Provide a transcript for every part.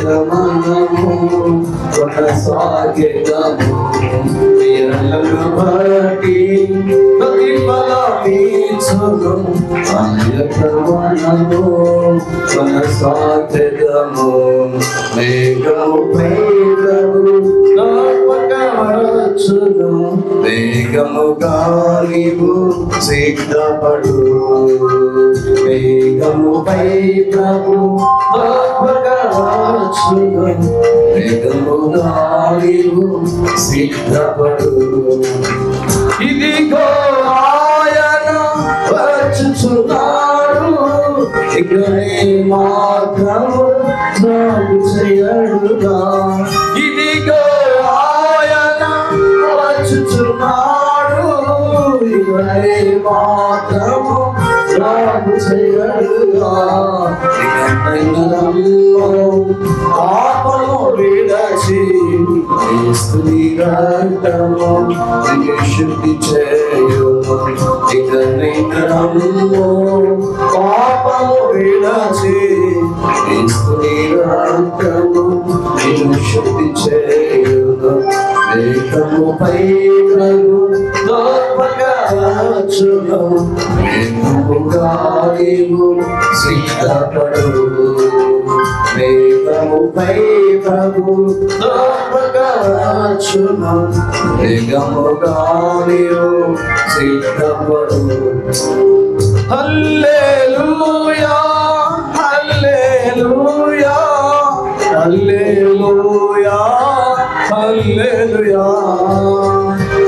గమనము కొనసాగెదము క్రియలను బట్టి ప్రతిఫలమిచ్చును ఆయన గమనము కొనసాగెదము మేఘముపై ప్రభు వచ్చును వేగముగా నీవు సిద్ధపడు వేగముపై ప్రభు వచ్చును వేగముగా నీవు సిద్ధపడు ఇదిగో ఆయన వచ్చుచున్నాడు ఇక మాత్రము సాగు చేయడుగా ఇదిగో వచ్చుచున్నాడు ఇవరే మాత్రము రాగు చేయడుగా పాపము విడచి క్రీస్తుని రక్తము శుద్ధి చేయును ఇక నిగ్రహము పాపము విడచి క్రీస్తుని రక్తము శుద్ధి చేయును మేఘముపై ప్రభు వచ్చును మేఘముగా నీవు సిద్ధపడు మేఘముపై ప్రభు వచ్చును మేఘముగా నీవు సిద్ధపడు హల్లెలూయా హల్లెలూయా హల్లెలూయా హల్లెలూయా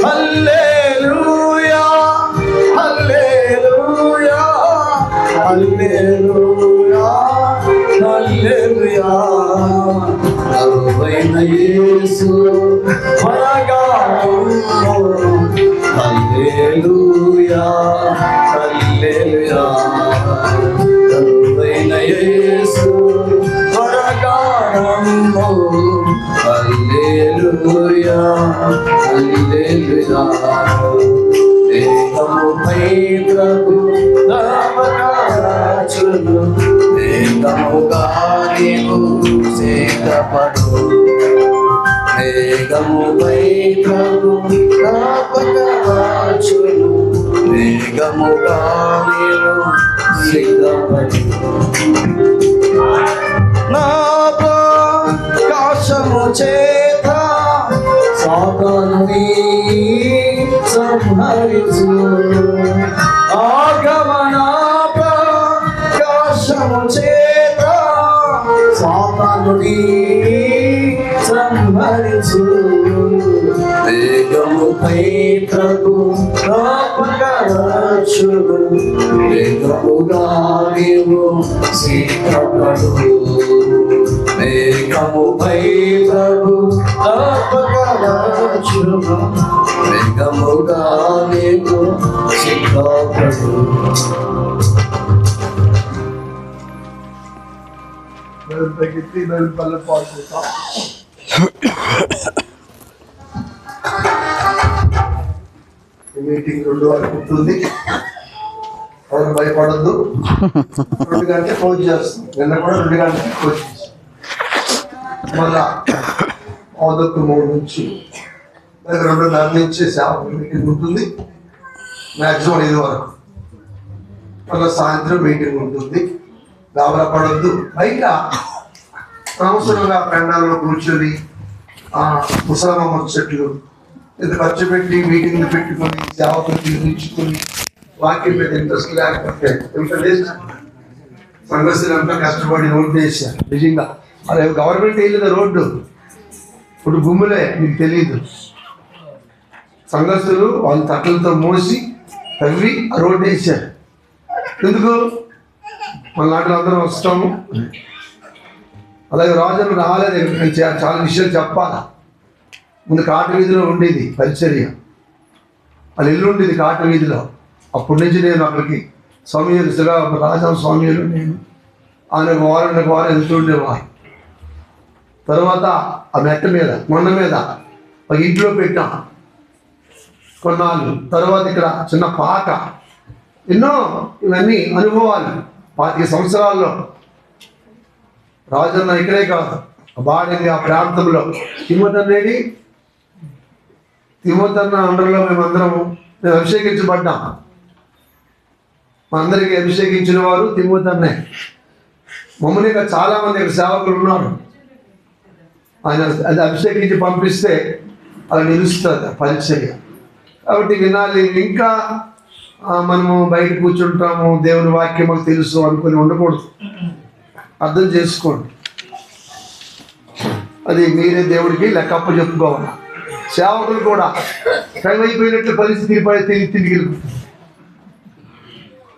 హల్లెలూయా హల్లెలూయా హల్లెలూయా హల్లెలూయా ప్రభువైన యేసు మనగాను హల్లెలూయా హల్లెలూయా ప్రభువైన యేసు మనగాను హల్లెలూయా హల్లెలూయా ఏకముపై ప్రభు వచ్చును ఏకముగా నీవు సిద్ధపడు ఏకముపై ప్రభు వచ్చును ఏకముగా నీవు సిద్ధపడు నా ప్రకాశము చేత సాతానుని సంహరించు ఆగమన ప్రకాశము చేత సాతానుని సంహరించు వేగముపై ప్రభు వచ్చును వేగముగా నీవు సిద్ధపడు వేగముపై ప్రభు వచ్చును వేగముగా నీవు సిద్ధపడు. మీటింగ్ 2 వరకు ఉంటుంది. ఎవరు భయపడద్దు. 2 గంటలకు క్లోజ్ చేస్తాం. నిన్న కూడా 2 గంటలకు క్లోజ్ చేస్తాం. మళ్ళా 3 నుంచి 2:30 నుంచి మీటింగ్ ఉంటుంది. మ్యాక్సిమం 5 వరకు. మళ్ళీ సాయంత్రం మీటింగ్ ఉంటుంది. గాబరా పడద్దు. బయట సంవత్సరంగా పెండాలలో కూర్చొని ముసలమ్మ ముచ్చట్లు ఇంత ఖర్చు పెట్టి మీటింగ్లు పెట్టుకొని సేవకు నిర్మించుకొని వాక్యం మీద ఇంట్రెస్ట్ లేకపోతే సంఘస్థులంతా కష్టపడి రోడ్డు వేసారు. నిజంగా అదే గవర్నమెంట్ వేయలేదు రోడ్డు. ఇప్పుడు భూములే మీకు తెలియదు. సంఘస్థులు వాళ్ళ తట్టలతో మోసి తవ్వి ఆ రోడ్డు వేసారు. ఎందుకు మన నాటిలో అందరం వస్తాము. అలాగే రాజులు రాలేదు. చాలా విషయాలు చెప్పాలి. ముందు కాటు వీధిలో ఉండేది పరిచర్య. వాళ్ళ ఇల్లు ఉండేది కాటు వీధిలో. అప్పటి నుంచి నేను అక్కడికి స్వామిలు రాజా స్వామిలు నేను ఆయన వారం వెళ్తుండేవారు. తర్వాత ఆ మెట్ట మీద మొన్న మీద ఒక ఇంట్లో పెట్టాం కొన్నాళ్ళు. తర్వాత ఇక్కడ చిన్న పాక. ఎన్నో ఇవన్నీ అనుభవాలు 25 సంవత్సరాల్లో. రాజన్న ఇక్కడే కాదు వాడింది ఆ ప్రాంతంలో. తిమోతి తిమోతి అండర్లో మేమందరము అభిషేకించబడ్డాం. మా అందరికీ అభిషేకించిన వారు తిమోతి అన్నే. మమ్మల్ని చాలా మంది ఇక్కడ సేవకులు ఉన్నారు. ఆయన అది అభిషేకించి పంపిస్తే అలా నిలుస్తుంది పరిచర్య. కాబట్టి వినాలి. ఇంకా మనము బయట కూర్చుంటాము, దేవుని వాక్యం మాకు తెలుసు అనుకుని ఉండకూడదు. అర్థం చేసుకోండి. అది మీరే దేవుడికి లెక్కప్ప చెప్పుకోవాలి. సేవకులు కూడా టైం అయిపోయినట్లు పరిస్థితి తిరిగి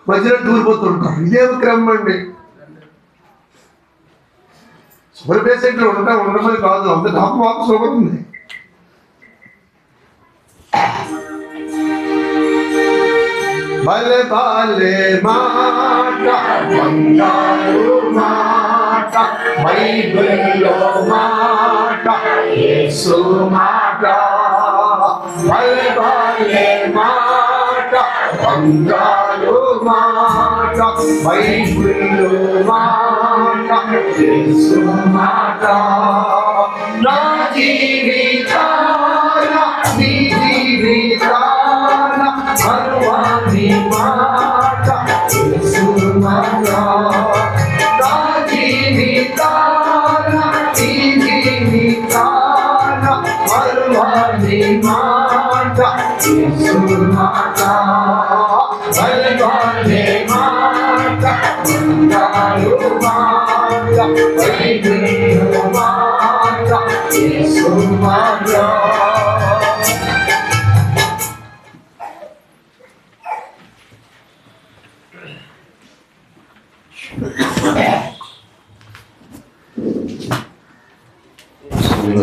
మధ్యలో దూరిపోతుంటాం. ఇదేమి క్రమం అండి. షుగర్ పేషెంట్లు ఉండమని కాదు, అంత నాకు మాకు షుగర్ ఉంది. భలే భలే మాట, బంగారు మాట, బైబిల్లో మాట, యేసు మాట. భలే భలే మాట, బంగారు మాట, బైబిల్లో మాట, యేసు మాట. నా జీవితాన నీ జీవితాన భగవాని మాట, యేసు మాట. నా జీవితాన నీ జీవితాన భగవాని మాట, యేసు మాట. భగవాని మాట, బంగారు మాట, బైబిలు మాట, యేసు మాట.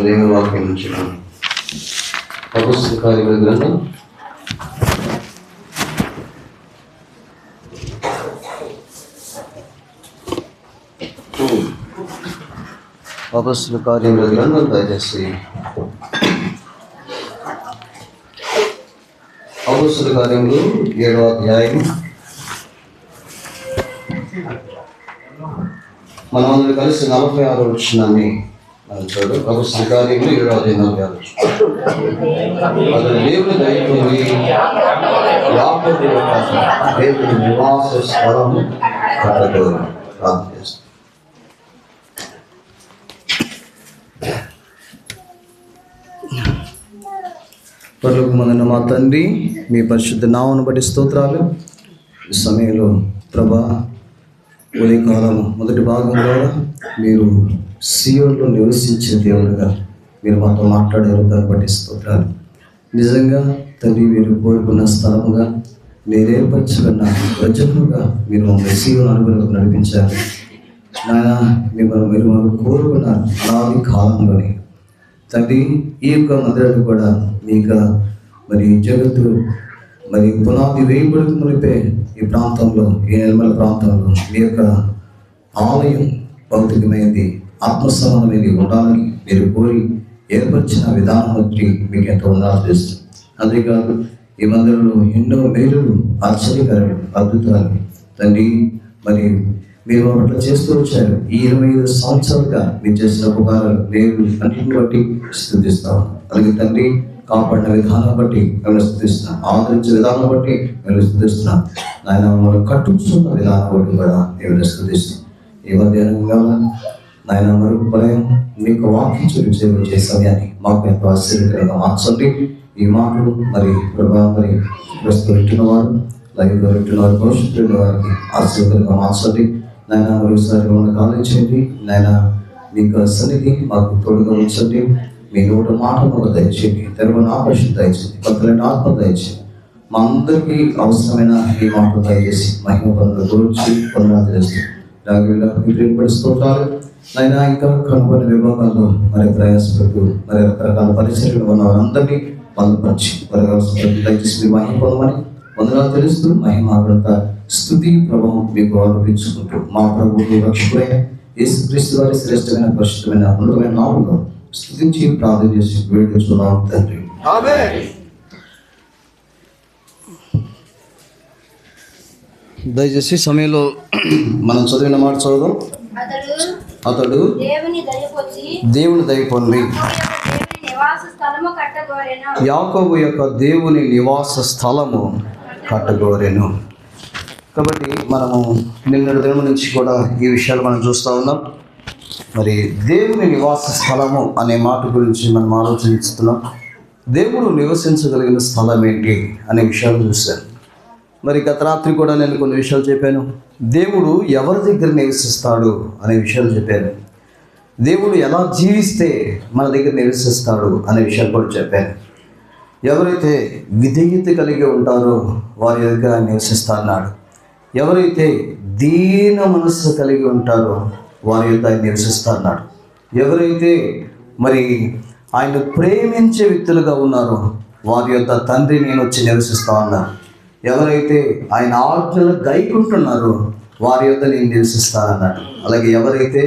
దేవుని వాక్యం నుంచి అపొస్తలుల కార్యముల గ్రంథం 7వ దయచేసి అపొస్తలుల కార్యములు 7వ అధ్యాయం. మనమందరూ కలిసి 46వ వచనాన్ని మనం చూడు. అపొస్తలుల కార్యములు 7వ అధ్యాయం 46. అతడు దేవుని దయతోని యాకోబు దేవుని నివాస స్థలము కట్టగోరు ప్రార్థన చేస్తాం. పరలోకమందున్న మా తండ్రి, మీ పరిశుద్ధ నామమును బట్టి స్తోత్రాలు. ఈ సమయంలో ప్రభా, ఉదయకాలం మొదటి భాగంలో మీరు సియోనులో నివసించిన దేవుడుగా మీరు మాతో మాట్లాడారు. దాన్ని బట్టి స్తోత్రాలు. నిజంగా తండ్రి, మీరు కోరుకున్న స్థలముగా మీరు ఏర్పరచుకున్న ప్రజలుగా మీరు మమ్మల్ని సియోను అనుభవంలోకి నడిపించారు. నాయన, మీరు కోరుకున్న అనాది కాలంలోని తండ్రి, ఈ యొక్క మందిరాన్ని కూడా మీకు మరి జగత్తు మరి పునాది వేయబడుతూ మునిపే ఈ ప్రాంతంలో, ఈ నిర్మల ప్రాంతంలో మీ యొక్క ఆలయం భౌతికమైనది, ఆత్మసమానమైనది ఉండాలని మీరు కోరి ఏర్పరిచిన విధానం బట్టి మీకు ఎంతో వందనాలు చేస్తుంది. అంతేకాదు ఈ మందిరంలో ఎన్నో మేలులు, ఆశ్చర్యకరములు, అద్భుతాలు తండ్రి మరి మీరు అట్లా చేస్తూ వచ్చారు. ఈ 25 సంవత్సరాలుగా మీరు చేసిన ఉపకారాలు, మేలు అన్నింటిని బట్టి స్తుతిస్తాం. అలాగే తండ్రి, కాపాడిన విధానం బట్టి మిమ్మల్ని స్తుతిస్తున్నాం. ఆదరించే విధానం బట్టి మిమ్మల్ని స్తుతిస్తున్నాం. నాయన, మనం కట్టుకున్న విధానం బట్టి కూడా మిమ్మల్ని స్తుతిస్తున్నాం. ఈ మధ్యాహ్నంగా నాయన మరొక భయం మీకు వాక్యం చేసే సమయాన్ని మాకు ఎంతో ఆశ్చర్యకరంగా మార్చండి. ఈ మాటలు మరి ప్రభా మరి ప్రస్తుతం వింటున్నవారు, లైవ్లో వింటున్నవారు, భవిష్యత్తు వారికి ఆశ్చర్యకరంగా మార్చండి. నాయన మరోసారి మమ్మల్ని కాలించండి. నాయన మీకు సన్నిధి మాకు తోడుగా ఉంచండి. మీ నోట మాట మాకు దయచేయండి. తెరవని ఆకర్షణ దయచేయండి. కొత్తలేని ఆత్మ దయచేయండి. మా అందరికీ అవసరమైన ఈ మాట దయచేసి మహిమ పనుల గురించి పొందడం తెలుస్తుంది. రాగపడి స్తోత్రాలు. నాయన, ఇంకా కనుగొన్న విభాగాల్లో మరి ప్రయాసపడుతూ మరి రకరకాల పరిచర్యలు ఉన్న వారందరినీ బలపరిచి దయచేసి మీ మహిమ పొందమని వందనాలు తెలుస్తూ మహిమ గ్రంథ స్తుతి ప్రభావం మీకు ఆరోపించుకుంటూ మా ప్రభువు రక్షకుడైన యేసుక్రీస్తు వారి శ్రేష్టమైన పరిశుద్ధమైన అద్భుతమైన నామములో స్తుతించి ప్రార్థన చేసి వేడుకొంచున్నాం తండ్రి. ఆమేన్. దయచేసి సమయంలో మనం చదివిన మాట చదువుదాం. అతడు దేవుని దేవుని దయ పొంది యాకోబు యొక్క దేవుని నివాస స్థలము కట్టగోరెను. కాబట్టి మనము నిన్నటి దినం నుంచి కూడా ఈ విషయాలు మనం చూస్తూ ఉన్నాం. మరి దేవుని నివాస స్థలము అనే మాట గురించి మనం ఆలోచిస్తున్నాం. దేవుడు నివసించగలిగిన స్థలం ఏంటి అనే విషయాలు చూశాను. మరి గత రాత్రి కూడా నేను కొన్ని విషయాలు చెప్పాను. దేవుడు ఎవరి దగ్గర నివసిస్తాడు అనే విషయాలు చెప్పాను. దేవుడు ఎలా జీవిస్తే మన దగ్గర నివసిస్తాడు అనే విషయాలు కూడా చెప్పాను. ఎవరైతే విధేయత కలిగి ఉంటారో వారి దగ్గర నివసిస్తా అన్నాడు. ఎవరైతే దీన మనస్సు కలిగి ఉంటారో వారి యొక్క ఆయన నివసిస్తా అన్నాడు. ఎవరైతే మరి ఆయన ప్రేమించే వ్యక్తులుగా ఉన్నారో వారి యొక్క తండ్రి నేను వచ్చి నివసిస్తా అన్నారు. ఎవరైతే ఆయన ఆజ్ఞలు గైకుంటున్నారో వారి యొక్క నేను నివసిస్తానన్నాడు. అలాగే ఎవరైతే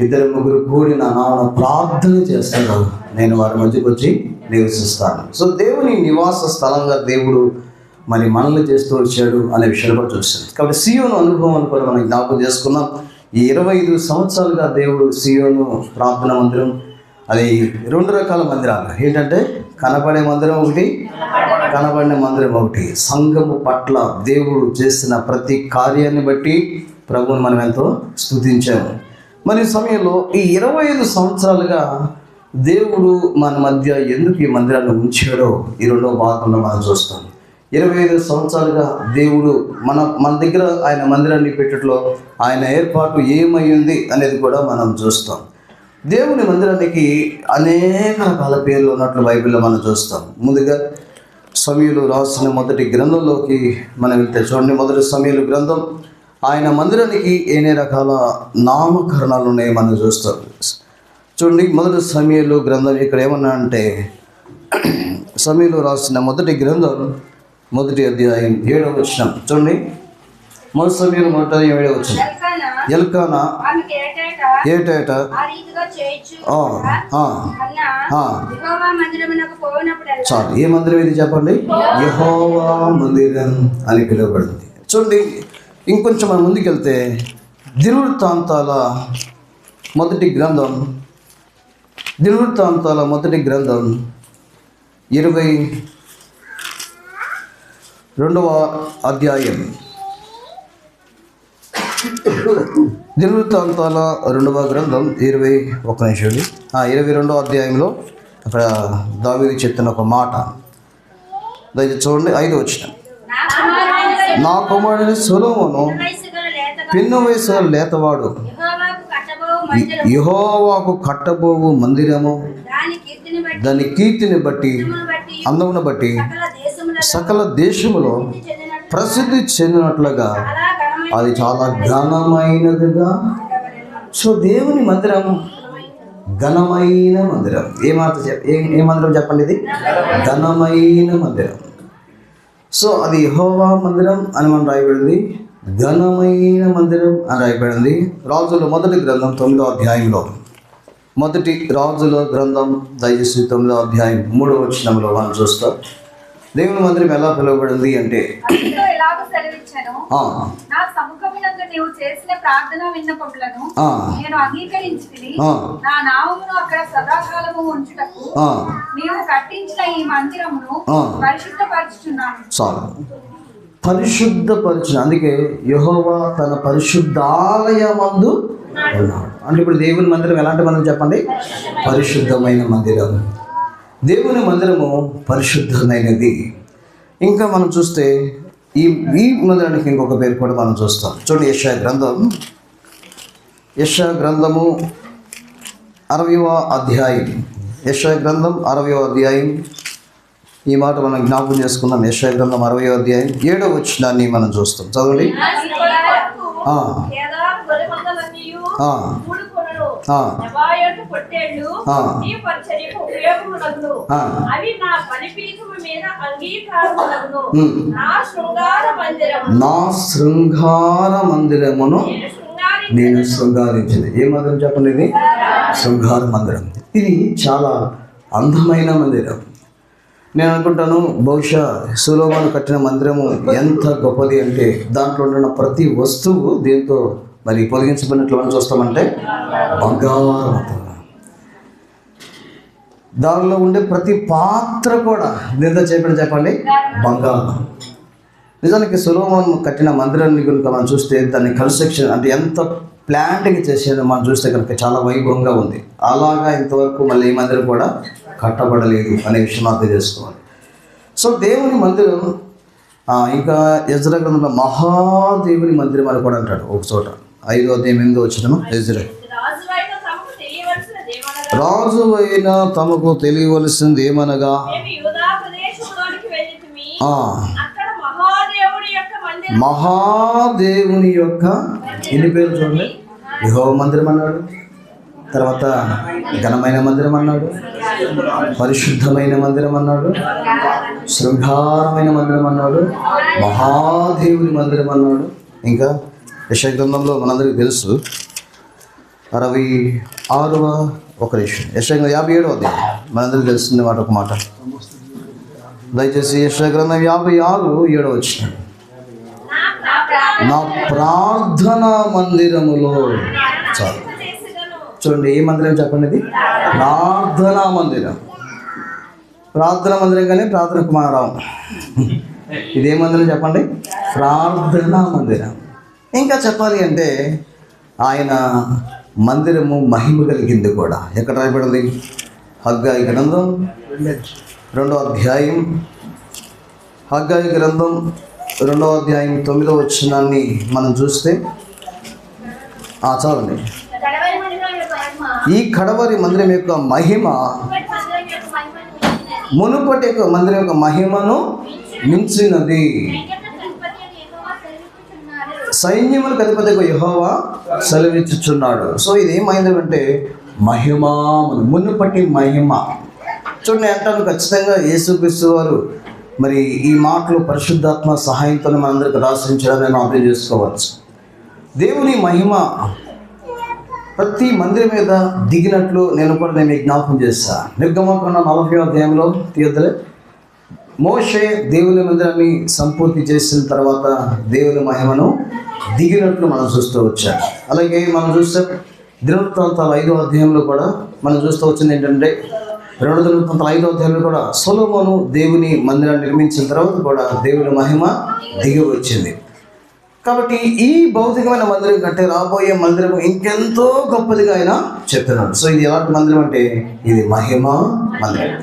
2-3 కూడి నా నామమున ప్రార్థన చేస్తారో నేను వారి మధ్యకు వచ్చి నివసిస్తాను. సో దేవుని నివాస స్థలంగా దేవుడు మరి మనల్ని చేస్తూ వచ్చాడు అనే విషయాలు కూడా చూస్తాం. కాబట్టి సీయోను అనుభవాన్ని కూడా మనం జ్ఞాపకం చేసుకున్నాం. ఈ 25 సంవత్సరాలుగా దేవుడు సీయోను ప్రార్థన మందిరం, అది 2 రకాల మందిరాలు ఏంటంటే కనపడే మందిరం ఒకటి, కనబడిన మందిరం ఒకటి. సంఘము పట్ల దేవుడు చేసిన ప్రతి కార్యాన్ని బట్టి ప్రభువుని మనం ఎంతో స్తుతించాము. మరి ఈ సమయంలో ఈ 25 సంవత్సరాలుగా దేవుడు మన మధ్య ఎందుకు ఈ మందిరాన్ని ఉంచాడో ఈ 2వ భాగంలో మనం చూస్తాం. 25 సంవత్సరాలుగా దేవుడు మన దగ్గర ఆయన మందిరాన్ని పెట్టట్లో ఆయన ఏర్పాటు ఏమై ఉంది అనేది కూడా మనం చూస్తాం. దేవుని మందిరానికి అనేక రకాల పేర్లు ఉన్నట్లు బైబిల్లో మనం చూస్తాం. ముందుగా సమూయేలు రాసిన మొదటి గ్రంథంలోకి మనం వెళ్తే చూడండి. మొదటి సమూయేలు గ్రంథం ఆయన మందిరానికి ఎన్ని రకాల నామకరణాలు ఉన్నాయో మనం చూస్తాం. చూడండి, మొదటి సమూయేలు గ్రంథం ఇక్కడ ఏమన్నా అంటే సమూయేలు రాసిన మొదటి గ్రంథం 1వ అధ్యాయం 7వ వచనం చూడండి. మొదటి సమూయేలు 1వ అధ్యాయం 7వ వచనం. ఎల్కానా ఏటేటా చాలు. ఏ మందిరం ఇది చెప్పండి? యెహోవా మందిరం అని పిలువబడింది. చూడండి, ఇంకొంచెం మనం ముందుకెళ్తే దినవృత్తాంతాల మొదటి గ్రంథం 22వ అధ్యాయం. దినవృత్తాంతాల 2వ గ్రంథం 22వ అధ్యాయంలో అక్కడ దావీదు చెప్తున్న ఒక మాట దయచేసి చూడండి. 5వ వచనం. నా కుమారుని సొలొమోను పిన్న వయసు లేతవాడు యెహోవాకు కట్టబోవు మందిరము దాని కీర్తిని బట్టి అందమును బట్టి సకల దేశములో ప్రసిద్ధి చెందినట్లుగా అది చాలా ఘనమైనదిగా. సో దేవుని మందిరం ఘనమైన మందిరం. ఏ మందిరం చెప్పండి? ఇది ఘనమైన మందిరం. సో అది యెహోవా మందిరం అని మనం రాయబడింది, ఘనమైన మందిరం అని రాయబడింది. రాజుల మొదటి గ్రంథం 9వ అధ్యాయంలో, మొదటి రాజుల గ్రంథం దయచేసి 9వ అధ్యాయం 3వ వచనంలో మనం చూస్తాం. దేవుని మందిరం ఎలా పిలువబడింది అంటే నీవు చేసిన ప్రార్థన విన్నపములను నేను అంగీకరించి నా నామమును అక్కడ సదాకాలము ఉంచుటకు నీవు కట్టించిన ఈ మందిరమును పరిశుద్ధపరచుచున్నాను. చాలు, పరిశుద్ధపరచు. అందుకే యెహోవా తన పరిశుద్ధాలయమందు ఉన్నాడు. అంటే ఇప్పుడు దేవుని మందిరం ఎలాంటి మందిరం చెప్పండి? పరిశుద్ధమైన మందిరం. దేవుని మందిరము పరిశుద్ధమైనది. ఇంకా మనం చూస్తే ఈ మందిరానికి ఇంకొక పేరు కూడా మనం చూస్తాం. చూడండి, యెషయా గ్రంథము 60వ అధ్యాయం. యెషయా గ్రంథం 60వ అధ్యాయం. ఈ మాట మనం జ్ఞాపకం చేసుకున్నాం. యెషయా గ్రంథం 60వ అధ్యాయం 7వ వచనాన్ని మనం చూస్తాం. చదవండి. నా శృంగార మందిరమును నేను శృంగారించింది. ఏ మందిరం చెప్పండి? ఇది శృంగార మందిరం. ఇది చాలా అందమైన మందిరం. నేను అనుకుంటాను బహుశా సొలొమోను కట్టిన మందిరము ఎంత గొప్పది అంటే దాంట్లో ఉన్న ప్రతి వస్తువు దేంతో మరి పొదిగించబడినట్లు మనం చూస్తామంటే బంగారం. దానిలో ఉండే ప్రతి పాత్ర కూడా దీంతో చెప్పండి బంగారం. నిజానికి సొలొమోను కట్టిన మందిరాన్ని కనుక మనం చూస్తే దాన్ని కన్స్ట్రక్షన్ అంటే ఎంత ప్లాంట్గా చేసేదో మనం చూస్తే కనుక చాలా వైభవంగా ఉంది. అలాగా ఇంతవరకు మళ్ళీ ఈ మందిరం కూడా కట్టబడలేదు అనే విషయం అర్థం చేసుకోవాలి. సో దేవుని మందిరం ఇంకా ఎజ్రా గ్రంథంలో మహాదేవుని మందిరం అని కూడా అంటాడు ఒక చోట. 5వ అధ్యాయం 8వ వచనం ఎజ్రా, రాజు అయినా తమకు తెలియవలసింది ఏమనగా మహాదేవుని యొక్క ఎన్ని పేర్లు చూడండి. యెహోవా మందిరం అన్నాడు, తర్వాత ఘనమైన మందిరం అన్నాడు, పరిశుద్ధమైన మందిరం అన్నాడు, శృంగారమైన మందిరం అన్నాడు, మహాదేవుని మందిరం అన్నాడు. ఇంకా యెషయా గ్రంథంలో మనందరికీ తెలుసు 66వ యెషయా 57వ అధ్యాయం మనందరికీ తెలుస్తుంది మాట ఒక మాట. దయచేసి యెషయా గ్రంథం 56:7 వచ్చిన, నా ప్రార్థనా మందిరములో. చాలు చూడండి, ఏ మందిరం చెప్పండి, ఇది ప్రార్థనా మందిరం. ప్రార్థనా మందిరం కానీ ప్రార్థన కుమారావు, ఇదే మందిరం చెప్పండి, ప్రార్థనా మందిరం. ఇంకా చెప్పాలి అంటే ఆయన మందిరము మహిమ కలిగింది కూడా. ఎక్కడ రాయబడింది? హగ్గయి గ్రంథం 2వ అధ్యాయం, హగ్గయి గ్రంథం 2వ అధ్యాయం 9వ వచనాన్ని మనం చూస్తే చాలండి. ఈ కడవరి మందిరం యొక్క మహిమ మునుపటి యొక్క మందిరం యొక్క మహిమను మించినది. సైన్యములకు అధిపతి యెహోవా సెలవిచ్చుచున్నాడు. సో ఇది ఏమైందంటే మహిమ, మునుపటి మహిమ. చూడండి అంటాను, ఖచ్చితంగా యేసుక్రీస్తు వారు మరి ఈ మాటలు పరిశుద్ధాత్మ సహాయంతో మనందరికి రాసించడాన్ని నేను అర్థం చేసుకోవచ్చు. దేవుని మహిమ ప్రతి మందిరం మీద దిగినట్లు నేను మీకు జ్ఞాపకం చేస్తాను. నిర్గమకాండం 40వ అధ్యాయంలో తీయద్దులే, మోషే దేవుని మందిరాన్ని సంపూర్తి చేసిన తర్వాత దేవుని మహిమను దిగినట్లు మనం చూస్తూ వచ్చాం. అలాగే మనం చూస్తే దినవృత్తాంతాల 5వ అధ్యాయంలో కూడా మనం చూస్తూ వచ్చింది ఏంటంటే 2 దినవృత్తాంతాల 5వ అధ్యాయంలో కూడా సొలొమోను దేవుని మందిరాన్ని నిర్మించిన తర్వాత కూడా దేవుని మహిమ దిగి వచ్చింది. కాబట్టి ఈ భౌతికమైన మందిరం కంటే రాబోయే మందిరం ఇంకెంతో గొప్పదిగా ఆయన చెప్తున్నాడు. సో ఇది ఎలాంటి మందిరం అంటే ఇది మహిమ మందిరం.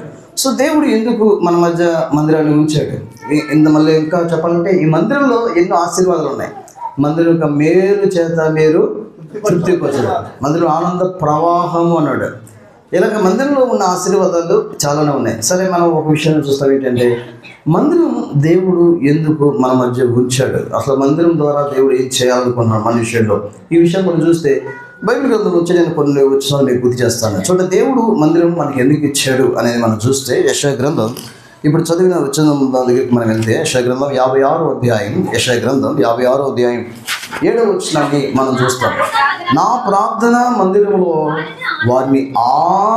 సో దేవుడు ఎందుకు మన మధ్య మందిరాన్ని ఉంచాడు? మళ్ళీ ఇంకా చెప్పాలంటే ఈ మందిరంలో ఎన్నో ఆశీర్వాదాలు ఉన్నాయి. మందిరం యొక్క మేలు చేత మీరు తృప్తి పొందారు. మందిరం ఆనంద ప్రవాహము అన్నాడు. ఇలాగ మందిరంలో ఉన్న ఆశీర్వాదాలు చాలానే ఉన్నాయి. సరే, మనం ఒక విషయాన్ని చూస్తాం ఏంటంటే మందిరం దేవుడు ఎందుకు మన మధ్య ఉంచాడు, అసలు మందిరం ద్వారా దేవుడు ఏం చేయాలనుకున్నాడు మన విషయంలో. ఈ విషయం మనం చూస్తే బైబిల్ గ్రంథం వచ్చి నేను కొన్ని వచనాలు మీకు గుర్తు చేస్తాను. చూడండి, దేవుడు మందిరం మనకి ఎందుకు ఇచ్చాడు అనేది మనం చూస్తే యెషయా గ్రంథం ఇప్పుడు చదివిన వచనం దగ్గరికి మనం వెళ్తే యెషయా గ్రంథం 56వ అధ్యాయం, యెషయా గ్రంథం 56వ అధ్యాయం 7వ వచనాన్ని మనం చూస్తాం. నా ప్రార్థన మందిరంలో వారిని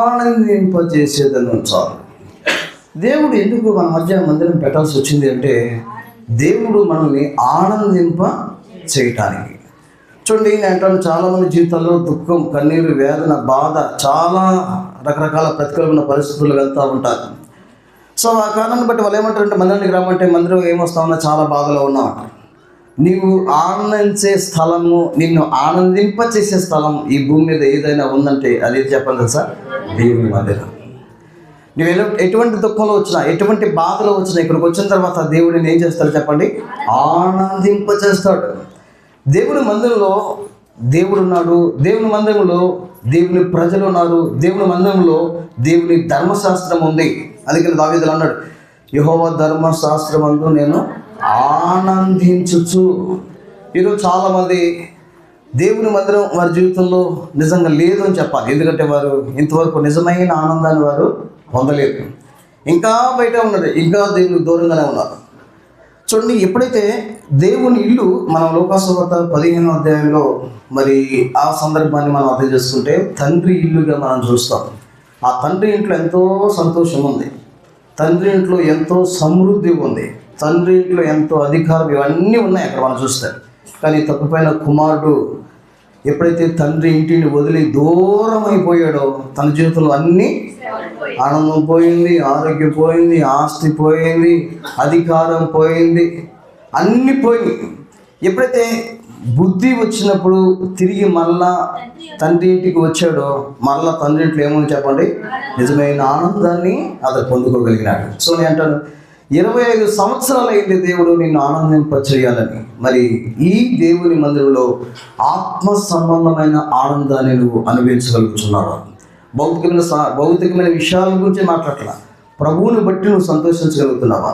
ఆనందింపజేసేదని చాలు. దేవుడు ఎందుకు మన మధ్య మందిరం పెట్టాల్సి వచ్చింది అంటే దేవుడు మనల్ని ఆనందింప చేయటానికి. చూడండి, నేను అంటాను, చాలామంది జీవితాల్లో దుఃఖం, కన్నీరు, వేదన, బాధ, చాలా రకరకాల ప్రతికూలమైన పరిస్థితులు వెళ్తూ ఉంటారు. సో ఆ కారణాన్ని బట్టి వాళ్ళు ఏమంటారంటే మందిరానికి రామంటే మందిరం ఏమొస్తామన్నా చాలా బాధలో ఉన్నామంట. నీవు ఆనందించే స్థలము, నిన్ను ఆనందింపచేసే స్థలం ఈ భూమి మీద ఏదైనా ఉందంటే అది చెప్పండి తెలుసా, దేవుని మందిరం. నువ్వు ఎటువంటి దుఃఖంలో వచ్చినా, ఎటువంటి బాధలో వచ్చినా ఇక్కడికి వచ్చిన తర్వాత దేవుడిని ఏం చేస్తాడు చెప్పండి, ఆనందింపచేస్తాడు. దేవుని మందిరంలో దేవుడు ఉన్నాడు, దేవుని మందిరంలో దేవుని ప్రజలు ఉన్నారు, దేవుని మందిరంలో దేవుని ధర్మశాస్త్రం ఉంది. అందుకని దావీదు అన్నాడు, యెహోవా ధర్మశాస్త్రమందు నేను ఆనందించుచు. ఈరోజు చాలామంది దేవుని మందిరం వారి జీవితంలో నిజంగా లేదు అని చెప్పాలి. ఎందుకంటే వారు ఇంతవరకు నిజమైన ఆనందాన్ని వారు పొందలేదు. ఇంకా బయట ఉన్నది, ఇంకా దేవునికి దూరంగానే ఉన్నారు. చూడండి, ఎప్పుడైతే దేవుని ఇల్లు మనం లోకాసువార్త 15వ అధ్యాయంలో మరి ఆ సందర్భాన్ని మనం అర్థం చేసుకుంటే తండ్రి ఇల్లుగా మనం చూస్తాం. ఆ తండ్రి ఇంట్లో ఎంతో సంతోషం ఉంది, తండ్రి ఇంట్లో ఎంతో సమృద్ధి ఉంది, తండ్రి ఇంట్లో ఎంతో అధికారం, ఇవన్నీ ఉన్నాయి అక్కడ మనం చూస్తే. కానీ తప్పిపోయిన కుమారుడు ఎప్పుడైతే తండ్రి ఇంటిని వదిలి దూరం అయిపోయాడో తన జీవితంలో అన్నీ ఆనందం పోయింది, ఆరోగ్యం పోయింది, ఆస్తి పోయింది, అధికారం పోయింది, అన్నీ పోయింది. ఎప్పుడైతే బుద్ధి వచ్చినప్పుడు తిరిగి మళ్ళా తండ్రి ఇంటికి వచ్చాడో మళ్ళా తండ్రి ఇంట్లో ఏమని చెప్పండి, నిజమైన ఆనందాన్ని అతను పొందుకోగలిగినాడు. సో నేను అంటాను, 25 సంవత్సరాలు అయింది దేవుడు నిన్ను ఆనందింపచేయాలని. మరి ఈ దేవుని మందిరంలో ఆత్మ సంబంధమైన ఆనందాన్ని నువ్వు అనుభవించగలుగుతున్నావా? భౌతికమైన విషయాల గురించి మాట్లాడలా. ప్రభువుని బట్టి నువ్వు సంతోషించగలుగుతున్నావా?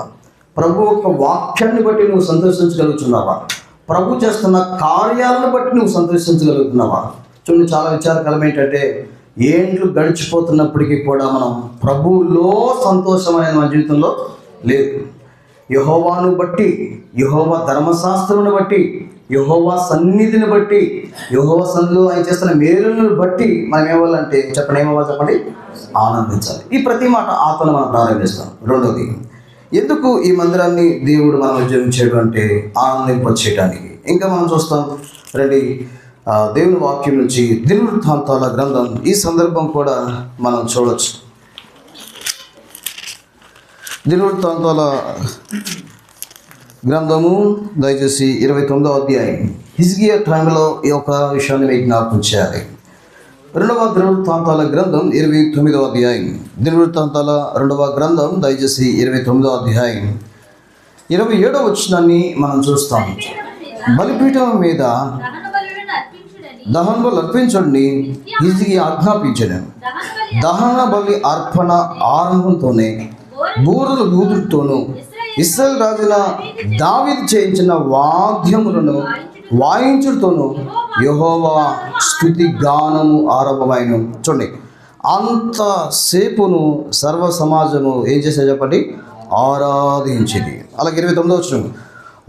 ప్రభు యొక్క వాక్యాన్ని బట్టి నువ్వు సంతోషించగలుగుతున్నావా? ప్రభు చేస్తున్న కార్యాలను బట్టి నువ్వు సంతోషించగలుగుతున్నావా? చూడండి, చాలా విచారకరం ఏంటంటే ఏండ్లు గడిచిపోతున్నప్పటికీ కూడా మనం ప్రభువులో సంతోషం అనేది మన జీవితంలో లేదు. యెహోవాను బట్టి, యెహోవా ధర్మశాస్త్రమును బట్టి, యెహోవా సన్నిధిని బట్టి, యెహోవా సన్నిధిలో ఆయన చేస్తున్న మేలులను బట్టి మనం ఏమవ్వాలంటే చెప్పండి, ఆనందించాలి. ఈ ప్రతి మాట ఆత్మను మనం ప్రారంభిస్తాం. రెండోది, ఎందుకు ఈ మందిరాన్ని దేవుడు మనం ఉద్యోగించాడు అంటే ఆనందింపచేయడానికి. ఇంకా మనం చూస్తాం రండి, దేవుని వాక్యం నుంచి దినవృత్తాంతాల గ్రంథం ఈ సందర్భం కూడా మనం చూడవచ్చు. దినవృత్తాంతాల గ్రంథము దయచేసి 29వ అధ్యాయం. హిజ్కియా టైంలో ఈ యొక్క విషయాన్ని మీకు జ్ఞాపకం చేయాలి. 2వ దినవృత్తాంతాల గ్రంథం 29వ అధ్యాయం. దినవృత్తాంతాల 2వ గ్రంథం దయచేసి 29వ అధ్యాయం 27వ వచనాన్ని మనం చూస్తాం. బలిపీఠం మీద దహన బలి అర్పించండి హిజ్కియా ఆజ్ఞాపించను. దహన బలి అర్పణ ఆరంభంతోనే బూరలు ఊదుతోనూ ఇశ్రాయేలు రాజుల దావీదు చేయించిన వాద్యములను వాయించుడుతోనూ యెహోవా స్తుతి గానము ఆరంభమైన. చూడండి, అంతసేపును సర్వ సమాజము ఏం చేసేది చెప్పండి, ఆరాధించింది. అలాగే 29వ వచనం,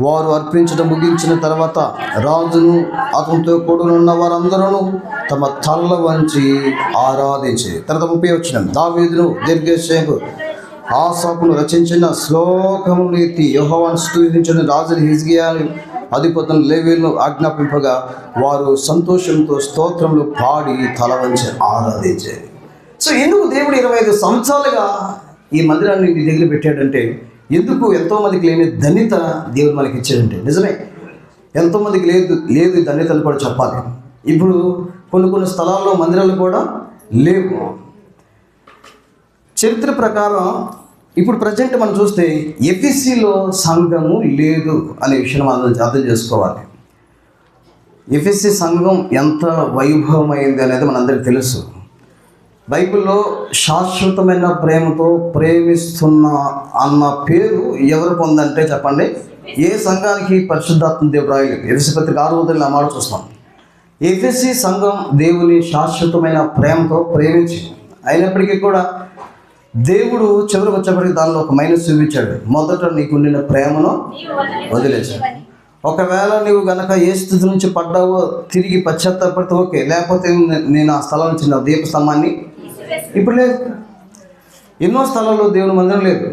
వారు అర్పించడం ముగించిన తర్వాత రాజును అతనితో కూడునున్న వారందరూ తమ తల్ల వంచి ఆరాధించేది. తర్వాత 30వ వచనం, దావీదును దీర్ఘశాయకు ఆసాపును రచించిన శ్లోకమును ఎత్తి యెహోవాను స్తుతించిన రాజుని హిజ్కియాను అధిపతులను లేవీయులను ఆజ్ఞాపింపగా వారు సంతోషంతో స్తోత్రములు పాడి తల వంచి ఆరాధించేది. సో ఎందుకు దేవుడు 25 సంవత్సరాలుగా ఈ మందిరాన్ని మీ దగ్గర పెట్టాడంటే, ఎందుకు ఎంతోమందికి లేని ధన్యత దేవుడు మనకి ఇచ్చాడంటే, నిజమే ఎంతోమందికి లేదు ఈ ధన్యతలు కూడా చెప్పాలి. ఇప్పుడు కొన్ని స్థలాల్లో మందిరాలు కూడా లేవు. చరిత్ర ప్రకారం ఇప్పుడు ప్రజెంట్ మనం చూస్తే ఎఫెసీలో సంఘము లేదు అనే విషయం మనం అర్థం చేసుకోవాలి. ఎఫెసీ సంఘం ఎంత వైభవమైంది అనేది మనందరికీ తెలుసు. బైబిల్లో శాశ్వతమైన ప్రేమతో ప్రేమిస్తున్న అన్న పేరు ఎవరు పొందంటే చెప్పండి, ఏ సంఘానికి పరిశుద్ధాత్మ దేవుడు రాయలేదు. ఎఫెసీ పత్రిక 6వ మాట చూస్తాం. ఎఫెసీ సంఘం దేవుని శాశ్వతమైన ప్రేమతో ప్రేమించి, అయినప్పటికీ కూడా దేవుడు చివరికి వచ్చేప్పటికి దానిలో ఒక మైనస్ చూపించాడు. మొదట నీకుండిన ప్రేమను వదిలేశాడు. ఒకవేళ నీవు గనక ఏ స్థితి నుంచి పడ్డావో తిరిగి పశ్చాత్తాపడితే ఓకే, లేకపోతే నేను ఆ స్థలం నుంచి నా దీపస్తంభాన్ని ఇప్పుడు లేదు. ఎన్నో స్థలాల్లో దేవుని మందిరం లేదు,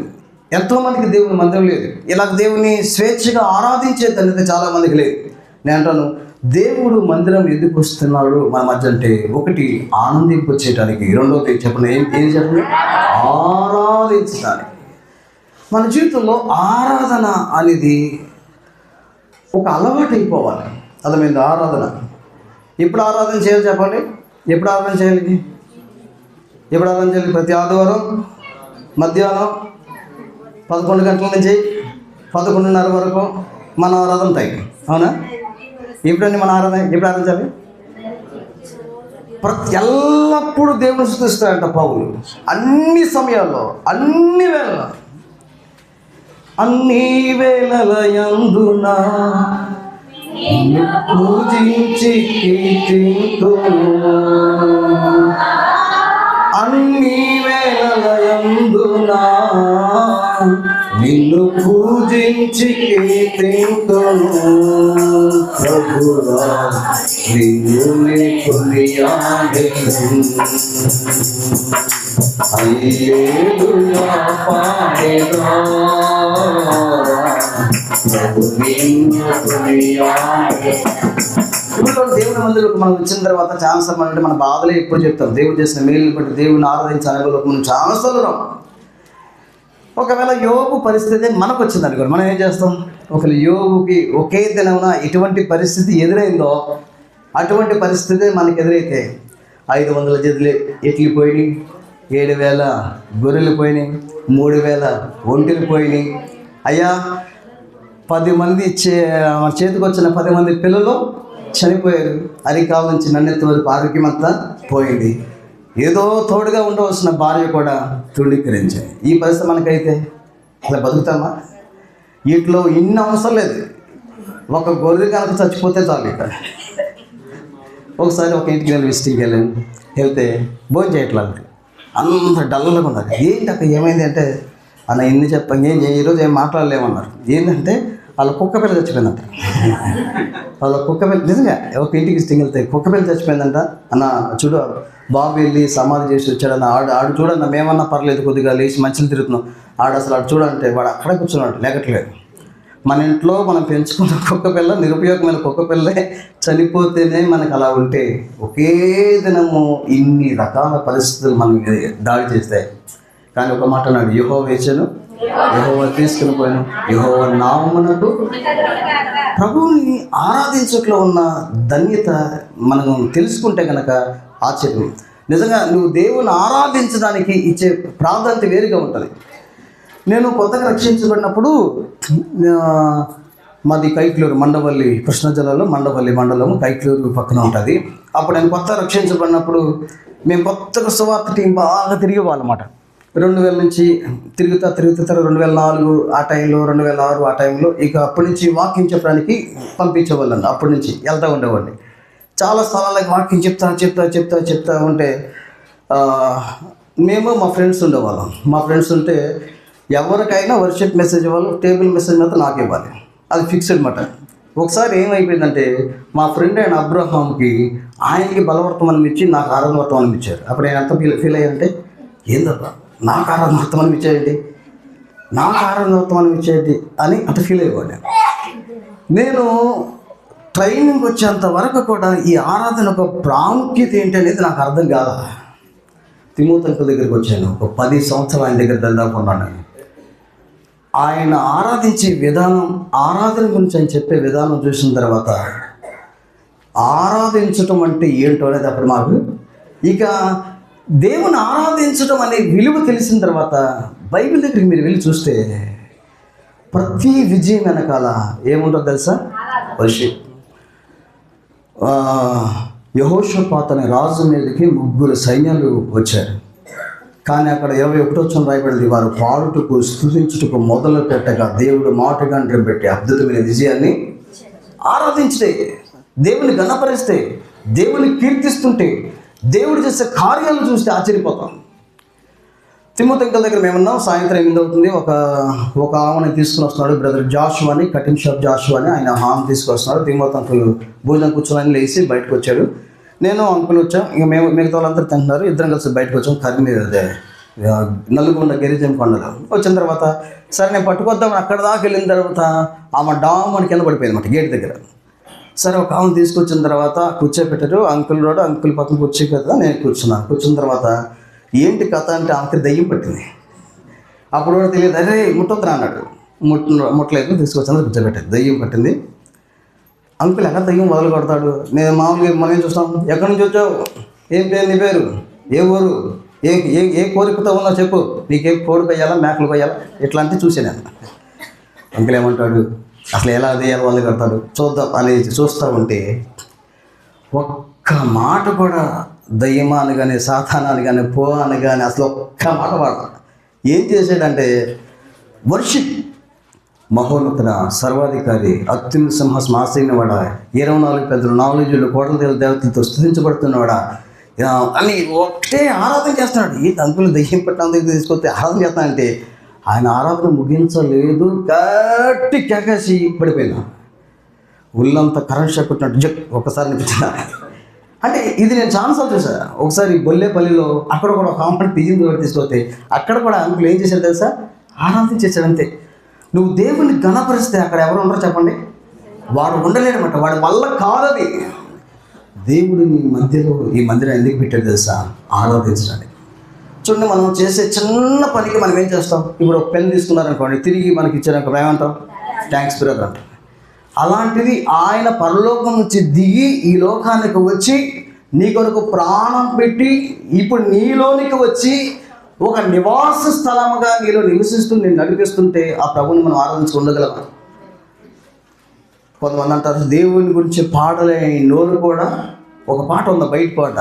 ఎంతోమందికి దేవుని మందిరం లేదు. ఇలా దేవుని స్వేచ్ఛగా ఆరాధించే ధన్యత చాలామందికి లేదు. నేను అంటాను, దేవుడు మందిరం ఎందుకు వస్తున్నాడు మన మధ్య అంటే, ఒకటి ఆనందింపు చేయడానికి, రెండోది చెప్పండి ఏం చెప్పండి, ఆరాధించడానికి. మన జీవితంలో ఆరాధన అనేది ఒక అలవాటు అయిపోవాలి. అర్థమైంది? ఆరాధన ఎప్పుడు ఆరాధన చేయాలి చెప్పండి, ఎప్పుడు ఆరాధన చేయాలి? ఎప్పుడు ఆరాధన చేయాలి? ప్రతి ఆదివారం మధ్యాహ్నం 11 గంటల నుంచి 11:30 వరకు మన ఆరాధన టైం, అవునా? ఎప్పుడండి మన ఆరాధన? ఎప్పుడు ఆరాధించాలి? ఎల్లప్పుడూ దేవుని స్తుతిస్తాడంట పౌలు. అన్ని సమయాల్లో, అన్ని వేళ, అన్ని వేళలయందున పూజించి కీర్తింతును. అన్ని వేళలయందున నిన్ను పూజించి కీర్తింతును. ప్రభువా నిన్ను కొనియాడెదను. హల్లెలూయా పాడెదా ఇప్పుడు దేవుని మందిలోకి మనం వచ్చిన తర్వాత ఛాన్సర్ అంటే మన బాధలే ఎక్కువ చెప్తాం. దేవుడు చేసిన మేలుని బట్టి దేవుని ఆరాధించాలని మనం ఛాన్సర్లు రాం. ఒకవేళ యోగు పరిస్థితి మనకు వచ్చింది అనుకోండి, మనం ఏం చేస్తాం? ఒకవేళ యోగుకి ఒకే దినమున ఎటువంటి పరిస్థితి ఎదురైందో అటువంటి పరిస్థితి మనకు ఎదురైతే 500 జతలు ఎట్లు పోయినాయి, 7,000 గొర్రెలు పోయినాయి, 3,000 ఒంటెలు పోయినాయి. అయ్యా 10 మంది మన చేతికి వచ్చిన 10 మంది పిల్లలు చనిపోయారు. అరికాల నుంచి నన్నెత్తి వరకు ఆరోగ్యం అంతా పోయింది. ఏదో తోడుగా ఉండవలసిన భార్య కూడా తృణీకరించాయి. ఈ పరిస్థితి మనకైతే అలా బతుకుతామా? వీటిలో ఇన్ని అవసరం లేదు. ఒక గొర్రె కనుక చచ్చిపోతే చాలు. ఇక్కడ ఒకసారి ఒక ఇంటికి నేను విజిటింగ్కి వెళ్తే భోజనం చేయట్లేదు, అంత డల్గా ఉన్నారు. ఏంటి అక్కడ ఏమైంది అంటే, అన్న ఇన్ని చెప్పండి, ఈరోజు ఏం మాట్లాడలేమన్నారు. ఏంటంటే వాళ్ళ కుక్క పిల్ల చచ్చిపోయిందంట. వాళ్ళ కుక్క పిల్ల నిజంగా ఒక ఇంటికి విజిటింగ్ వెళ్తే కుక్క పిల్ల చచ్చిపోయిందంట. అన్న చూడు బాబు వెళ్ళి సమాధి చేసి వచ్చాడన్న, ఆడు చూడన్న, మేమన్నా పర్లేదు కొద్దిగా లేచి మంచిలు తిరుగుతున్నాం, అసలు ఆడు చూడంటే వాడు అక్కడే కూర్చున్నాడు, లేకట్లేదు. మన ఇంట్లో మనం పెంచుకున్న కుక్క పిల్ల, నిరుపయోగమైన కుక్క పిల్లే చనిపోతేనే మనకు అలా ఉంటే, ఒకే దినము ఇన్ని రకాల పరిస్థితులు మనం దాడి చేస్తాయి. కానీ ఒక మాట అన్నాడు, యెహోవా ఇచ్చాను, యెహోవా తీసుకుని పోయాను, యెహోవా నామమునకు. ప్రభువుని ఆరాధించట్లో ఉన్న ధన్యత మనం తెలుసుకుంటే కనుక ఆశ్చర్యం. నిజంగా నువ్వు దేవుని ఆరాధించడానికి ఇచ్చే ప్రాధాన్యత వేరుగా ఉంటుంది. నేను కొత్తగా రక్షించబడినప్పుడు మాది కైక్లూరు, మండవల్లి, కృష్ణా జిల్లాలో మండవల్లి మండలం కైక్లూరు పక్కన ఉంటుంది. అప్పుడు నేను కొత్త రక్షించబడినప్పుడు మేము కొత్తగా సువార్త టీం బాగా తిరిగేవాళ్ళమాట. 2000 నుంచి తిరుగుతా 2004 ఆ టైంలో, 2006 ఆ టైంలో, ఇక అప్పటి నుంచి వాకింగ్ చెప్పడానికి పంపించేవాళ్ళండి. అప్పటి నుంచి వెళ్తూ ఉండేవాడిని. చాలా స్థలాలకు వాకింగ్ చెప్తా ఉంటే మేము మా ఫ్రెండ్స్ ఉండేవాళ్ళం. మా ఫ్రెండ్స్ ఉంటే ఎవరికైనా వర్షిప్ మెసేజ్ ఇవ్వాలి, టేబుల్ మెసేజ్ మాత్రం నాకు ఇవ్వాలి, అది ఫిక్స్డ్ మాట. ఒకసారి ఏమైపోయిందంటే మా ఫ్రెండ్ అయిన అబ్రహాంకి ఆయనకి బలవర్తమానం ఇచ్చి నాకు ఆరాధన వర్తమానం ఇచ్చారు. అప్పుడు నేను ఎంత ఫీల్ అయ్యానంటే, ఏందబ్బా నాకు ఆరాధన వర్తమానం ఇచ్చేయండి, నాకు ఆరాధన వర్తమానం ఇచ్చేయండి అని అంత ఫీల్ అయ్యేవాడిని. నేను ట్రైనింగ్ వచ్చేంత వరకు కూడా ఈ ఆరాధన ఒక ప్రాముఖ్యత ఏంటి అనేది నాకు అర్థం కాదు. తిమోతి అంకుల్ దగ్గరికి వచ్చాను, ఒక 10 సంవత్సరాలు ఆయన దగ్గర దాదాపు ఉన్నాను. ఆయన ఆరాధించే విధానం, ఆరాధన గురించి ఆయన చెప్పే విధానం చూసిన తర్వాత ఆరాధించటం అంటే ఏంటో అనేది అప్పుడు మాకు, ఇక దేవుని ఆరాధించడం అనే విలువ తెలిసిన తర్వాత బైబిల్ దగ్గరికి మీరు వెళ్ళి చూస్తే ప్రతి విజయం వెనకాల ఏముంటుందో తెలుసా? వర్షిప్. యెహోషాపాతు అనే రాజు మీదకి 3 సైన్యాలు వచ్చారు. కానీ అక్కడ 21వ రాయబడింది, వారు పాడుటకు స్తుతించుటకు మొదలు పెట్టగా దేవుడు మాటగండ్రం పెట్టి అద్భుతమైన విజయాన్ని ఆరాధించితే, దేవుని గణపరిస్తే, దేవుని కీర్తిస్తుంటే, దేవుడు చేసే కార్యాలను చూస్తే ఆశ్చర్యపోతాం. తిమోతి అంకుల్ దగ్గర మేమున్నాం. సాయంత్రం 8 అవుతుంది. ఒక ఆమెను తీసుకుని వస్తున్నాడు, బ్రదర్ జాషువా అని, కటింగ్ షాప్ జాషువా అని, ఆయన హామ్ తీసుకొస్తున్నాడు. తిమోతి అంకుల్ భోజనం కూర్చొని లేచి బయటకు వచ్చాడు. నేను అంకుల్ వచ్చాం, ఇక మిగతా వాళ్ళందరూ తింటున్నారు. ఇద్దరం కలిసి బయటకు వచ్చాం. కర్రీ మీద నల్గొండ గిరిజన కొండలో వచ్చిన తర్వాత సరే నేను పట్టుకొద్దామని అక్కడ దాకా వెళ్ళిన తర్వాత ఆమె డామ్ అని కింద పడిపోయింది అన్నమాట గేట్ దగ్గర. సరే ఒక ఆమెను తీసుకొచ్చిన తర్వాత కూర్చోపెట్టారు. అంకుల్ రోడ్ అంకుల్ పక్కన కూర్చో కదా, నేను కూర్చున్నాను. కూర్చున్న తర్వాత ఏంటి కథ అంటే ఆమెకి దయ్యం పట్టింది. అప్పుడు కూడా తెలియదు, అరే ముట్టొద్దురా అన్నాడు. ముట్టలేదు, తీసుకొచ్చాను, కూర్చోబెట్టాడు. దయ్యం పట్టింది. అంకుల్ ఎక్కడ దయ్యం మొదలు కొడతాడు? నేను మామూలుగా మనం ఏం చూస్తాం, ఎక్కడి నుంచి వచ్చావు, ఏం పేరు, నీ పేరు, ఏ ఊరు, ఏ కోరికతో ఉన్నావు చెప్పు, నీకే కోడి కొయ్యాలా, మేకలు కొయ్యాలా, ఇట్లాంటివి చూసాను. అంకుల్ ఏమంటాడు, అసలు ఎలా దయ్యాలు వాళ్ళు కడతాడు చూద్దాం అనేది చూస్తూ ఉంటే ఒక్క మాట కూడా దయ్యమా అని కానీ, సాతానా అని కానీ, పో అని కానీ అసలు ఒక్క మాట వాడతాడు. ఏం చేశాడంటే వర్షిప్. మహోన్నతుడ, సర్వాధికారి, అత్యున్నత సింహాసనం ఆసీనవాడ, 24 పెద్దలు, 4 జుళ్ళు, కోటల దేవతలతో స్తుతించబడుతున్నవాడా అని ఒకటే ఆరాధన చేస్తున్నాడు. ఈ అంకులు దయ్యం పెట్టడం దగ్గర తీసుకొస్తే ఆరాధన చేస్తానంటే ఆయన ఆరాధన ముగించలేదు, గట్టి కేకేసి పడిపోయినా, ఒళ్ళంతా కరెంట్ షాక్ కొట్టినట్టు జక్ ఒకసారి అనిపించిన. అంటే ఇది నేను చాలాసార్లు చూసాను. ఒకసారి బొల్లేపల్లిలో అక్కడ కూడా ఒక కాంపౌండ్ పిజింగ్ తీసుకొస్తే అక్కడ కూడా అంకులు ఏం చేశాడు తెలుసా, ఆరాధన చేశాడు అంతే. నువ్వు దేవుని ఘనపరిస్తే అక్కడ ఎవరు ఉండరు చెప్పండి? వాడు ఉండలేడనమాట. వాడి వల్ల కాదది. దేవుడు నీ మధ్యలో ఈ మందిరం ఎందుకు పెట్టాడు తెలుసా? ఆరాధించడానికి. చూడండి, మనం చేసే చిన్న పనికి మనం ఏం చేస్తాం? ఇప్పుడు ఒక పెన్ తీసుకున్నారనుకోండి, తిరిగి మనకి ఇచ్చారనుకో ఏమంటాం? థ్యాంక్స్ బ్రదర్ అంటాం. అలాంటిది ఆయన పరలోకం నుంచి దిగి ఈ లోకానికి వచ్చి నీ కొరకు ప్రాణం పెట్టి ఇప్పుడు నీలోనికి వచ్చి ఒక నివాస స్థలముగా నీలో నివసిస్తూ నేను నడిపిస్తుంటే ఆ ప్రభుని మనం ఆరాధించి ఉండగలమా? కొంతమంది అంటారు దేవుని గురించి పాడలే నోరు కూడా. ఒక పాట ఉంది, బయట పాట,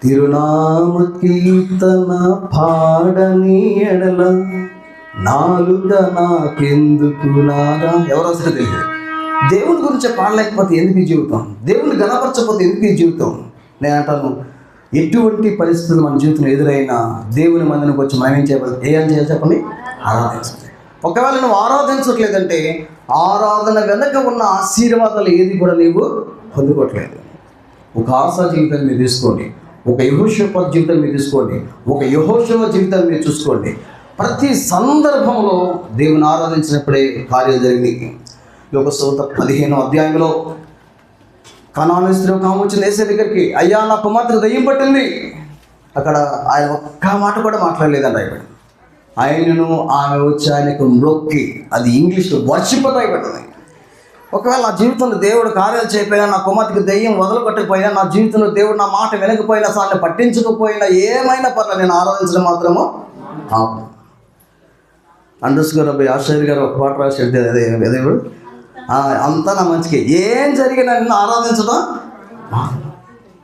తిరునామ కీర్తన పాడని ఎడల నాలుగ నాకెందుకు నారా. ఎవరో అసలు తెలియదు. దేవుని గురించి పాడలేకపోతే ఎందుకు ఈ జీవితం? దేవుని గణపరచకపోతే ఎందుకు ఈ జీవితం? నేను అంటాను, ఎటువంటి పరిస్థితులు మన జీవితంలో ఎదురైనా దేవుని మందినికి వచ్చి మనం ఏం చేయాలి చెప్పండి? ఆరాధించాలి. ఒకవేళ నువ్వు ఆరాధించట్లేదంటే ఆరాధన వెనక ఉన్న ఆశీర్వాదాలు ఏది కూడా నీవు పొందుకోవట్లేదు. ఒక ఆశా జీవితాన్ని మీరు తీసుకోండి, ఒక యెహోషాపాతు జీవితాన్ని మీరు తీసుకోండి, ఒక యెహోషువ జీవితాన్ని మీరు చూసుకోండి. ప్రతి సందర్భంలో దేవుని ఆరాధించినప్పుడే కార్యాలు జరిగినాయి. యోగసువార్త 15వ అధ్యాయంలో కనాను స్త్రీ ఒక ఆమె వచ్చింది యేసు దగ్గరికి, అయ్యా నా కుమార్తెకు దయ్యం పట్టింది. అక్కడ ఆయన ఒక్క మాట కూడా మాట్లాడలేదండి. ఆయనను ఆమె వచ్చి ఆయనకు మ్రొక్కి, అది ఇంగ్లీష్లో వర్షిప్ అయిపోయింది. ఒకవేళ నా జీవితంలో దేవుడు కార్యాలు చేయకపోయినా, నా కుమార్తెకి దయ్యం వదలగొట్టకపోయినా, నా జీవితంలో దేవుడు నా మాట వినకపోయినా, సార్లు పట్టించకపోయినా, ఏమైనా పర్లేదు నేను ఆరాధించడం మాత్రము అండర్స్ గారు అబ్బాయి ఆశ్చర్య గారు ఒక పాట రాశాడు, అదే దేవుడు అంతా నా మంచికి ఏం జరిగినా నిన్ను ఆరాధించడం.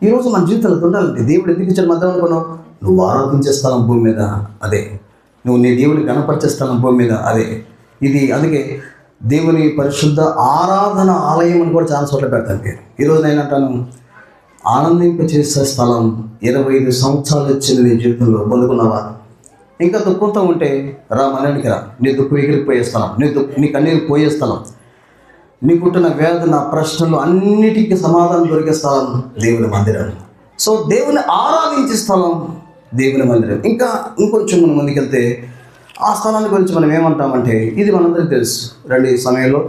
ఈరోజు మన జీవితంలో ఉండాలంటే దేవుడు ఎందుకు ఇచ్చాడు మధ్య అనుకున్నావు? నువ్వు ఆరాధించే స్థలం భూమి మీద అదే, నువ్వు నీ దేవుని గణపరిచే స్థలం భూమి మీద అదే. ఇది అందుకే దేవుని పరిశుద్ధ ఆరాధన ఆలయం అని కూడా చాలా చోట్ల పెడతాను పేరు. ఈరోజు నేను అంటాను, ఆనందింప చేసే స్థలం 25 సంవత్సరాలు వచ్చింది నీ జీవితంలో పొందుకున్నావా? ఇంకా దుఃఖంతో ఉంటే రా మనకి రా, నీ దుఃఖం ఎగిరిపోయే స్థలం, నీ కన్నీరు పోయే స్థలం, నీ పుట్టిన వేదన ప్రశ్నలు అన్నిటికీ సమాధానం దొరికే స్థలం దేవుని మందిరం. సో దేవుని ఆరాధించే స్థలం దేవుని మందిరం. ఇంకా ఇంకొంచెం మనం ముందుకెళ్తే ఆ స్థలాన్ని గురించి మనం ఏమంటామంటే, ఇది మనందరికీ తెలుసు. రండి ఈ సమయంలో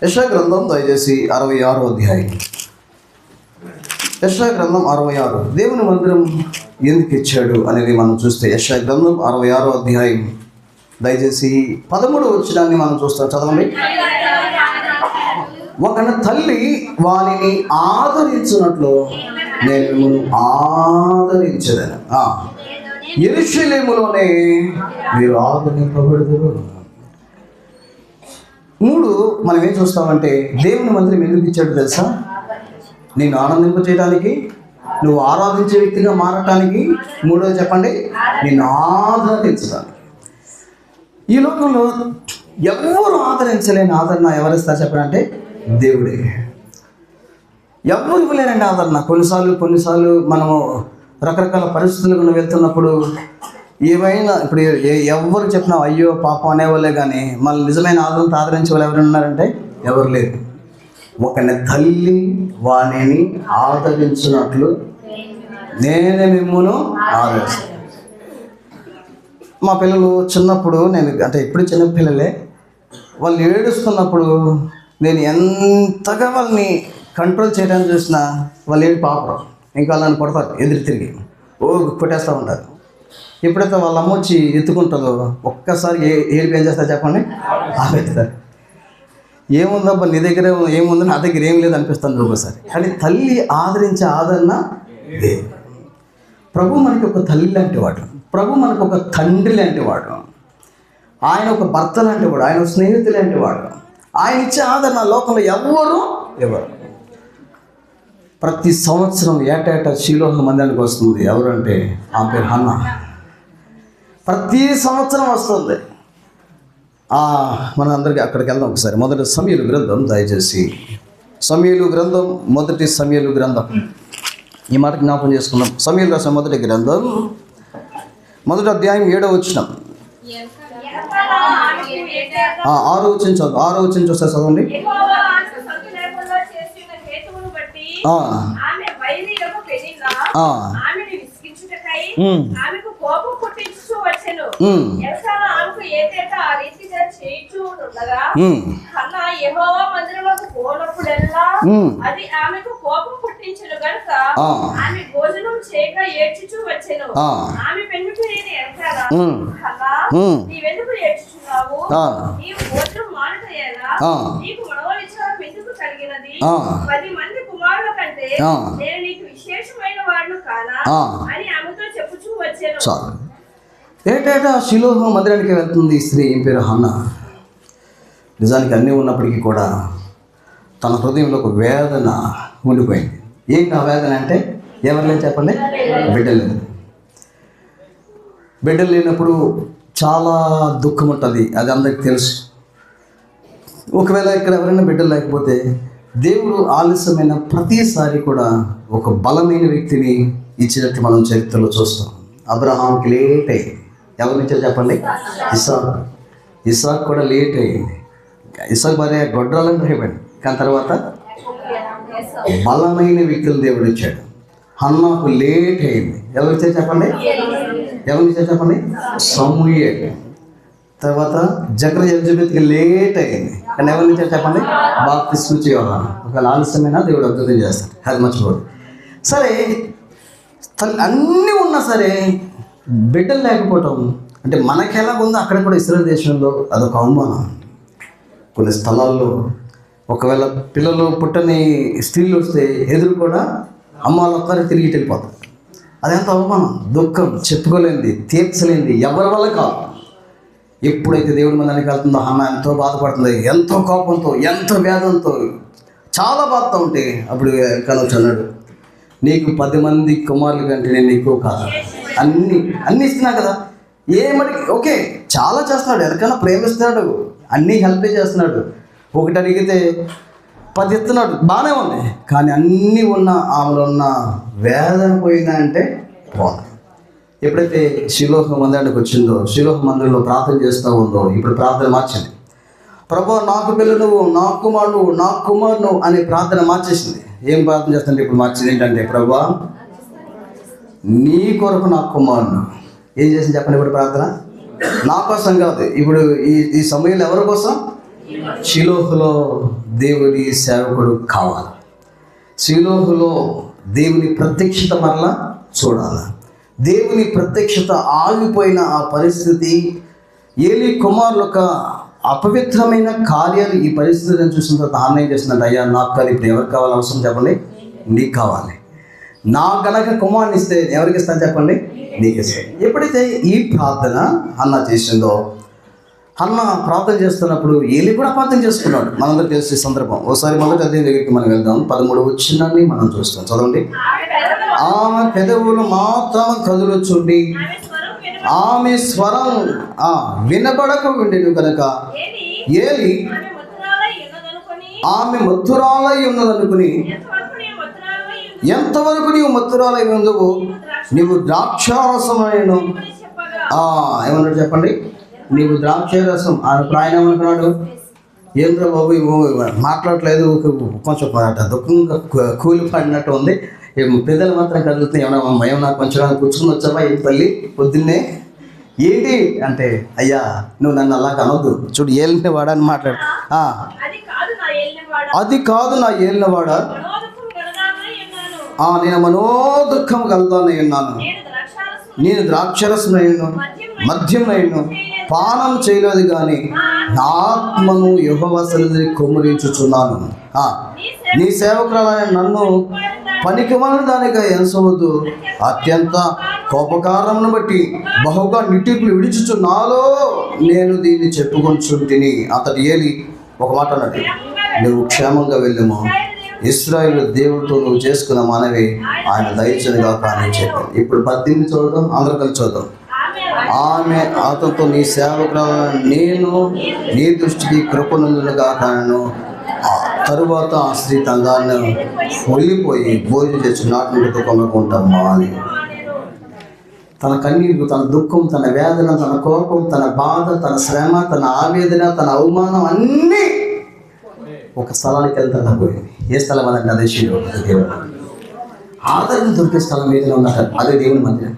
యెషయా గ్రంథం దయచేసి 66వ అధ్యాయం. యెషయా గ్రంథం 66. దేవుని మందిరం ఎందుకు ఇచ్చాడు అనేది మనం చూస్తే యెషయా గ్రంథం 66వ అధ్యాయం దయచేసి 13వ వచనాన్ని మనం చూస్తాం. చదవండి. ఒక తల్లి వానిని ఆదరించినట్లు నేను మిమ్మల్ని ఆదరించదను, యెరూషలేములోనే మీరు ఆదరింపబడుదురు. 3 మనం ఏం చూస్తామంటే, దేవుని మందిరం ఎందుకు ఇచ్చాడు తెలుసా? నేను ఆనందింప చేయడానికి, నువ్వు ఆరాధించే వ్యక్తిగా మారటానికి. 3వ చెప్పండి, నిన్ను ఆదరించడానికి. ఈ లోకంలో ఎవరు ఆదరించలేని ఆదరణ ఎవరిస్తారు చెప్పండి? దేవుడే. ఎవరు ఇవ్వలేరండి ఆదరణ. కొన్నిసార్లు మనము రకరకాల పరిస్థితులకు వెళ్తున్నప్పుడు ఏమైనా ఇప్పుడు ఎవరు చెప్పినా అయ్యో పాపం అనేవాళ్ళే, కానీ మళ్ళీ నిజమైన ఆదరణతో ఆదరించే వాళ్ళు ఎవరు ఉన్నారంటే ఎవరు లేరు. ఒకని తల్లి వాణిని ఆదరించినట్లు నేనే మిమ్మును ఆదరిస్తాను. మా పిల్లలు చిన్నప్పుడు, నేను అంటే ఇప్పుడు చిన్నపిల్లలే, వాళ్ళు ఏడుస్తున్నప్పుడు నేను ఎంతగా వాళ్ళని కంట్రోల్ చేయడానికి చూసినా వాళ్ళు ఏడు పాపరు, ఇంకా వాళ్ళని కొడతారు, ఎదురు తిరిగి కొట్టేస్తూ ఉంటారు. ఎప్పుడైతే వాళ్ళ అమ్మ వచ్చి ఎత్తుకుంటుందో ఒక్కసారి ఏడుపు ఏం చేస్తారు చెప్పండి? ఆపేస్తారు. ఏముందబ్బా నీ దగ్గర ఏముందో, నా దగ్గర ఏం లేదు అనిపిస్తుంది ఒకసారి. కానీ తల్లి ఆదరించే ఆదరణ లేదు. ప్రభు మనకి ఒక తల్లి లాంటి వాడు, ప్రభు మనకు ఒక తండ్రి లాంటి వాడు, ఆయన ఒక భర్త లాంటి వాడు, ఆయన ఒక స్నేహితులు లాంటి వాడు. ఆయన ఇచ్చే ఆదరణ లోకంలో ఎవరు. ప్రతి సంవత్సరం ఏటేటా షీలోహ మందిరానికి వస్తుంది. ఎవరంటే ఆమె పేరు హన్నా. ప్రతి సంవత్సరం వస్తుంది. మన అందరికీ అక్కడికి వెళ్దాం ఒకసారి. మొదటి సమూయేలు గ్రంథం దయచేసి, సమూయేలు గ్రంథం, మొదటి సమూయేలు గ్రంథం, ఈ మాట జ్ఞాపకం చేసుకున్నాం. సమూయేలు రాసిన మొదటి గ్రంథం 1వ అధ్యాయం 7వ వచనం. 6వ వచనం చూస్తే చదవండి. ఆమెకు ఏటేటా ఆ రీతిగా చేయించుండగా హన్నా యెహోవా మందిరమునకు పోనప్పుడల్లా అది ఆమెకు కోపం పుట్టించెను గనుక ఆమె భోజనం చేయక ఏడ్చుచూ వచ్చెను. ఆమె పెన్నుకు నేను ఎడతారా, హన్నా నీవెందుకు ఏడ్చుచున్నావు? నీవు భోజనం మానుటయేనా? నీకు మనోవిచారం ఎందుకు కలిగినది? 10 మంది కుమారుల కంటే నేను నీకు విశేషమైన వాడును కానా అని ఆమెతో చెప్పుచూ వచ్చాను. ఏటేటా షిలోహు మందిరానికి వెళ్తుంది ఈ స్త్రీ. ఏం పేరు? హన్నా. నిజానికి అన్నీ ఉన్నప్పటికీ కూడా తన హృదయంలో ఒక వేదన ఉండిపోయింది. ఏంటి ఆ వేదన అంటే? ఎవరు లేదు చెప్పండి, బిడ్డలు లేదు. బిడ్డలు లేనప్పుడు చాలా దుఃఖం ఉంటుంది, అది అందరికి తెలుసు. ఒకవేళ ఇక్కడ ఎవరైనా బిడ్డలు లేకపోతే దేవుడు ఆలస్యమైన ప్రతిసారి కూడా ఒక బలమైన వ్యక్తిని ఇచ్చినట్టు మనం చరిత్రలో చూస్తాం. అబ్రహాంకి లేట్ అయింది. ఎవరిని ఇచ్చారు చెప్పండి? ఇస్సాకు. ఇస్సాకు కూడా లేట్ అయింది. ఇస్సాకు భార్య గొడ్రాలను రేపండి, కానీ తర్వాత బలమైన వ్యక్తులు దేవుడు ఇచ్చాడు. హన్నాకు లేట్ అయింది. ఎవరు ఇచ్చారు చెప్పండి? ఎవరు ఇచ్చారు చెప్పండి? సమూయేలు. తర్వాత జకరియా ఎలిజబెత్కి లేట్ అయింది, కానీ ఎవరు ఇచ్చారు చెప్పండి? బాప్తిస్మా యోహాను. ఒకవేళ ఆలస్యమైనా దేవుడు అద్భుతం చేస్తాడు, అది మర్చిపోదు. సరే, అన్నీ ఉన్నా సరే బిడ్డలు లేకపోవటం అంటే మనకి ఎలా ఉందో అక్కడ కూడా ఇశ్రాయేలు దేశంలో అదొక అవమానం. కొన్ని స్థలాల్లో ఒకవేళ పిల్లలు పుట్టని స్త్రీలు వస్తే ఎదురు కూడా అమ్మ వాళ్ళొక్కరికి తిరిగి వెళ్ళిపోతారు. అదెంత అవమానం, దుఃఖం, చెప్పుకోలేనిది, తీర్చలేనిది, ఎవరి వల్ల కాదు. ఎప్పుడైతే దేవుడి మందిరానికి వెళ్తుందో అమ్మ ఎంతో బాధపడుతుంది, ఎంతో కోపంతో, ఎంతో వేదంతో, చాలా బాధతో ఉంటే అప్పుడు కనొచ్చు అన్నాడు, నీకు 10 మంది కుమారులు కంటే నేను ఎక్కువ కాదు. అన్నీ ఇస్తున్నా కదా, ఏమడి ఓకే చాలా చేస్తున్నాడు, ఎవరికైనా ప్రేమిస్తున్నాడు, అన్నీ హెల్ప్ చేస్తున్నాడు. ఒకటి అడిగితే 10 ఇస్తున్నాడు, బాగానే ఉంది. కానీ అన్నీ ఉన్న ఆమెలో ఉన్న వేదన పోయిందా అంటే పోదు. ఎప్పుడైతే షిలోహు మందిరానికి వచ్చిందో, షిలోహు మందిరంలో ప్రార్థన చేస్తూ ఉందో, ఇప్పుడు ప్రార్థన మార్చింది. ప్రభువా నాకు పిల్లలు, నా కుమారుడు అనే ప్రార్థన మార్చేసింది. ఏం ప్రార్థన చేస్తుంటే ఇప్పుడు మార్చింది ఏంటంటే, ప్రభువా నీ కొరకు నా కుమారుడు. ఏం చేసింది చెప్పండి ఇప్పుడు ప్రార్థన? నా కోసం కాదు, ఇప్పుడు ఈ సమయంలో ఎవరి కోసం? షిలోహులో దేవుని సేవకుడు కావాలి. షిలోహులో దేవుని ప్రత్యక్షత మరలా చూడాలి. దేవుని ప్రత్యక్షత ఆగిపోయిన ఆ పరిస్థితి, ఏలీ కుమారుల యొక్క అపవిత్రమైన కార్యాలు, ఈ పరిస్థితిని చూసిన తర్వాత ఆన్లైన్ చేస్తుందంటే, అయ్యా నాకు కాదు, ఇప్పుడు ఎవరికి కావాలి అవసరం చెప్పండి? నీకు కావాలి. నా గనక కుమారుని ఇస్తే ఎవరికి ఇస్తాను చెప్పండి? నీకు ఇస్తాను. ఎప్పుడైతే ఈ ప్రార్థన హన్నా చేసిందో, హన్నా ప్రార్థన చేస్తున్నప్పుడు ఏలీ కూడా ప్రార్థన చేసుకున్నాడు. మనందరూ తెలిసే సందర్భం. ఒకసారి మొదటి అధ్యాయం దగ్గరికి మనం వెళ్దాం. 13వ వచనాన్ని మనం చూస్తాం, చదవండి. ఆమె పెదవులు మాత్రం కదులుచుండి ఆమె స్వరం వినబడక ఉండేను కనుక ఏలీ ఆమె మత్తురాలై ఉన్నదనుకుని, ఎంతవరకు నీవు మత్తురాలై ఉండవు, నీవు ద్రాక్షారసమైన ఏమన్నాడు చెప్పండి? నీవు ద్రాక్షరసం. ఆయన ఏమనుకున్నాడు? ఏంద్ర బాబు మాట్లాడట్లేదు, కొంచెం దుఃఖంగా కూలిపడినట్టు ఉంది, పెద్దలు మాత్రం కదులుతున్నాయి, ఏమన్నా కొంచెం కూర్చుని వచ్చావా ఏంటి తల్లి పొద్దున్నే ఏంటి అంటే, అయ్యా నువ్వు నన్ను అలా కనొద్దు, చూడు ఏలిన వాడని మాట్లాడు. అది కాదు నా ఏలినవాడా, నేను మనోదుఖం కలుగుతానై ఉన్నాను, నేను ద్రాక్షరసనైను మద్యంనైను పానం చేయలేదు, కానీ నా ఆత్మను యెహోవా సన్నిధిని కుమ్మరించుచున్నాను. నీ సేవకురాలైన నన్ను పనికిమాలిన దానిగా ఎంచవద్దు. అత్యంత కోపకారమును బట్టి బహుగా నిట్టూర్పులు విడుచుచు నాలో నేను దీన్ని చెప్పుకొంచుంటిని. అతడు ఏలీ ఒక మాట అన్నాడు, నువ్వు క్షేమంగా వెళ్ళము, ఇశ్రాయేలు దేవుడితో నువ్వు చేసుకున్న మనవి ఆయన దయచేయగా కానీ చెప్పాను. ఇప్పుడు 18 చూద్దాం, అందరూ కలిసి చూద్దాం. ఆమె అతనితో నీ సేవకురాలను నేను నీ దృష్టికి కృపనందునుగా కాను. తరువాత ఆ స్త్రీ తన దాన్ని వెళ్ళిపోయి భోజనం చేసి నాటి నుండి దుఃఖంగా అని తన కన్నీరు, తన దుఃఖం, తన వేదన, తన కోపం, తన బాధ, తన శ్రమ, తన ఆవేదన, తన అవమానం అన్నీ ఒక స్థలానికి వెళ్తాను పోయింది. ఏ స్థలం అదంటే అదే దేవుడు ఆదరణ దొరికే స్థలం ఏదైనా ఉన్నట్టు అదే దేవుని మందిరం.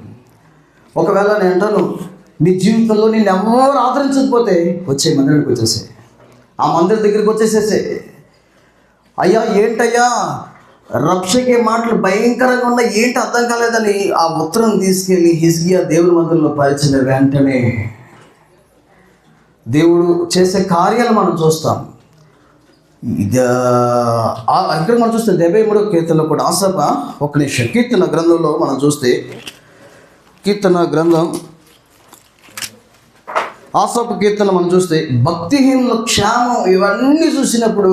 ఒకవేళ నేను అంటాను, నీ జీవితంలో నేను ఎవరు ఆదరించకపోతే వచ్చే మందిరానికి వచ్చేసే, ఆ మందిరం దగ్గరికి వచ్చేసేసే. అయ్యా ఏంటయ్యా రక్షకే మాటలు భయంకరంగా ఉన్నాయి, ఏంటి అర్థం కాలేదని ఆ ఉత్తరం తీసుకెళ్ళి హిజ్కియా దేవుని మందిరంలో పరిచిన వెంటనే దేవుడు చేసే కార్యాలు మనం చూస్తాం. ఇక్కడ మనం చూస్తే 73వ కీర్తనలో కూడా ఆసప ఒక నిమిషం కీర్తన గ్రంథంలో మనం చూస్తే కీర్తన గ్రంథం ఆసప కీర్తన మనం చూస్తే భక్తిహీనుల క్షేమం ఇవన్నీ చూసినప్పుడు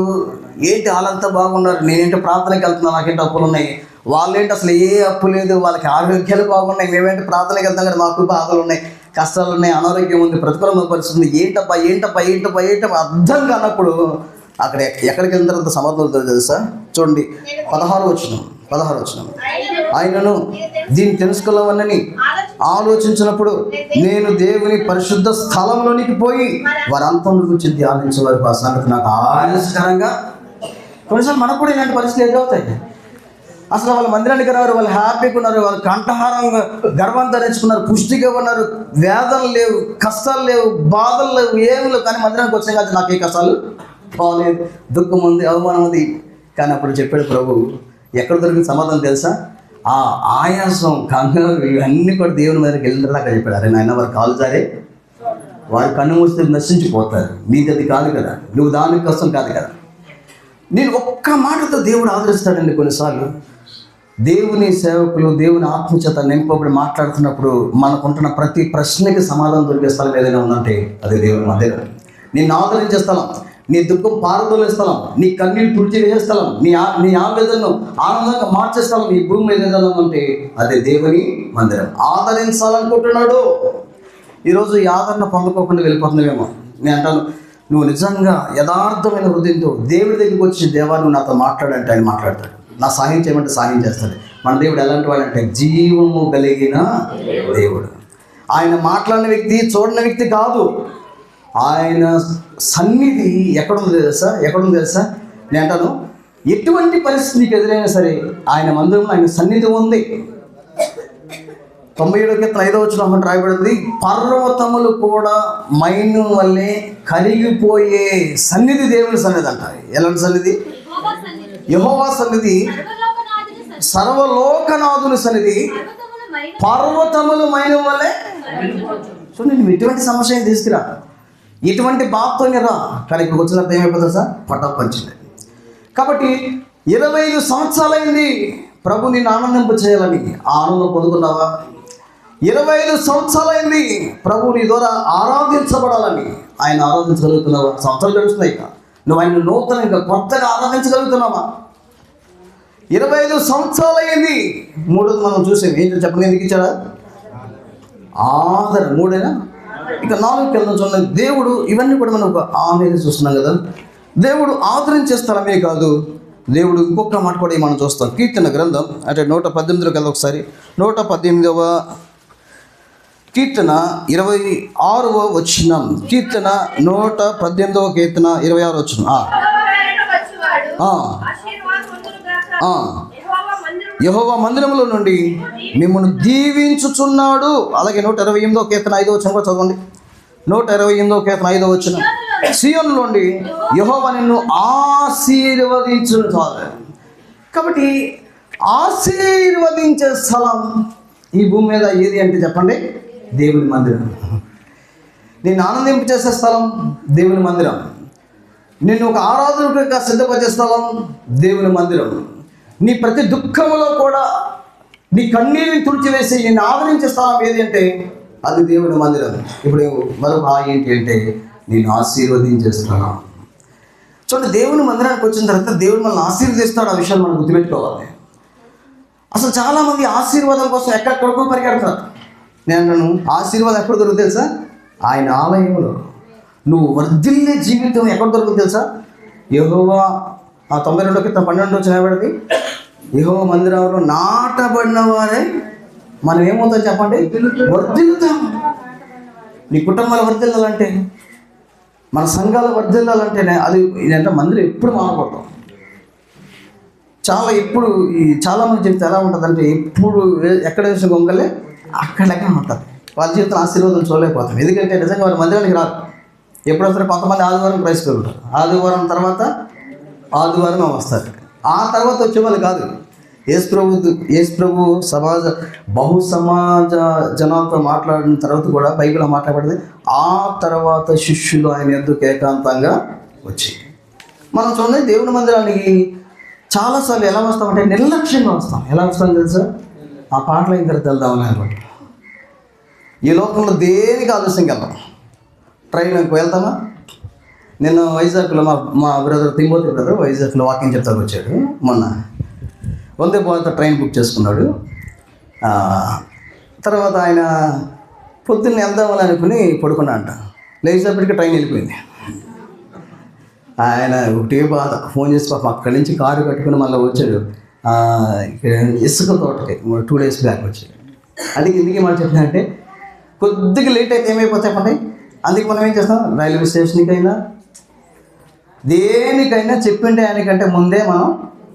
ఏంటి వాళ్ళంతా బాగున్నారు, నేనేంటి ప్రార్థనకి వెళ్తున్నా, నాకేంటి అప్పులు ఉన్నాయి, వాళ్ళేంటి అసలు ఏ అప్పు లేదు, వాళ్ళకి ఆరోగ్యాలు బాగున్నాయి, మేమేంటి ప్రార్థనకి వెళ్తాం కానీ మాకు బాధలు ఉన్నాయి, కష్టాలు ఉన్నాయి, అనారోగ్యం ఉంది, ప్రతికూలమైన పరిస్థితి ఉంది, ఏంటప్ప అర్థం కానప్పుడు అక్కడ ఎక్కడికి వెళ్తారో అంత సమాధానం తెలుసా? చూడండి 16వ వచనం. ఆయనను దీన్ని తెలుసుకోవాలని ఆలోచించినప్పుడు నేను దేవుని పరిశుద్ధ స్థలంలోనికి పోయి వారి అంతం గురించి ధ్యానించే వారికి ఆ సంగతి నాకు ఆలస్యకరంగా. కొన్నిసార్లు మనకు కూడా ఇలాంటి పరిస్థితులు ఎదురవుతాయి. అసలు వాళ్ళ మందిరానికి రారు, వాళ్ళు హ్యాపీగా ఉన్నారు, వాళ్ళు కంఠహారంగా గర్వం ధరించుకున్నారు, పుష్టిగా ఉన్నారు, వేదనలు లేవు, కష్టాలు లేవు, బాధలు లేవు, ఏమి లేవు. కానీ మందిరానికి వచ్చాం కదా నాకు ఏ కష్టాలు బాగలేదు, దుఃఖం ఉంది, అవమానం ఉంది. కానీ అప్పుడు చెప్పాడు ప్రభు, ఎక్కడ దొరికిన సమాధానం తెలుసా? ఆ ఆయాసం, కంగారు ఇవన్నీ కూడా దేవుని మీదకి వెళ్ళిన అక్కడ చెప్పాడు. అరే నాయన వారు కాలు జారే వారి కన్ను మూస్తే నశించిపోతారు, నీది అది కాదు కదా, నువ్వు దానికి కష్టం కాదు కదా. నేను ఒక్క మాటతో దేవుడు ఆదరిస్తాడండి. కొన్నిసార్లు దేవుని సేవకులు దేవుని ఆత్మచేత నింపబడి మాట్లాడుతున్నప్పుడు మనకుంటున్న ప్రతి ప్రశ్నకి సమాధానం దొరికే స్థలం ఏదైనా ఉందంటే అది దేవుని మందిరం. నిన్ను ఆదరించే స్థలం, నీ దుఃఖం పారదోలే స్థలం, నీ కన్నీళ్ళు తుడిచివేసే స్థలం, నీ ఆవేదనను ఆనందంగా మార్చే స్థలం ఈ భూమి మీద ఏదైనా ఉంటే అదే దేవుని మందిరం. ఆదరించాలనుకుంటున్నాడు. ఈరోజు ఈ ఆదరణ పొందుకోకుండా వెళ్ళిపోతున్నావేమో. నేను అంటాను, నువ్వు నిజంగా యథార్థమైన హృదయంతో దేవుడి దగ్గరికి వచ్చి దేవా నువ్వు నాతో మాట్లాడంటే ఆయన మాట్లాడతాడు, నా సహాయం చేయమంటే సహాయం చేస్తాడు. మన దేవుడు ఎలాంటి వాడంటే జీవము కలిగిన దేవుడు. ఆయన మాట్లాడిన వ్యక్తి, చూడని వ్యక్తి కాదు. ఆయన సన్నిధి ఎక్కడుంది తెలుసా? నేను అంటాను, ఎటువంటి పరిస్థితి నీకు ఎదురైనా సరే ఆయన మందిరంలో ఆయన సన్నిధి ఉంది. 97వ కీర్తన 5వ వచనం రాయబడింది, పర్వతములు కూడా మైను వల్లే కరిగిపోయే సన్నిధి దేవుని సన్నిధి అంట. ఎలాంటి సన్నిధి? యెహోవా సన్నిధి, సర్వలోకనాథుని సన్నిధి, పర్వతములు మైను వల్లే. సో నేను ఎటువంటి సమస్య తీసుకురా, ఎటువంటి బాధతోనే రా, కానీ ఇక్కడికి వచ్చిన ఏమైపోతుంది సార్? పట్టపంచింది. కాబట్టి 25 సంవత్సరాలైంది ప్రభు నిన్ను ఆనందింప చేయాలని. ఆ ఆనందం పొందుకున్నావా? 25 సంవత్సరాలైంది ప్రభు నీ ద్వారా ఆరాధించబడాలని. ఆయన ఆరాధించగలుగుతున్నావా? సంవత్సరాలు గడుస్తున్నాయి, నువ్వు ఆయన నూతనంగా కొత్తగా ఆరాధించగలుగుతున్నావా? 25 సంవత్సరాలైంది. మూడోది మనం చూసాం, ఏంటో చెప్పండి, ఎందుకు ఇచ్చాడా? ఆదరణ. మూడేనా? ఇక 4కి వెళ్దాం. చూడండి, దేవుడు ఇవన్నీ కూడా మనం ఒక ఆమె చూస్తున్నాం కదా. దేవుడు ఆదరించే స్థలమే కాదు, దేవుడు ఇంకొక మాట కూడా మనం చూస్తాం. కీర్తన గ్రంథం అంటే 118 కదా, ఒకసారి 118వ కీర్తన 26వ వచనం. కీర్తన 118వ కీర్తన 26వ వచనం. యెహోవా మందిరములో నుండి మిమ్మల్ని దీవించుచున్నాడు. అలాగే 128వ కీర్తన 5వ వచనం కూడా చదవండి. 128వ కీర్తన 5వ వచనం, సీయోను నుండి యెహోవా నిన్ను ఆశీర్వదించును. కాబట్టి ఆశీర్వదించే స్థలం ఈ భూమి మీద ఏది అంటే చెప్పండి, దేవుని మందిరం. నిన్ను ఆనందింప చేసే స్థలం దేవుని మందిరం. నిన్ను ఒక ఆరాధనగా సిద్ధపరిచే స్థలం దేవుని మందిరం. నీ ప్రతి దుఃఖంలో కూడా నీ కన్నీరుని తుడిచివేసి నిన్ను ఆదరించే స్థలం ఏది అంటే అది దేవుని మందిరం. ఇప్పుడు మరొక ఏంటి అంటే నేను ఆశీర్వదించే స్థలం. చూడండి, దేవుని మందిరానికి వచ్చిన తర్వాత దేవుడు మనల్ని ఆశీర్వదిస్తాడు. ఆ విషయాన్ని మనం గుర్తుపెట్టుకోవాలి. అసలు చాలామంది ఆశీర్వాదం కోసం ఎక్కడెక్కడికో పరిగెడతారు. నేను ఆశీర్వాదం ఎక్కడ దొరుకుతుంది తెలుసా? ఆయన ఆలయంలో. నువ్వు వర్ధిల్లే జీవితం ఎక్కడ దొరుకుతుంది తెలుసా? యెహోవా 92 కీర్తన 12 చదవబడింది, యెహోవా మందిరంలో నాటబడిన వారే మనం ఏమవుతాం చెప్పండి? వర్ధిల్లుతాం. నీ కుటుంబాలు వర్ధిల్లాలంటే, మన సంఘాలు వర్ధిల్లాలంటేనే అది ఇదంటే మందిరం ఎప్పుడు మానకూడదు. చాలామంది చెప్తే ఎలా ఉంటుందంటే, ఎప్పుడు ఎక్కడ వేసిన గొంగలే అక్కడగా ఉంటుంది. వాళ్ళ జీవితం ఆశీర్వాదం చూడలేకపోతాం. ఎందుకంటే నిజంగా వారి మందిరానికి రారు. ఎప్పుడు వస్తారు? కొంతమంది ఆదివారం క్రైస్తవులు ఉంటారు, ఆదివారం తర్వాత ఆదివారం వస్తారు. ఆ తర్వాత వచ్చే వాళ్ళు కాదు. యేసు ప్రభు బహు సమాజ జనాలతో మాట్లాడిన తర్వాత కూడా బైబిల్లో మాట్లాడబడింది, ఆ తర్వాత శిష్యులు ఆయన ఎందుకు ఏకాంతంగా వచ్చి. మనం చూడండి, దేవుని మందిరానికి చాలాసార్లు ఎలా వస్తామంటే నిర్లక్ష్యంగా వస్తాం. ఎలా వస్తాం తెలుసా? ఆ పాటలు అయిన తర్వాత వెళ్దామని అనుకుంటాం. ఈ లోకంలో దేనికి ఆలస్యంగా వెళ్దాం. ట్రైన్కి వెళ్తామా? నేను వైజాగ్లో మా బ్రదర్ తిమ్మోతి బ్రదర్ వైజాగ్లో వాకింగ్ చెప్తాకు వచ్చాడు. మొన్న వందే భారత్ ట్రైన్ బుక్ చేసుకున్నాడు. తర్వాత ఆయన పొద్దున్న వెళ్దామని అనుకుని పడుకున్నా అంట. లేచేపటికి ట్రైన్ వెళ్ళిపోయింది. ఆయన ఒకటే బాధ. ఫోన్ చేసి పాపం అక్కడి నుంచి కారు కట్టుకుని మళ్ళీ వచ్చాడు. ఇక్కడ ఇసుక తోటకి 2 days బ్యాక్ వచ్చాడు. అది ఎందుకు మాట చెప్తానంటే, కొద్దిగా లేట్ అయితే ఏమైపోతాయి పని. అందుకే మనం ఏం చేస్తాం, రైల్వే స్టేషన్కైనా దేనికైనా చెప్పిండే ఆయనకంటే ముందే మనం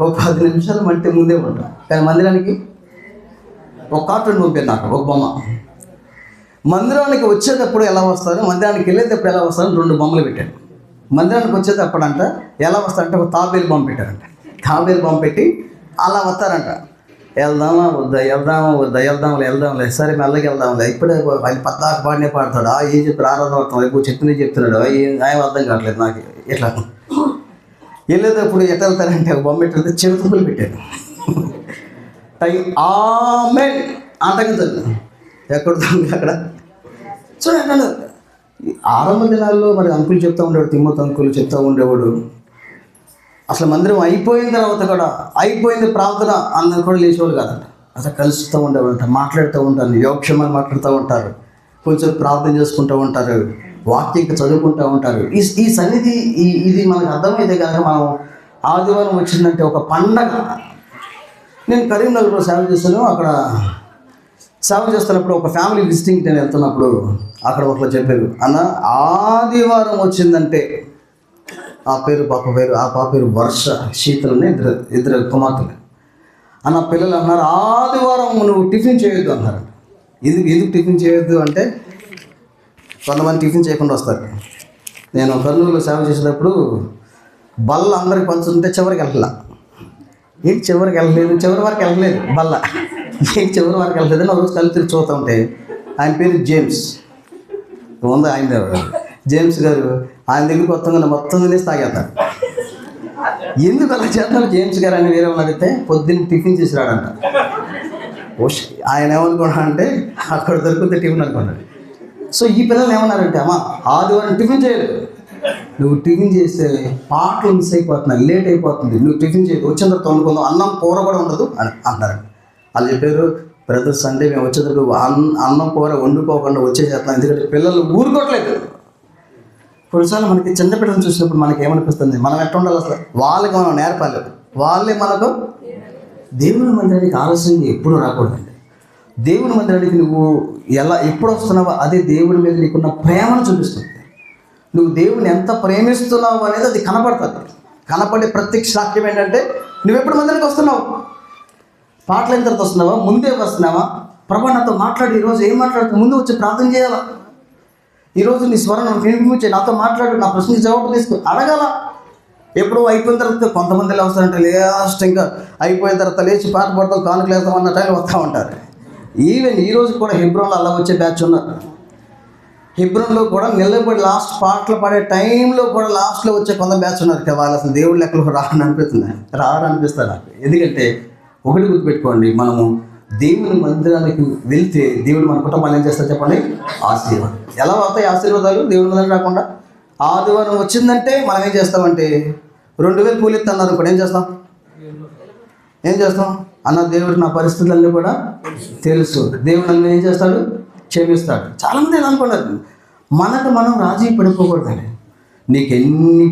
ఒక 10 నిమిషాలు మట్టి ముందే ఉంటాం. కానీ మందిరానికి ఒక కార్టూన్ పంపారు నాకు, ఒక బొమ్మ. మందిరానికి వచ్చేటప్పుడు ఎలా వస్తారు, మందిరానికి వెళ్ళేటప్పుడు ఎలా వస్తారు, 2 బొమ్మలు పెట్టాడు. మందిరానికి వచ్చేటప్పుడు అంట ఎలా వస్తారంటే ఒక తాబేలు బొమ్మ పెట్టారంట. తాబేలు బొమ్మ పెట్టి అలా వస్తారంట. వెళ్దామా వద్దా, వెళ్దాంలే సరే మెల్లగా వెళ్దాంలే. ఇప్పుడే ఆయన పద్దాకు పాడినే పాడతాడు. ఏం చెప్పారు, ఆరాధన అవుతాం, ఎక్కువ చెప్తూనే చెప్తున్నాడు, ఆయన అర్థం కావట్లేదు నాకు. ఇట్లా వెళ్ళేటప్పుడు ఎట్లా వెళ్తారంటే ఒక బొమ్మ పెట్టితే చెరుతుపులు పెట్టారు. ఆమె అంటగంటారు ఎక్కడ అక్కడ చూడండి. ఆరంభ దినాల్లో మరి అంకులు చెప్తూ ఉండేవాడు, తిమ్మోతి అంకులు చెప్తూ ఉండేవాడు. అసలు మందిరం అయిపోయిన తర్వాత కూడా అయిపోయింది ప్రార్థన అన్నది కూడా లేచేవాళ్ళు కాదంట. అసలు కలుస్తూ ఉండేవాళ్ళంట, మాట్లాడుతూ ఉంటారు, యోగక్షేమాలు మాట్లాడుతూ ఉంటారు, కొంచెం ప్రార్థన చేసుకుంటూ ఉంటారు, వాక్యం చదువుకుంటూ ఉంటారు. ఈ సన్నిధి ఇది మనకు అర్థమైతే కనుక మనం ఆదివారం వచ్చిందంటే ఒక పండగ. నేను కరీంనగర్లో సేవ చేస్తాను. అక్కడ సేవ చేస్తున్నప్పుడు ఒక ఫ్యామిలీ విజిటింగ్కి నేను వెళ్తున్నప్పుడు అక్కడ ఒకరు చెప్పారు, అన్న ఆదివారం వచ్చిందంటే ఆ పాప పేరు వర్ష, శీతలని ఇద్దరు కుమార్తెలు. అన్న పిల్లలు అన్నారు, ఆదివారం నువ్వు టిఫిన్ చేయొద్దు అన్నారు. ఎందుకు టిఫిన్ చేయొద్దు అంటే, కొంతమంది టిఫిన్ చేయకుండా వస్తారు. నేను కర్నూలులో సేవ చేసేటప్పుడు బల్ల అందరికి పంచుతుంటే చివరికి వెళ్ళాల. ఏంటి చివరికి వెళ్ళలేదు బల్ల, ఏంటి చివరి వరకు వెళ్ళలేదు. ఒక రోజు కలిసి తిరిగి చూస్తూ ఉంటే ఆయన పేరు జేమ్స్ ఉంది. ఆయన జేమ్స్ గారు ఆయన దగ్గరికి వస్తాం మొత్తం తినేసి తాగేస్తారు. ఎందుకు అలా చేస్తున్నారు జేమ్స్ గారు అని వేరే వాళ్ళు అడిగితే, పొద్దున్న టిఫిన్ చేసి రాడంట. ఆయన ఏమనుకున్నా అంటే అక్కడ దొరికితే టిఫిన్ అనుకున్నాడు. సో ఈ పిల్లలు ఏమన్నారంటే, అమ్మ ఆదివారం టిఫిన్ చేయలేదు, నువ్వు టిఫిన్ చేస్తే పాటలు మిస్ అయిపోతున్నాయి, లేట్ అయిపోతుంది, నువ్వు టిఫిన్ చేయదు, వచ్చిన తర్వాత వండుకుందాం, అన్నం కూర కూడా ఉండదు అని అంటారు. వాళ్ళు చెప్పారు, బ్రదర్ సండే మేము వచ్చేటప్పుడు అన్నం కూర వండుకోకుండా వచ్చేసేస్తున్నాం, ఎందుకంటే పిల్లలు ఊరుకోవట్లేదు. కొన్నిసార్లు మనకి చిన్న పిల్లలు చూసినప్పుడు మనకి ఏమనిపిస్తుంది, మనం ఎట్లా ఉండాలి అసలు, వాళ్ళకి మనం నేర్పాలి, వాళ్ళే మనకు. దేవుని మందిరానికి ఆలస్యంగా ఎప్పుడు రాకూడదండి. దేవుని మందిరానికి నువ్వు ఎప్పుడు వస్తున్నావో అదే దేవుని మీద నీకున్న ప్రేమను చూపిస్తుంది. నువ్వు దేవుని ఎంత ప్రేమిస్తున్నావు అనేది అది కనపడుతుంది. కనపడే ప్రత్యక్ష సాక్ష్యం ఏంటంటే, నువ్వు ఎప్పుడు మందిరానికి వస్తున్నావు, పాటలు ఎంత వస్తున్నావా, ముందే వస్తున్నావా, ప్రభు నాతో మాట్లాడు, ఈరోజు ఏం మాట్లాడుతూ ముందు వచ్చి ప్రార్థన చేయాలా, ఈరోజు నీ స్వరం వినిపించే, నాతో మాట్లాడు, నా ప్రశ్నకి జవాబు తీసుకో అడగాల. ఎప్పుడు అయిపోయిన తర్వాత కొంతమంది వస్తారంటే లాస్ట్ ఇంకా అయిపోయిన తర్వాత లేచి పాట పడతాం, కానుకలు వేస్తాం అన్న టైంలో వస్తూ ఉంటారు. ఈవెన్ ఈరోజు కూడా హెబ్రోన్లో అలా వచ్చే బ్యాచ్ ఉన్నారు. హెబ్రోన్లో కూడా నిలబడి లాస్ట్ పాటలు పాడే టైంలో కూడా లాస్ట్లో వచ్చే కొంత బ్యాచ్ ఉన్నారు. వాళ్ళు అసలు దేవుడి లెక్కలు రారనిపిస్తారు నాకు. ఎందుకంటే ఒకటి గుర్తుపెట్టుకోండి, మనము దేవుని మందిరానికి వెళ్తే దేవుడు మన కుటుంబాన్ని ఏం చేస్తారు చెప్పండి, ఆశీర్వాదం. ఎలా అవుతాయి ఆశీర్వాదాలు దేవుని మందిరం రాకుండా? ఆదివారం వచ్చిందంటే మనం ఏం చేస్తామంటే 2000 కూలి ఇస్తున్నారు అనుకోండి, ఏం చేస్తాం అన్న, దేవుడు నా పరిస్థితులన్నీ కూడా తెలుసు, దేవుడు నన్ను ఏం చేస్తాడు, క్షమిస్తాడు. చాలామంది ఏం అనుకున్నారు, మనకు మనం రాజీ పడిపోకూడదండి. నీకెన్ని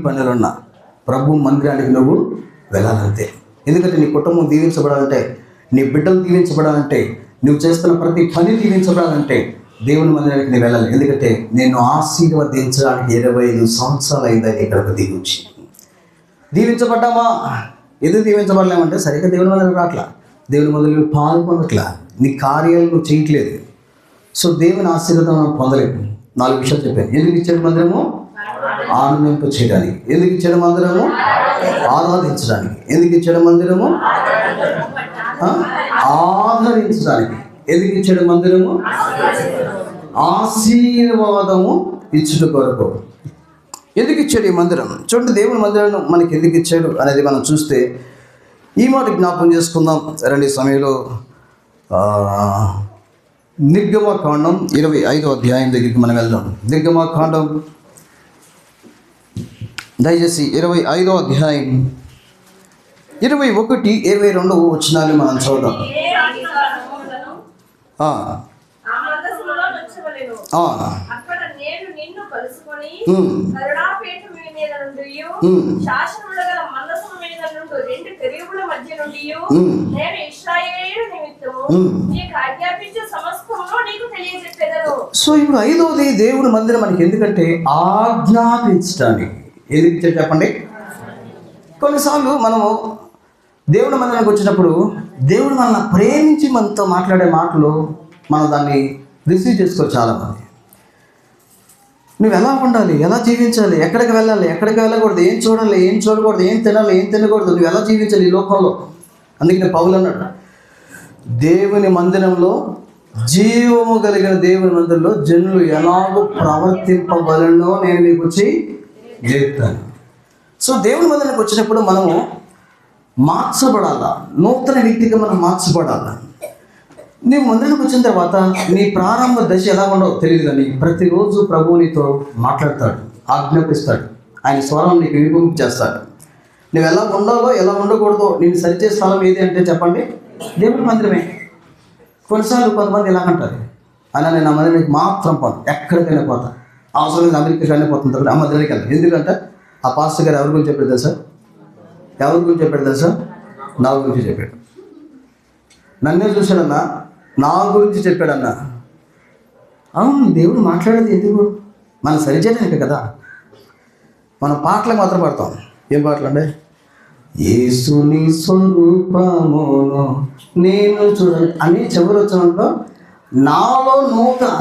పనులున్నా ప్రభు మందిరానికి నువ్వు వెళ్ళాలంతే. ఎందుకంటే నీ కుటుంబం దీవించబడాలంటే, నీ బిడ్డలు దీవించబడాలంటే, నువ్వు చేస్తున్న ప్రతి పని దీవించబడాలంటే దేవుని మందిరానికి నేను వెళ్ళాలి. ఎందుకంటే నేను ఆశీర్వదించడానికి 25 సంవత్సరాలు అయిందని ఇక్కడికి దిగుచ్చి దీవించబడ్డామా? ఎందుకు దీవించబడలేమంటే సరిగ్గా దేవుని మందిరం రాట్లా, దేవుని మందిరం పాల్పొందట్లా. నీ కార్యాలు నువ్వు చేయట్లేదు. సో దేవుని ఆశీర్వాదం మనం పొందలేము. 4 విషయాలు చెప్పాను. ఎందుకు ఇచ్చాడు మందిరము? ఆనందింప చేయడానికి. ఎందుకు ఇచ్చాడు మందిరము? ఆరాధించడానికి. ఎందుకు ఇచ్చాడు మందిరము? ఆదరించడానికి. ఎందుకు ఇచ్చాడు మందిరము? ఆశీర్వాదము ఇచ్చుట కొరకు. ఎందుకు ఇచ్చాడు ఈ మందిరం? చూడండి, దేవుని మందిరం మనకి ఎందుకు ఇచ్చాడు అనేది మనం చూస్తే ఈ మాట జ్ఞాపకం చేసుకుందాం. రండి సమయంలో నిర్గమకాండం 25వ అధ్యాయం దగ్గరికి మనం వెళ్దాం. నిర్గమకాండం దయచేసి 25వ అధ్యాయం 21, 22 వచనాలు మనం చూద్దాం. అక్కడ నేను నిన్ను కలుసుకొని కరుణాపీఠం మీద నుండి శాసనముల గల మందసము మీద నుండి 2 కెరూబుల మధ్య నుండి నేను ఇశ్రాయేలు నిమిత్తము నీకు ఆజ్ఞాపించే సమస్తమును నీకు తెలియజెప్పేదను. సో ఇప్పుడు 5వది దేవుని మందిరం మనకి ఎందుకంటే ఆజ్ఞాపించడానికి. ఎందుకు ఇచ్చాడు చెప్పండి? కొన్నిసార్లు మనము దేవుని మందిరానికి వచ్చినప్పుడు దేవుడు మనల్ని ప్రేమించి మనతో మాట్లాడే మాటలు మనం దాన్ని రిసీవ్ చేసుకోవాలి. చాలామంది నువ్వు ఎలా ఉండాలి, ఎలా జీవించాలి, ఎక్కడికి వెళ్ళాలి, ఎక్కడికి వెళ్ళకూడదు, ఏం చూడాలి, ఏం చూడకూడదు, ఏం తినాలి, ఏం తినకూడదు, నువ్వు ఎలా జీవించాలి ఈ లోకంలో. అందుకని పౌలు అన్నాడు, దేవుని మందిరంలో, జీవము కలిగిన దేవుని మందిరంలో జనులు ఎలాగో ప్రవర్తింపవలనో నేను మీకు వచ్చి చెప్తాను. సో దేవుని మందిరానికి వచ్చినప్పుడు మనము మార్చబడాలా, నూతన వ్యక్తిగా మనం మార్చబడాలా. నీవు మందిరానికి వచ్చిన తర్వాత నీ ప్రారంభ దశ ఎలా ఉండవు తెలియదు, కానీ ప్రతిరోజు ప్రభువు నీతో మాట్లాడతాడు, ఆజ్ఞాపిస్తాడు, ఆయన స్వరం నీకు వినిపించేస్తాడు. నువ్వు ఎలా ఉండాలో ఎలా ఉండకూడదో నేను సరిచే స్థలం ఏది అంటే చెప్పండి, దేవుని మందిరమే. కొన్నిసార్లు కొంతమంది ఎలాగంటారు, అయినా నేను ఆ మందిరానికి మాత్రం పోను, ఎక్కడికైనా పోతా, అవసరం అమెరికాకైనా పోతుంటారు, ఆ మందిరానికి వెళ్తాను. ఎందుకంటే ఆ పాస్టర్ గారు ఎవరి గురించి చెప్పాడు తెలుసా? ఎవరి గురించి చెప్పాడు తెలుసా? నా గురించి చెప్పాడు. నన్నే చూశాడన్నా, నా గురించి చెప్పాడన్నా. అవును, దేవుడు మాట్లాడేది ఎందుకు? మనం సరిచేయడానికి కదా. మనం పాటలు మాత్రం పాడతాం. ఏం పాటలు అంటే, యేసుని స్వరూపమును నేను చూడండి అని చివరి వచ్చినప్పుడు నాలో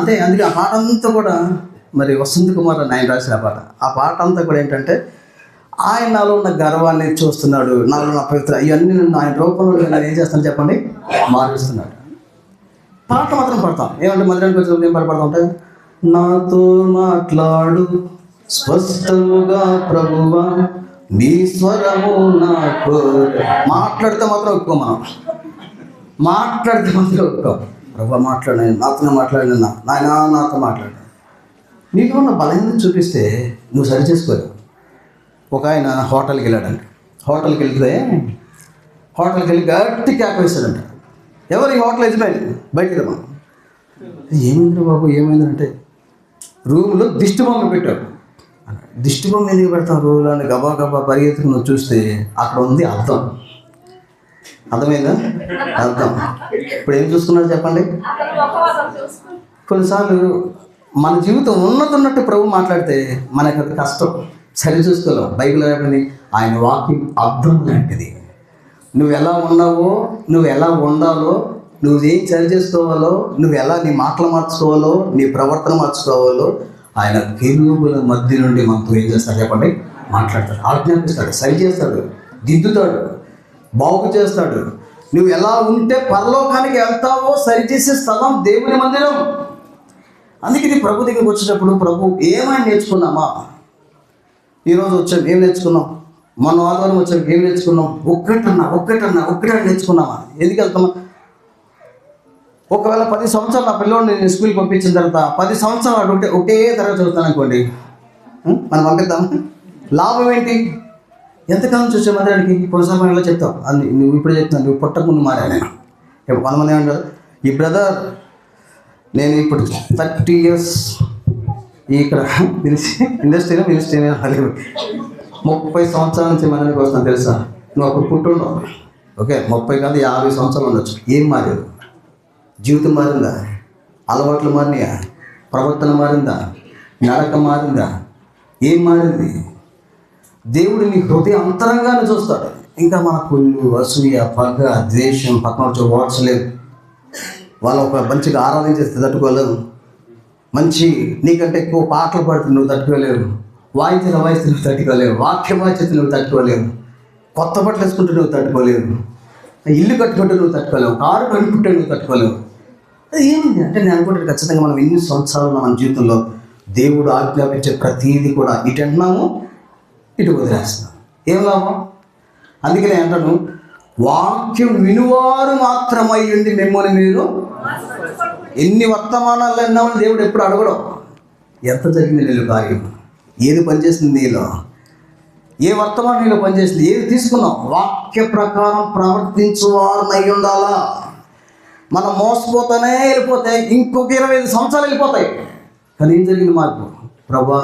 అంటే అందుకే ఆ పాట అంతా కూడా మరి వసంత్ కుమార్ అని ఆయన రాసిన పాట. ఆ పాట అంతా కూడా ఏంటంటే, ఆయన నాలో ఉన్న గర్వాన్ని చూస్తున్నాడు, నాలో నా పవిత్ర ఇవన్నీ నన్ను ఆయన రూపంలో నేను ఏం చేస్తాను చెప్పండి, మారుస్తున్నాడు. పాట మాత్రం పడతాం. ఏమంటే మందిరానికి వచ్చినప్పుడు ఏం పాట పడతాం అంటే, నాతో మాట్లాడు స్పష్టముగా ప్రభువా నీ స్వరము నాకు. మాట్లాడితే మాత్రం ఒప్పుకో, మనం మాట్లాడితే మాత్రం ఒప్పుకో. ప్రభువా మాట్లాడిన, నాతో మాట్లాడిన, నాయన నాతో మాట్లాడు. నీకు ఉన్న బలహీనత చూపిస్తే నువ్వు సరి చేసుకోలేవు. ఒక ఆయన హోటల్కి వెళ్ళాడంట. హోటల్కి వెళ్ళి గట్టి క్యాప్ వేశాడంట. ఎవరు ఈ హోటల్ యజమాని? బయటికి రమ్మా. ఏమైంది బాబు, ఏమైందంటే రూమ్లో దిష్టి బొమ్మ పెట్టాడు. దిష్టి బొమ్మ ఎందుకు పెడతాం రూమ్లో అని గబా గబా పరిగెత్తుకుని చూస్తే అక్కడ ఉంది అర్థం. అర్థమైందా? అర్థం. ఇప్పుడు ఏం చూసుకున్నారు చెప్పండి? కొన్నిసార్లు మన జీవితం ఉన్నట్టు ప్రభు మాట్లాడితే మనకు అది కష్టం, సరి చూసుకోలేం. బైబిల్ ఏమని, ఆయన వాక్యం అర్థం లాంటిది. నువ్వు ఎలా ఉన్నావో, నువ్వు ఎలా ఉండాలో, నువ్వు ఏం సరి చేసుకోవాలో, నువ్వు ఎలా నీ మాటలు మార్చుకోవాలో, నీ ప్రవర్తన మార్చుకోవాలో ఆయన కెరూబుల మధ్య నుండి మనతో ఏం చేస్తాడు చెప్పండి, మాట్లాడతాడు, ఆజ్ఞాపిస్తాడు, సరి చేస్తాడు, దిద్దుతాడు, బాగు చేస్తాడు. నువ్వు ఎలా ఉంటే పరలోకానికి వెళ్తావో సరిచేసే స్థలం దేవుని మందిరం. అందుకే నీ ప్రభు దగ్గరికి వచ్చినప్పుడు ప్రభు ఏమైనా నేర్చుకున్నామా? ఈరోజు వచ్చాం, ఏం నేర్చుకున్నాం? మొన్న ఆదివారం వచ్చాం, ఏం నేర్చుకున్నాం? ఒక్కటే నేర్చుకున్నామా? ఎందుకు వెళ్తామా? ఒకవేళ 10 సంవత్సరాలు నా పిల్లోడిని నేను స్కూల్కి పంపించిన తర్వాత 10 సంవత్సరాలు ఒకే తరగతి చదువుతాను అనుకోండి, మనం పంపిద్దాం, లాభం ఏంటి? ఎంతకాలం చూసే మందిరానికి? కొన్నిసార్లు ఇలా చెప్తావు, అది నువ్వు ఇప్పుడు చెప్తున్నాను, నువ్వు పుట్టక ముందు మారా. నేను ఇప్పుడు కొంతమంది ఏమంటారు, ఈ బ్రదర్ నేను ఇప్పుడు 30 years ఇక్కడ ఇండస్ట్రీలో 30 సంవత్సరాల నుంచి మందిరానికి వస్తాను తెలుసా? నువ్వు అప్పుడు పుట్టుండవు, ఓకే, 30 కాదు 50 సంవత్సరాలు ఉండొచ్చు. ఏం మారేది? జీవితం మారిందా? అలవాట్లు మారినాయా? ప్రవర్తన మారిందా? నడక మారిందా? ఏం మారింది? దేవుడు నీ హృదయ అంతరంగాన్ని చూస్తాడు. ఇంకా మన కుళ్ళు, అసూయ, పగ, ద్వేషం, పక్కన వచ్చే వాట్స్ లేవు. వాళ్ళు ఒక మంచిగా ఆరాధించేస్తే తట్టుకోలేవు, మంచి నీకంటే ఎక్కువ పాటలు పాడితే నువ్వు తట్టుకోలేవు, వాయిద్యాలు వాయిస్తే నువ్వు తట్టుకోలేవు, వాక్యం వాయిస్తే నువ్వు తట్టుకోలేవు, కొత్త బట్టలు వేసుకుంటే నువ్వు తట్టుకోలేవు, ఇల్లు కట్టుకుంటే నువ్వు తట్టుకోలేవు, కారు కొనుక్కుంటే నువ్వు తట్టుకోలేవు. అది ఏమిటి అంటే నేను అనుకుంటాను ఖచ్చితంగా మనం ఎన్ని సంవత్సరాలు మన జీవితంలో దేవుడు ఆజ్ఞాపించే ప్రతీది కూడా ఇటు అంటున్నాము, ఇటు వదిలేస్తున్నాం. ఏం లాభం? అందుకే నేను అంటాను, వాక్యం వినువారు మాత్రమై ఉండి మిమ్మల్ని మీరు ఎన్ని వర్తమానాలు అన్నామని దేవుడు ఎప్పుడు అడగడం. ఎంత జరిగింది నీళ్ళు కార్యం, ఏది పనిచేసింది నీలో, ఏ వర్తమానం నీలో పనిచేసింది, ఏది తీసుకున్నాం. వాక్య ప్రకారం ప్రవర్తించువారు అయి ఉండాలా. మనం మోసపోతానే వెళ్ళిపోతే ఇంకొక 25 సంవత్సరాలు వెళ్ళిపోతాయి. కానీ ఏం జరిగింది మార్పు? ప్రభా,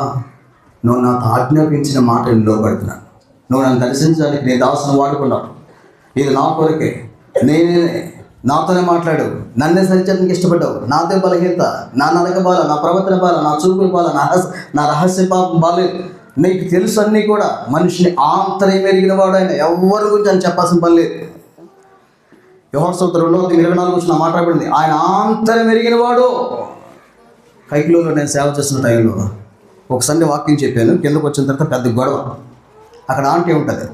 నువ్వు నాకు ఆజ్ఞాపించిన మాట నేను లోబడుతున్నాను, నువ్వు నన్ను దర్శించడానికి నీ దాసును వాడుకున్నావు, ఇది నా కొరకే, నేనే నాతోనే మాట్లాడు, నన్నే సరిచేయడానికి ఇష్టపడ్డావు, నాతో బలహీనత, నా నడక బాల, నా ప్రవర్తన బాల, నా చూపుల బాల, నా రహస్య పాపం బాలేదు, నీకు తెలుసు అన్నీ కూడా. మనిషిని ఆంతర్యం ఎరిగిన వాడు ఆయన, ఎవరి గురించి అని చెప్పాల్సిన పని లేదు. యోహాను సువార్త 2:24 మాట్లాడబడింది, ఆయన ఆంతర్యం ఎరిగిన వాడు. కైకిలోలో నేను సేవ చేస్తున్న టైంలో ఒకసారి వాక్యం చెప్పాను. కిందకు వచ్చిన తర్వాత పెద్ద గొడవ. అక్కడ ఆంటీ ఉంటుంది,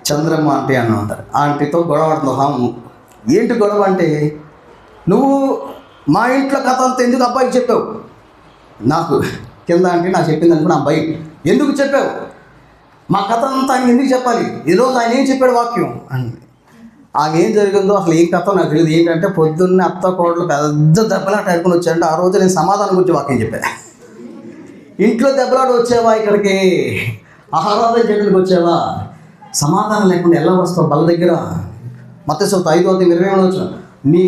చంద్రమ్మ ఆంటీ అని ఉంటారు. ఆంటీతో గొడవ ఆడుతున్నావు. ఏంటి గొడవ అంటే, నువ్వు మా ఇంట్లో కథ అంతా ఎందుకు అబ్బాయికి చెప్పావు? నాకు కింద ఆంటీ నాకు చెప్పింది అనుకున్న అబ్బాయి ఎందుకు చెప్పావు? మా కథ అంతా ఆయన ఎందుకు చెప్పాలి? ఈరోజు ఆయన ఏం చెప్పాడు వాక్యం అని. ఆమె ఏం జరిగిందో అసలు ఏం కథ నాకు తెలియదు. ఏంటంటే పొద్దున్నే అత్త కోడలు పెద్ద దెబ్బలాట ఆడుకుని వచ్చారంటే, ఆ రోజు నేను సమాధానం గురించి వాక్యం చెప్పాను. ఇంట్లో దెబ్బలాట వచ్చావా, ఇక్కడికి ఆరాధన చేయడానికి వచ్చావా, సమాధానం లేకుండా ఎలా వస్తావు బల దగ్గర? మత్తయి సువార్త 5:23 నీ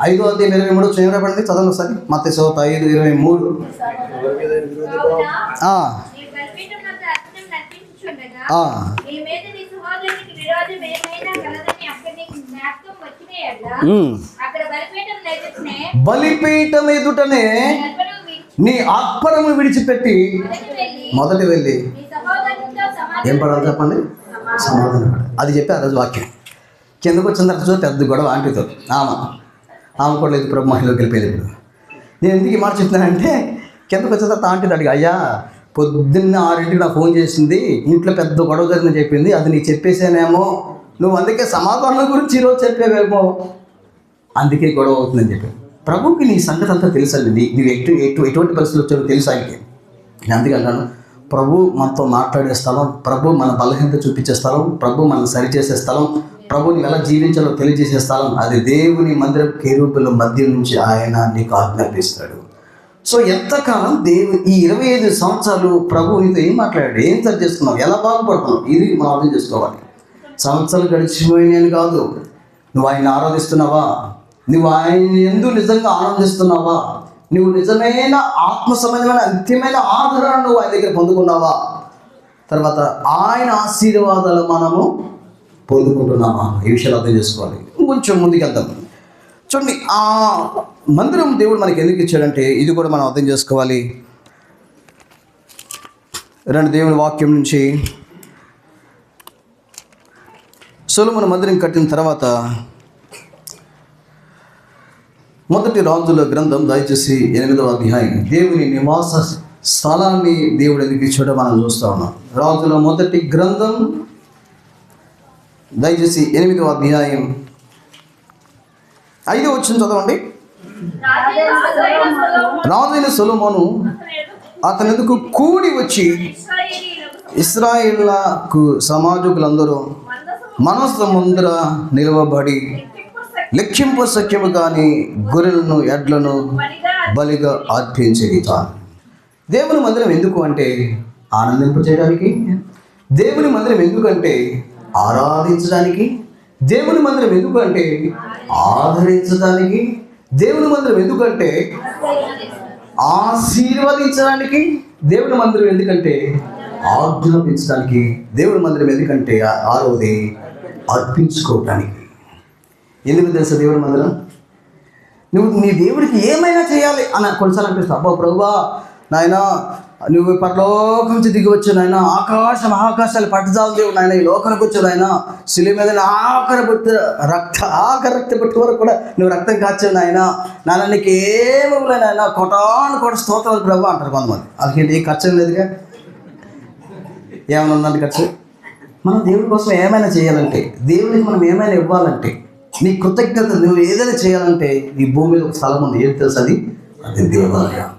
5:23 చేయబడింది. చదవండి ఒకసారి. మత్తయి సువార్త 5:23. బలిపీఠం ఎదుటనే నీ అర్పణము విడిచిపెట్టి మొదట వెళ్ళి ఏం పడాలి చెప్పండి? సమాధానం పడాలి. అది చెప్పి ఆ రోజు వాక్యం. కిందకు వచ్చిన తర్వాత పెద్ద గొడవ ఆంటీతో. ఆమె కూడా లేదు ప్రభు, మహిళకి వెళ్ళిపోయేది. ఇప్పుడు నేను ఎందుకు ఈ మాట చెప్తున్నానంటే, కిందకు వచ్చిన తర్వాత ఆంటీతో అడిగి, అయ్యా పొద్దున్న 6 నాకు ఫోన్ చేసింది, ఇంట్లో పెద్ద గొడవ జరిగిందని చెప్పింది, అది నీకు చెప్పేసానేమో, నువ్వు అందుకే సమాధానం గురించి ఈరోజు చెప్పేవేమో, అందుకే గొడవ అవుతుందని చెప్పి. ప్రభుకి నీ సంగతి అంతా తెలుసండి, నువ్వు ఎటువంటి పరిస్థితులు వచ్చారో తెలుసు ఆయనకి. నేను అందుకే అన్నాను, ప్రభు మనతో మాట్లాడే స్థలం, ప్రభు మన బలహీనత చూపించే స్థలం, ప్రభు మనం సరిచేసే స్థలం, ప్రభుని ఎలా జీవించాలో తెలియజేసే స్థలం, అది దేవుని మందిరం కెరూబుల మధ్య నుంచి ఆయన నీకు ఆజ్ఞాపిస్తాడు. సో ఎంతకాలం ఈ 25 సంవత్సరాలు ప్రభు నీతో ఏం మాట్లాడాడు, ఏం సరి చేసుకున్నావు, ఎలా బాగుపడుతున్నావు, ఇది మనం అర్థం చేసుకోవాలి. సంవత్సరాలు గడిచిపోయినాయని కాదు, నువ్వు ఆయన ఆరాధిస్తున్నావా, నువ్వు ఆయన ఎందుకు నిజంగా ఆనందిస్తున్నావా, నువ్వు నిజమైన ఆత్మ సంబంధమైన అంత్యమైన ఆదరణ నువ్వు ఆయన దగ్గర పొందుకున్నావా, తర్వాత ఆయన ఆశీర్వాదాలు మనము పొందుకుంటున్నామా, ఈ విషయాలు అర్థం చేసుకోవాలి. కొంచెం ముందుకెళ్తాం. చూడండి, ఆ మందిరం దేవుడు మనకి ఎందుకు ఇచ్చాడంటే ఇది కూడా మనం అర్థం చేసుకోవాలి. దేవుని వాక్యం నుంచి సొలొమోను మందిరం కట్టిన తర్వాత మొదటి రాజుల గ్రంథం దయచేసి 8వ అధ్యాయం, దేవుని నివాస స్థలాన్ని దేవుడు ఎందుకు ఇచ్చాడో మనం చూస్తూ ఉన్నాం. రాజుల మొదటి గ్రంథం దయచేసి 8వ అధ్యాయం 5వ వచనం చదవండి. రాజైన సొలొమోను అతని ఎదుకు కూడి వచ్చి ఇశ్రాయేలుకు సమాజకులందరూ మనస్సు ముందర నిలవబడి లెక్కింపు సఖ్యము కానీ గొర్రెలను ఎడ్లను బలిగా అర్పించేటారు. దేవుని మందిరం ఎందుకు అంటే ఆనందింప చేయడానికి, దేవుని మందిరం ఎందుకంటే ఆరాధించడానికి, దేవుని మందిరం ఎందుకంటే ఆదరించడానికి, దేవుని మందిరం ఎందుకంటే ఆశీర్వదించడానికి, దేవుని మందిరం ఎందుకంటే ఆజ్ఞాపించడానికి, దేవుని మందిరం ఎందుకంటే 6వది అర్పించుకోవటానికి. ఎందుకు తెలుసా దేవుని మందిరం? నువ్వు నీ దేవుడికి ఏమైనా చేయాలి అని కొన్నిసార్లు అనిపిస్తావు. అబ్బా ప్రభువా నాయన నువ్వు పరలోకం నుంచి దిగి వచ్చాను ఆయన, ఆకాశాలు పట్టజాలు దేవుడు ఆయన, ఈ లోకానికి వచ్చాడు ఆయన, శిలువ మీద ఆఖరి రక్త పట్టు వరకు కూడా నువ్వు రక్తం కాచావు ఆయన, నాన్న నీకు ఏమవులేదు ఆయన, కొటాను కూడా స్తోత్రాలు ప్రభు అంటారు కొంతమంది. వాళ్ళకి ఏ ఖర్చు లేదుగా, ఏమైనా ఉందంటే ఖర్చు. మనం దేవుడి కోసం ఏమైనా చేయాలంటే, దేవుడికి మనం ఏమైనా ఇవ్వాలంటే, నీ కృతజ్ఞత నువ్వు ఏదైనా చేయాలంటే, ఈ భూమిలో ఒక స్థలం ఉంది, ఏది తెలుసు అది దేవాలయం.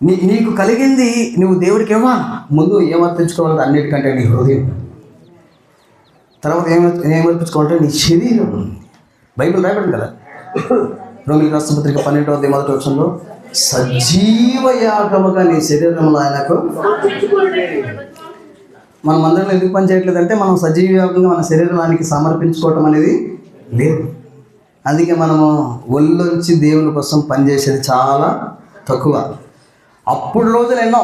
నీకు కలిగింది నువ్వు దేవుడికి ఇవ్వాలి. ముందు ఏమర్పించుకోవాలంటే అన్నిటికంటే నీ హృదయం, తర్వాత ఏమర్పించుకోవాలంటే నీ శరీరం. బైబిల్ రాయబడింది కదా, రోమిలికి రాసిన పత్రిక 12:1 సజీవ యాగముగా నీ శరీరంలో ఆయనకు. మనం అందరం ఎందుకు పని చేయట్లేదంటే, మనం సజీవ యాగంగా మన శరీరానికి సమర్పించుకోవటం అనేది లేదు. అందుకే మనము ఒళ్ళొంచి దేవుని కోసం పనిచేసేది చాలా తక్కువ. అప్పుడు రోజులు ఎన్నో,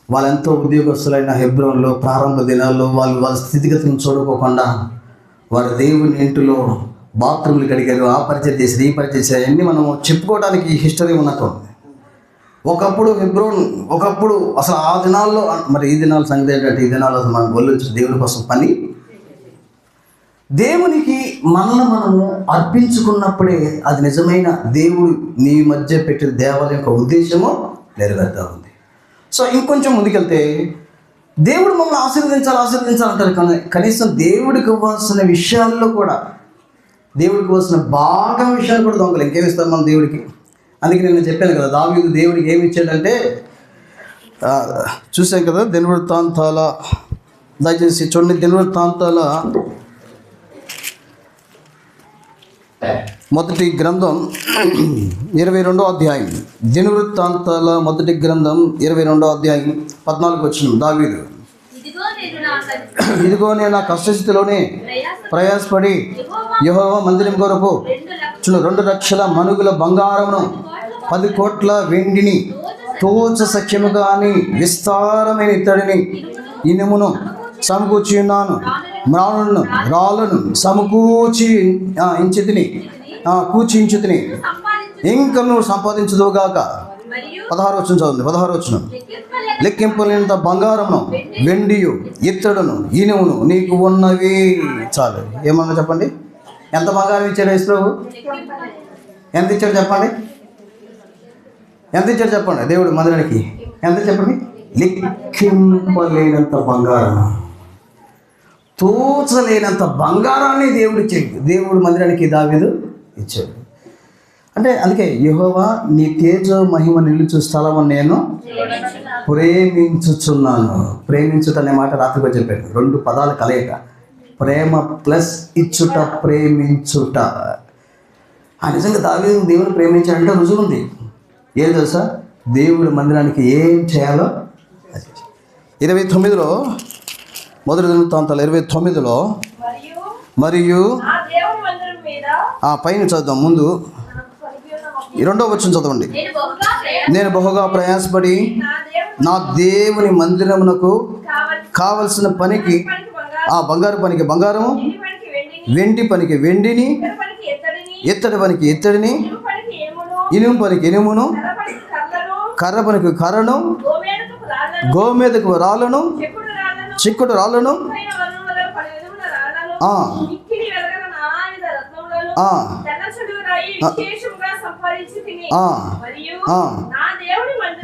వాళ్ళెంతో ఉద్యోగస్తులైన హెబ్రోన్లో ప్రారంభ దినాల్లో వాళ్ళ స్థితిగతులను చూడుకోకుండా వారి దేవుని ఇంటిలో బాత్రూమ్లు కడిగారు, ఆ పరిచయం చేశారు, ఈ పరిచయం చేశారు, అన్నీ మనం చెప్పుకోవడానికి హిస్టరీ ఉన్నట్టు. ఒకప్పుడు హెబ్రోన్, ఒకప్పుడు అసలు ఆ దినాల్లో, మరి ఈ దినాల సంగతి ఏంటంటే, ఈ దినాల్లో అసలు మనం ఒళ్ళొంచి దేవుని కోసం పని. దేవునికి మనము అర్పించుకున్నప్పుడే అది నిజమైన దేవుడు నీ మధ్య పెట్టిన దేవాలయం యొక్క ఉద్దేశము నెరవేరుతూ ఉంది. సో ఇంకొంచెం ముందుకెళ్తే, దేవుడు మమ్మల్ని ఆశీర్వదించాలంటారు, కానీ కనీసం దేవుడికి ఇవ్వాల్సిన విషయాల్లో కూడా, దేవుడికి ఇవ్వాల్సిన భాగం విషయాలు కూడా దొంగలు. ఇంకేమి ఇస్తాం మనం దేవుడికి? అందుకే నేను చెప్పాను కదా, దావీదు దేవుడికి ఏమి ఇచ్చాడంటే, చూసాం కదా దినవృత్తాంతాల, దయచేసి చూడండి, దినవృత్తాంతాల మొదటి గ్రంథం 22వ అధ్యాయం. దినవృత్తాంతాల మొదటి గ్రంథం 22వ అధ్యాయం 14 దావీదు, ఇదిగో నేను నా కష్టస్థితిలోనే ప్రయాసపడి యెహోవా మందిరం కొరకు 2 లక్షల మనుగుల బంగారమును 10 కోట్ల వెండిని తోచ సఖ్యముగా అని విస్తారమైన ఇత్తడిని ఇనుమును సమకూర్చి ఉన్నాను. రాళ్ళను సమకూర్చి కూర్చించుతిని, ఇంకా నువ్వు సంపాదించదుగాక. 16 చదవండి. 16 లెక్కింపలేనంత బంగారమును, వెండియు, ఇత్తడును, ఇనుమును నీకు ఉన్నవి. చాలు. ఏమన్నా చెప్పండి, ఎంత బంగారం ఇచ్చాడు యేసు ప్రభు? ఎంత ఇచ్చాడు చెప్పండి? ఎంత ఇచ్చాడు చెప్పండి? దేవుడు మందిరానికి ఎంత చెప్పండి? లెక్కింపలేనంత బంగారం, తోచలేనంత బంగారాన్ని దేవుడు ఇచ్చాడు. దేవుడు మందిరానికి దావీదు ఇచ్చాడు. అంటే అందుకే యెహోవా నీ తేజో మహిమ నిలుచు స్థలము నేను ప్రేమించుచున్నాను. ప్రేమించుట అనే మాట రాత్రిగా చెప్పాడు. 2 పదాల కలయిక, ప్రేమ ప్లస్ ఇచ్చుట, ప్రేమించుట. నిజంగా దావీదు దేవుని ప్రేమించాడంటే రుజువు ఉంది. ఏం తెలుసా? దేవుడి మందిరానికి ఏం చేయాలో 29లో, మొదటి దినవృత్తాంతాలు 29లో, మరియు పైన చదువుదాం. ముందు 2వ వచనం చదవండి. నేను బహుగా ప్రయాసపడి నా దేవుని మందిరమునకు కావలసిన పనికి, బంగారు పనికి బంగారము, వెండి పనికి వెండిని, ఎత్తడి పనికి ఎత్తడిని, ఇనుము పనికి ఇనుమును, కర్ర పనికి కర్రను, గోమేదకు రాళ్ళను, చిక్కుడు రాళ్ళను,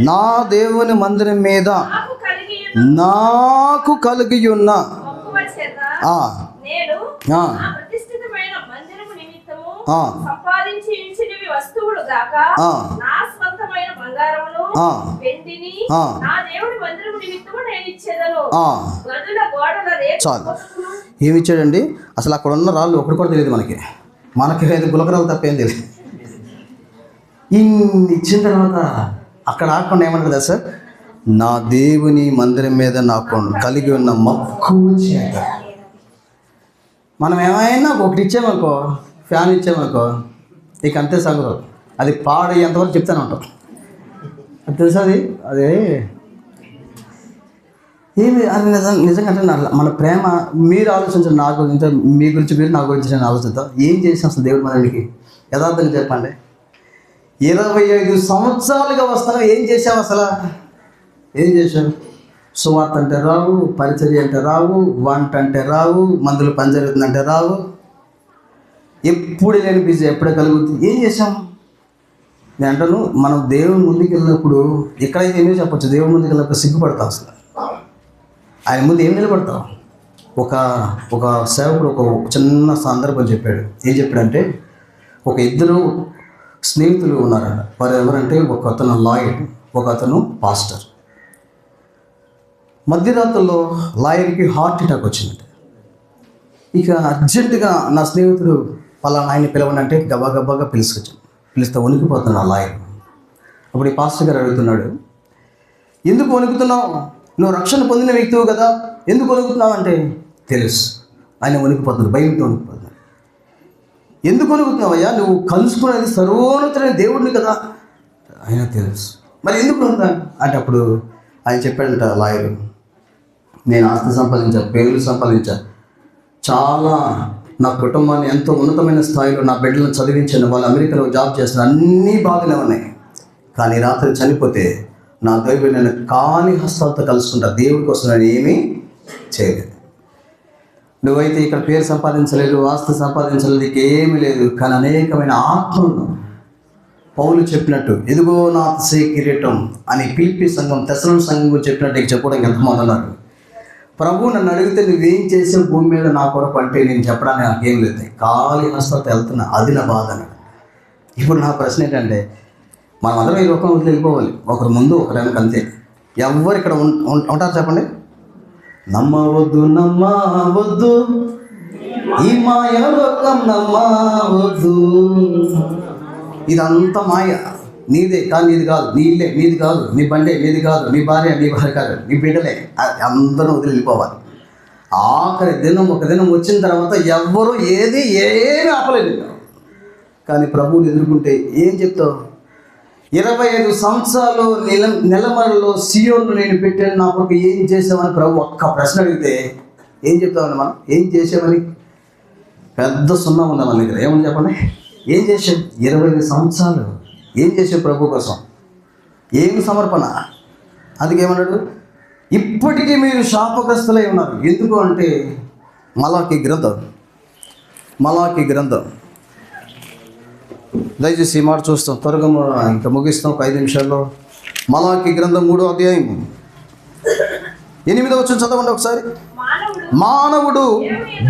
నా దేవుని మందిరం మీద నాకు కలిగి ఉన్న చాలు. ఏమిచ్చాడండి? అసలు అక్కడ ఉన్న రాళ్ళు ఒకటి కూడా తెలియదు మనకి 5 గులకరాలు తప్పేం తెలియదు. ఇన్ని ఇచ్చిన తర్వాత అక్కడ ఆకుండా ఏమన్నారు కదా సార్, నా దేవుని మందిరం మీద నాకు కలిగి ఉన్న మక్కువ చేత. మనం ఏమైనా ఒకటి ఇచ్చామనుకో, ఫ్యాన్ ఇచ్చామనుకో, ఇక అంతే సంగతి. అది పాడయ్యేంతవరకు చెప్తానే ఉంటాం. అది తెలుసా? అదే అది నిజంగా అంటే మన ప్రేమ. మీరు ఆలోచించండి, నా గురించి, మీ గురించి మీరు, నా గురించి నేను ఆలోచిద్దాం. ఏం చేసాం అసలు దేవుడి మందిరానికి? యథార్థంగా చెప్పండి. 25 సంవత్సరాలుగా వస్తాను, ఏం చేసావు అసలు? ఏం చేశావు? సువార్త అంటే రావు, పరిచర్య అంటే రావు, వంట అంటే రావు, మందులు పని జరుగుతుందంటే రావు, ఎప్పుడు లేని బిజీ ఎప్పుడే కలుగుతుంది. ఏం చేసాం? నేను అంటాను, మనం దేవుని ముందుకు వెళ్ళినప్పుడు ఎక్కడైతే ఏమీ చెప్పచ్చు, దేవుని ముందుకు వెళ్ళినప్పుడు సిగ్గుపడతాం. అసలు ఆయన ముందు ఏం నిలబడతాం? ఒక సేవకుడు ఒక చిన్న సందర్భం చెప్పాడు. ఏం చెప్పాడంటే, ఒక ఇద్దరు స్నేహితులు ఉన్నారంట. వారు ఎవరంటే, ఒక అతను లాయర్, ఒక అతను పాస్టర్. మధ్యరాత్రుల్లో లాయర్కి హార్ట్ అటాక్ వచ్చిందంట. ఇక అర్జెంటుగా నా స్నేహితుడు పలానా ఆయన పిలవనంటే గబగబాగా పిలిస్తే వణికిపోతున్నాడు ఆ లాయర్. అప్పుడు ఈ పాస్టర్ గారు అడుగుతున్నాడు, ఎందుకు వణుకుతున్నావు? నువ్వు రక్షణ పొందిన వ్యక్తివు కదా, ఎందుకు వణుకుతున్నావు అంటే, తెలుసు. ఆయన వణికిపోతున్నాడు, భయంతో వణికిపోతున్నాడు. ఎందుకు వణుకుతున్నావయ్యా? నువ్వు కలుసుకునేది సర్వోన్నతుడైన దేవుడిని కదా. ఆయన తెలుసు. మరి ఎందుకు వణుకుతాను అంటే, అప్పుడు ఆయన చెప్పాడంట లాయరు, నేను ఆస్తి సంపాదించా, పేర్లు సంపాదించా, చాలా నా కుటుంబాన్ని ఎంతో ఉన్నతమైన స్థాయిలో నా బిడ్డలను చదివించాను, వాళ్ళు అమెరికాలో జాబ్ చేస్తున్నారు, అన్నీ బాగానే ఉన్నాయి. కానీ రాత్రి చనిపోతే నా దైవం నేను కాని హస్తాలతో కలుసుకుంటా, దేవుడి కోసం నేను ఏమీ చేయలేదు. నువ్వైతే ఇక్కడ పేరు సంపాదించలేదు, ఆస్తి సంపాదించలేదు, ఇక ఏమీ లేదు, కానీ అనేకమైన ఆత్మలు పౌలు చెప్పినట్టు ఎదుగో నా అతిశయ కిరీటం అని ఫిలిప్పీ సంఘం, తెస్సలోనిక సంఘం చెప్పినట్టు చెప్పడానికి ఎంతమంది ఉన్నారు? ప్రభు నన్ను అడిగితే నువ్వేం చేసావు భూమి మీద నా కొరకు అంటే నేను చెప్పడానికి నాకేం లేదు, ఖాళీ హస్తాలతో వెళ్తున్నా, అది నా బాధ అన్నాడు. ఇప్పుడు నా ప్రశ్న ఏంటంటే, మనం అందరం ఈ లోకం వదిలి వెళ్ళిపోవాలి, ఒకరి ముందు ఒకరి వెనక అంతే. ఎవరు ఇక్కడ ఉంటారు చెప్పండి? నమ్మవద్దు ఈ మాయ లోకం నమ్మవద్దు, ఇదంతా మాయ, నీదే కానీ నీది కాదు, నీ ఇల్లే నీది కాదు, నీ బండే నీది కాదు, నీ భార్య కాదు, నీ బిడ్డలే, అందరూ వదిలి వెళ్ళిపోవాలి. ఆఖరి దినం ఒక దినం వచ్చిన తర్వాత ఎవ్వరూ ఏమీ ఆపలేదు. కానీ ప్రభువుని ఎదుర్కొంటే ఏం చెప్తావు? 25 సంవత్సరాలు నెలమరలో సియోను నేను పెట్టాను, నా కొరకు ఏం చేసామని ప్రభు ఒక్క ప్రశ్న అడిగితే ఏం చెప్తామని మనం? ఏం చేసామని పెద్ద సున్నా ఉందా మన దగ్గర? ఏమని చెప్పండి? ఏం చేసాం? 25 సంవత్సరాలు ఏం చేసావు ప్రభు కోసం? ఏమి సమర్పణ? అందుకేమన్నాడు? ఇప్పటికీ మీరు శాపగ్రస్తులై ఉన్నారు. ఎందుకు అంటే, మలాకి గ్రంథం దయచేసి ఈ మాట చూస్తాం, త్వరగా ఇంకా ముగిస్తాం, ఒక 5 నిమిషాల్లో. మలాకి గ్రంథం 3వ అధ్యాయం 8వ వచనం చదవండి ఒకసారి. మానవుడు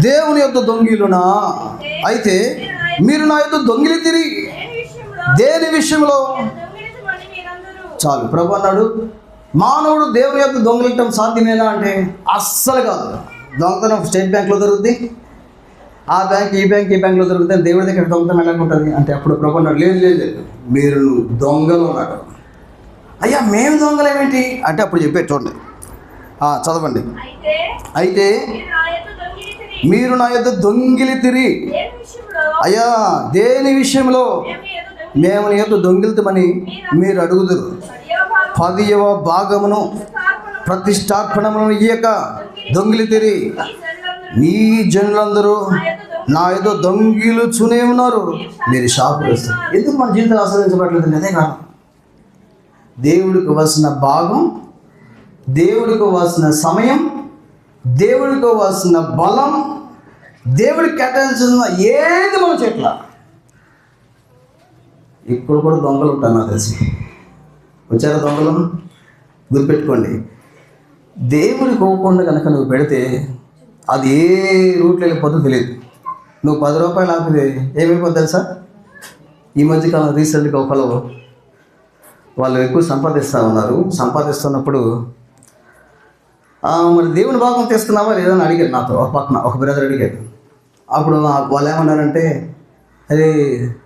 దేవుని యొద్ద దొంగిలునా? అయితే మీరు నా యొద్ద దొంగిలితిరి. దేని విషయంలో? చాలు. ప్రభు అన్నాడు, మానవుడు దేవుని యొక్క దొంగలించడం సాధ్యమేనా అంటే అస్సలు కాదు. దొంగతనం స్టేట్ బ్యాంక్లో దొరుకుతుంది, ఆ బ్యాంక్ ఈ బ్యాంక్లో దొరుకుతుంది, దేవుడి దగ్గర దొంగతనం ఎలా ఉంటుంది అంటే అప్పుడు ప్రభు అన్నాడు, లేదు మీరు దొంగలు అన్నాడు. అయ్యా మేము దొంగలేమేంటి అంటే అప్పుడు చెప్పారు, చూడండి చదవండి. అయితే మీరు నా యొద్ద దొంగిలితిరి. అయ్యా దేని విషయంలో? మేము నీ యొద్ద దొంగిలితమని మీరు అడుగుదురు. 10వ భాగమును ప్రతిష్టార్పణమును ఇయ్యక దొంగిలితిరి. నీ జనులందరూ నా యొద్ద దొంగిలుచునే ఉన్నారు, మీరు శాపగ్రస్తులు. ఎందుకు మన జీవితాలు ఆస్వాదించబడలేదు? అదే కారణం. దేవుడికి ఇవ్వాల్సిన భాగం, దేవుడికి ఇవ్వాల్సిన సమయం, దేవుడికి ఇవ్వాల్సిన బలం, దేవుడికి కేటాయించిన ఏది మన చేట్ల. ఇక్కడ కూడా దొంగలు ఉంటారు నాకు తెలిసి. వచ్చారా దొంగలు? గుర్తుపెట్టుకోండి, దేవుడికి ఇవ్వకుండా కనుక నువ్వు పెడితే అది ఏ రూట్లో వెళ్ళిపోతుందో తెలియదు. నువ్వు 10 రూపాయలు ఆపితే ఏమైపోతుంది తెలుసా? ఈ మధ్యకాలం రీసెంట్గా ఒకళ్ళు వాళ్ళు ఎక్కువ సంపాదిస్తున్నప్పుడు మరి దేవుని భాగం తెస్తున్నావా లేదని అడిగాడు నాతో. ఒక బ్రదర్ అడిగాడు. అప్పుడు వాళ్ళు ఏమన్నారంటే, అది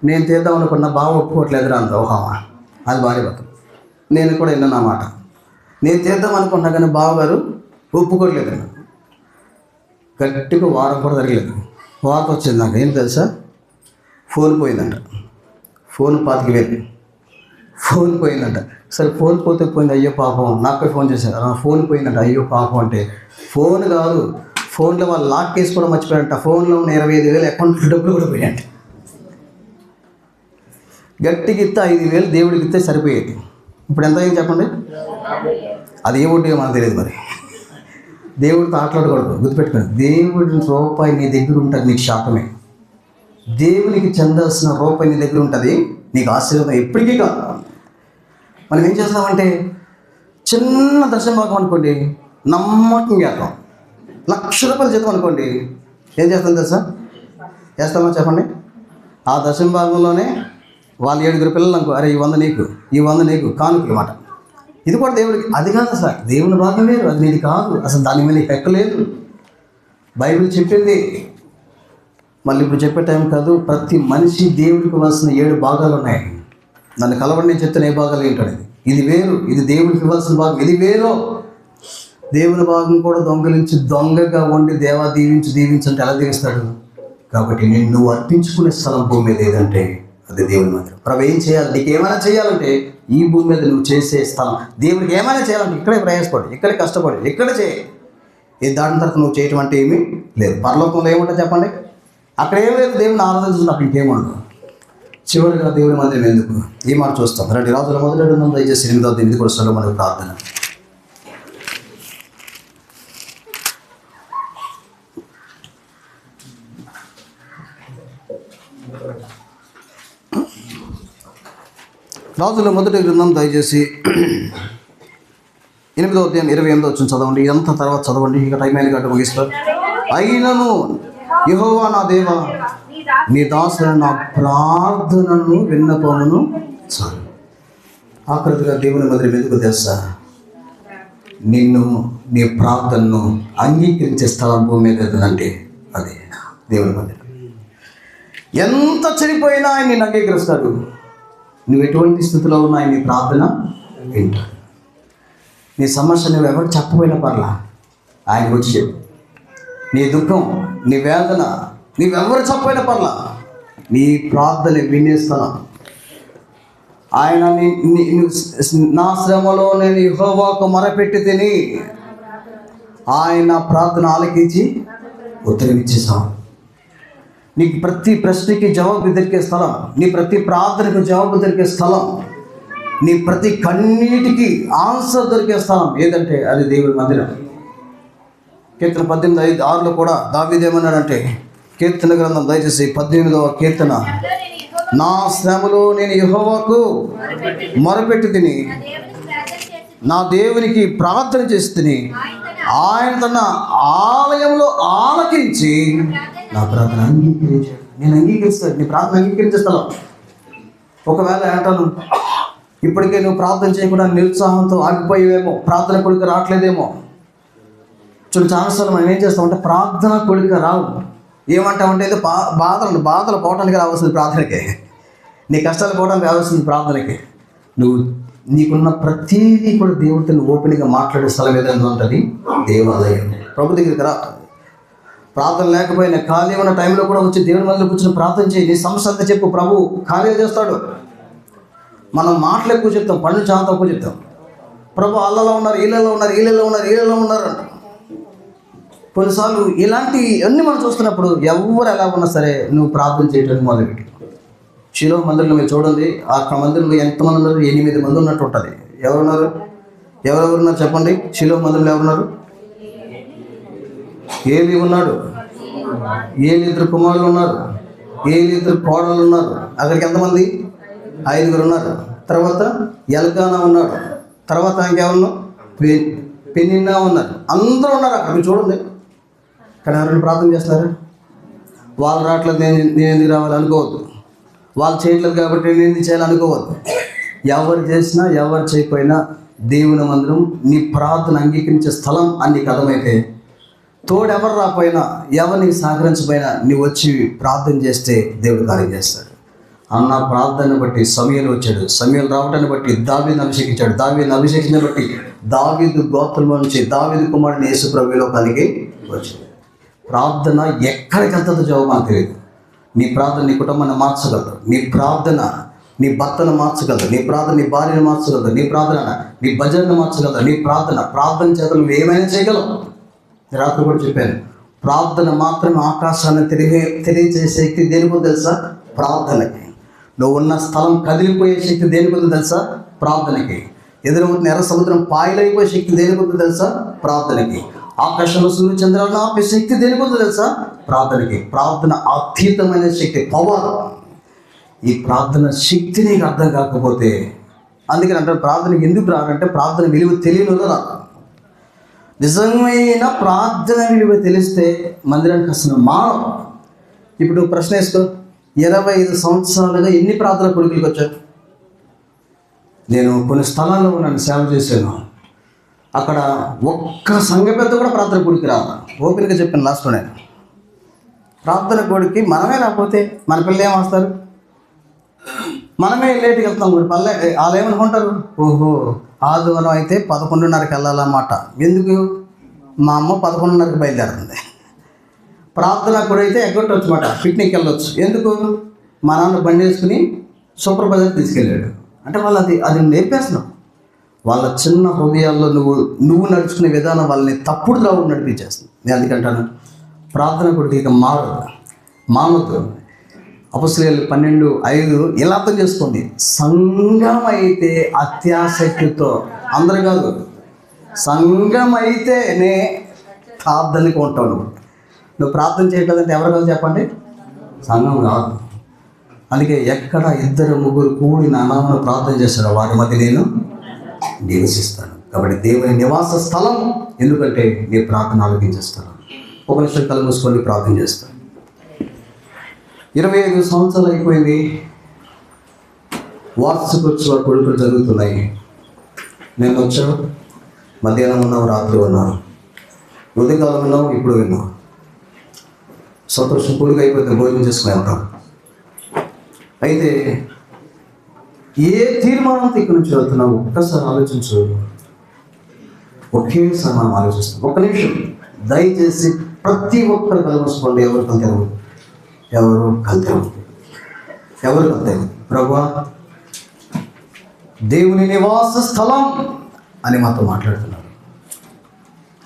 నేను తీద్దాం అనుకున్న బాగా ఒప్పుకోవట్లేదురా అంత ఒక అది భార్య భర్త. నేను కూడా విన్నాను అన్నమాట. నేను చేద్దాం అనుకున్నా కానీ బావగారు ఒప్పుకోవట్లేదు. గట్టిగా వారం కూడా జరగలేదు. వార్త వచ్చింది నాకు. ఏం తెలుసా? ఫోన్ పోయిందంట. ఫోన్ 25,000 ఫోన్ పోయిందంట. సరే ఫోన్ పోతే పోయింది, అయ్యో పాపం. నాకే ఫోన్ చేశారు, ఫోన్ పోయిందంట, అయ్యో పాపం అంటే ఫోన్ కాదు, ఫోన్లో వాళ్ళు లాక్ కేసు కూడా మర్చిపోయారంట. ఫోన్లో ఉన్న 25,000 అకౌంట్లో డబ్బులు కూడా పోయాయంట. గట్టికి ఇస్తే 5,000 దేవుడికి ఇస్తే సరిపోయేది. ఇప్పుడు ఎంత అయింది చెప్పండి? అది ఏ వడ్డీ మనకు తెలియదు. మరి దేవుడితో ఆటలాడకూడదు, గుర్తుపెట్టుకోండి. దేవుడి రూపాయి నీ దగ్గర ఉంటుంది, నీకు శాపమే. దేవునికి చెందాల్సిన రూపాయి నీ దగ్గర ఉంటుంది, నీకు ఆశీర్వాదం ఎప్పటికీ కాదు. మనం ఏం చేస్తామంటే చిన్న దశమ భాగం అనుకోండి, నమ్మకంగా చేద్దాం. 1,00,000 రూపాయలు జీతం అనుకోండి, ఏం చేస్తాం తెలుసా? చేస్తామా చెప్పండి? ఆ దశమ భాగంలోనే వాళ్ళు 7 పిల్లలు అనుకో, అరే ఈ 100 నీకు, ఈ 100 నీకు కానుకలు మాట. ఇది కూడా దేవుడికి, అది కాదు అసలు, దేవుని భాగం వేరు, అది నీది కాదు అసలు, దాని మీద నీకు ఎక్కలేదు. బైబిల్ చెప్పింది. మళ్ళీ ఇప్పుడు చెప్పే టైం కాదు. ప్రతి మనిషి దేవుడికి ఇవ్వాల్సిన 7 భాగాలు ఉన్నాయి. నన్ను కలవండి, నేను చెప్తాను ఏ భాగాలు ఏంటో. ఇది వేరు, ఇది దేవుడికి ఇవ్వాల్సిన భాగం, ఇది వేరు. దేవుని భాగం కూడా దొంగలించి దొంగగా ఉండి దేవా దీవించంటే ఎలా దీవిస్తాడు? కాబట్టి నిన్ను అర్పించుకునే స్థలం భూమి మీద ఏదంటే అది దేవుని మందిరం. ప్రభు ఏం చేయాలి? నీకు ఏమైనా చేయాలంటే ఈ భూమి మీద నువ్వు చేసే స్థలం. దేవుడికి ఏమైనా చేయాలంటే ఇక్కడే ప్రయాసపడు, ఇక్కడే కష్టపడు, ఇక్కడ చేయి. ఇది దాటిన తర్వాత నువ్వు చేయటం అంటే ఏమీ లేదు. పరలోకంలో ఏముంటుంది చెప్పండి? అక్కడ ఏం లేదు. దేవుని ఆరాధించడం నాకు ఇంకేముండదు. చివరిగా దేవుని మందిరం ఎందుకు? ఈ మాట చూస్తాం. 2 రాజుల 1 దయచేసి 8వ కూడా మనకు ప్రార్థన. రాజుల 1 గ్రంథం దయచేసి 8వ అధ్యాయం 28 చదవండి. ఇదంతా తర్వాత చదవండి, ఇక టైం అయిన గంట ముగిస్తారు. అయినను యెహోవా నా దేవా, నీ దాసుల నా ప్రార్థనను విన్నపమును చాలు. ఆఖరిగా దేవుని మందిరం ఎందుకు తెలుసా? నిన్ను నీ ప్రార్థనను అంగీకరించే స్థలం భూమి మీద ఏదంటే అది దేవుని మందిరం. ఎంత చనిపోయినా ఆయన నిన్ను అంగీకరిస్తాడు. నువ్వు ఎటువంటి స్థితిలో ఉన్నా ఆయన నీ ప్రార్థన వింటాడు. నీ సమస్య నువ్వు ఎవరు చెప్పపోయినా పర్లా, ఆయన వచ్చి చెప్పు. నీ దుఃఖం, నీ వేదన నీవెవరు చెప్పపోయినా పర్లా, నీ ప్రార్థన వినే స్థలం ఆయన. నా శ్రమలో నేను యెహోవాకు మొరపెట్టి తిని ఆయన ప్రార్థన ఆలకించి ఉత్తరం ఇచ్చేసాం. నీకు ప్రతి ప్రశ్నకి జవాబు దొరికే స్థలం, నీ ప్రతి ప్రార్థనకు జవాబు దొరికే స్థలం, నీ ప్రతి కన్నీటికి ఆన్సర్ దొరికే స్థలం ఏదంటే అది దేవుని మందిరం. కీర్తన 18:6 కూడా దావీదు ఏమన్నాడంటే, కీర్తన గ్రంథం దయచేసి 18వ కీర్తన, నా శ్రమలో నేను యెహోవాకు మొరపెట్టి తిని నా దేవునికి ప్రార్థన చేసి తిని ఆయన తన ఆలయంలో ఆలకించి నా ప్రార్థన అంగీకరించాడు. నేను అంగీకరిస్తాను, నీ ప్రార్థన అంగీకరించే స్థలం. ఒకవేళ అంటాను ఇప్పటికే నువ్వు ప్రార్థన చేయకుండా నిరుత్సాహంతో ఆగిపోయేవేమో, ప్రార్థన కొడుకు రావట్లేదేమో. చాలాసార్లు మనం ఏం చేస్తామంటే ప్రార్థన కొడుక రావు. ఏమంటామంటే ఏదో బాధలు పోవడానికి రావాల్సింది ప్రార్థనకే, నీ కష్టాలు పోవడానికి రావాల్సింది ప్రార్థనకే. నువ్వు నీకున్న ప్రతిదీ కూడా దేవుడితో నువ్వు ఓపెన్గా మాట్లాడే స్థలం ఏదైనా ఉంటుంది దేవాలయం. ప్రభు దగ్గరికి రా. ప్రార్థన లేకపోయినా ఖాళీ ఉన్న టైంలో కూడా వచ్చి దేవుని మందిలో కూర్చొని ప్రార్థన చేయి. నీ సమస్య అంతా చెప్పు, ప్రభు ఖాళీగా చేస్తాడు. మనం మాటలు ఎక్కువ చెప్తాం, పనులు చాలా తక్కువ చెప్తాం. ప్రభు అల్లలో ఉన్నారు, వీళ్ళలో ఉన్నారు అంట. కొన్నిసార్లు ఇలాంటి అన్నీ మనం చూస్తున్నప్పుడు ఎవరు ఎలా ఉన్నా సరే నువ్వు ప్రార్థన చేయడానికి మొదలుపెట్టు. షిలో మందిరంలో మీరు చూడండి, ఆ మందిరంలో ఎంతమంది ఉన్నారు? 8 మంది ఉన్నట్టు ఉంటుంది. ఎవరెవరున్నారు చెప్పండి? షిలో మందిరంలో ఎవరున్నారు? ఏలీ ఉన్నాడు, ఏలీ 2 కుమారులు ఉన్నారు, ఏలీ 2 కోడలు ఉన్నారు. అక్కడికి ఎంతమంది? 5 ఉన్నారు. తర్వాత ఎల్కానా ఉన్నాడు, తర్వాత ఇంకెవరు? పెనిన్నా ఉన్నారు. అందరూ ఉన్నారు అక్కడ, మీరు చూడండి. కానీ ఎవరైనా ప్రార్థన చేస్తారా? వాళ్ళు రావట్లేదు, నేను ఎందుకు రావాలి అనుకోవద్దు. వాళ్ళు చేయట్లేదు కాబట్టి నేను ఎందుకు చేయాలి అనుకోవద్దు. ఎవరు చేసినా ఎవరు చేయకపోయినా దేవుని మందిరం నీ ప్రార్థన అంగీకరించే స్థలం అని నీకు అర్థమైతే, తోడెవరు రాకపోయినా ఎవరిని సహకరించకపోయినా నువ్వు వచ్చి ప్రార్థన చేస్తే దేవుడు కార్యం చేస్తాడు. అన్న ప్రార్థన బట్టి సమూయేలు వచ్చాడు, సమూయేలు రావటాన్ని బట్టి దావీదును అభిషేకించాడు, దావీదును అభిషేకించిన బట్టి దావీదు గోత్రంలో నుంచి దావీదు కుమారుని యేసు ప్రభువు లోకానికి వచ్చింది. ప్రార్థన ఎక్కడికి వెళ్తుందో జవాబు మనకు తెలియదు. నీ ప్రార్థన నీ కుటుంబాన్ని మార్చగలదు, నీ ప్రార్థన నీ భర్తను మార్చగలదు, నీ ప్రార్థన నీ భార్యను మార్చగలదు, నీ ప్రార్థన నీ భజనను మార్చగలదు, నీ ప్రార్థన చేత నువ్వు ఏమైనా చేయగలవు. రాత్రి కూడా చెప్పాను, ప్రార్థన మాత్రమే ఆకాశాన్ని తెలియజేసే శక్తి దేనికో తెలుసా? ప్రార్థనకి. నువ్వు ఉన్న స్థలం కదిలిపోయే శక్తి దేనికో తెలుసా? ప్రార్థనకి. ఎదురవుతున్న ఎర్ర సముద్రం పాయలైపోయే శక్తి దేనికి ఉందో తెలుసా? ప్రార్థనకి. ఆకాశంలో సూర్య చంద్రాలను ఆపే శక్తి దేనికి ఉందో తెలుసా? ప్రార్థనకి. ప్రార్థన అతీతమైన శక్తి, పవర్. ఈ ప్రార్థన శక్తి నీకు అర్థం కాకపోతే, అందుకని అంటే ప్రార్థనకి ఎందుకు రాదంటే ప్రార్థన విలువ తెలియనిదో రాదు. నిజమైన ప్రార్థన విలువ తెలిస్తే మందిరానికి అసలు మానవ. ఇప్పుడు ప్రశ్న వేసుకో, 25 సంవత్సరాలుగా ఎన్ని ప్రార్థన కొడుకులకు వచ్చారు? నేను కొన్ని స్థలాల్లో నన్ను సేవ చేశాను. అక్కడ ఒక్క సంఘ పెద్ద కూడా ప్రార్థన కొడుకు రాదు. ఓపెన్గా చెప్పాను లాస్ట్లో నేను. ప్రార్థన కొడుకి మనమే రాకపోతే మన పిల్లలు ఏమొస్తారు? మనమే లేట్కి వెళ్తాం. కూడా పల్లె వాళ్ళు ఏమనుకుంటారు, ఓహో ఆదివారం అయితే 11:30కి వెళ్ళాలన్నమాట. ఎందుకు? మా అమ్మ 11:30కి బయలుదేరుతుంది. ప్రార్థన కూడా అయితే ఎగ్గొట్టవచ్చు మాట, పిక్నిక్ వెళ్ళొచ్చు. ఎందుకు? మా నాన్న బండి వేసుకుని సూపర్ బజార్ తీసుకెళ్ళాడు అంటే వాళ్ళు అది నేర్పేస్తున్నావు. వాళ్ళ చిన్న హృదయాల్లో నువ్వు నడుచుకునే విధానం వాళ్ళని తప్పుడు ద్రోవ నడిపించేస్తుంది. నేను అందుకంటాను ప్రార్థన కూడా ఇక మానవద్దు. అపొస్తలులు 12:5 ఇలా అర్థం చేసుకోండి. సంఘం అయితే అత్యాసక్తితో, అందరు కాదు, సంఘం అయితేనే ప్రార్థనకి ఉంటావు. నువ్వు ప్రార్థన చేయట్లేదంటే ఎవరు కాదు చెప్పండి? సంఘం కాదు. అందుకే ఎక్కడ 2-3 కూడి నా నామమున ప్రార్థన చేస్తారో వారి మధ్య నేను నివసిస్తాను. కాబట్టి దేవుని నివాస స్థలం, ఎందుకంటే నీ ప్రార్థన ఆలోచించేస్తాను. ఒక నిమిషం కళ్ళు మూసుకొని ప్రార్థన చేస్తాను. 25 సంవత్సరాలు అయిపోయింది. వార్షికోత్సవ కొడుకులు జరుగుతున్నాయి. నేను వచ్చాను, మధ్యాహ్నం ఉన్నావు, రాత్రి ఉన్నాను, ఉదయకాలం ఉన్నావు, ఇప్పుడు విన్నావు. సంతోషం పూర్తిగా అయిపోతే భోజనం చేసుకుని వెళ్తాం. అయితే ఏ తీర్మానంతో ఇక్కడి నుంచి వెళ్తున్నావు ఒక్కసారి ఆలోచించు. ఒకేసారి మనం ఆలోచిస్తాం. ఒక్క నిమిషం దయచేసి ప్రతి ఒక్కరు కలవసుకోండి. ఎవరు కలితారు? ప్రభువా, దేవుని నివాస స్థలం అని మాతో మాట్లాడుతున్నారు.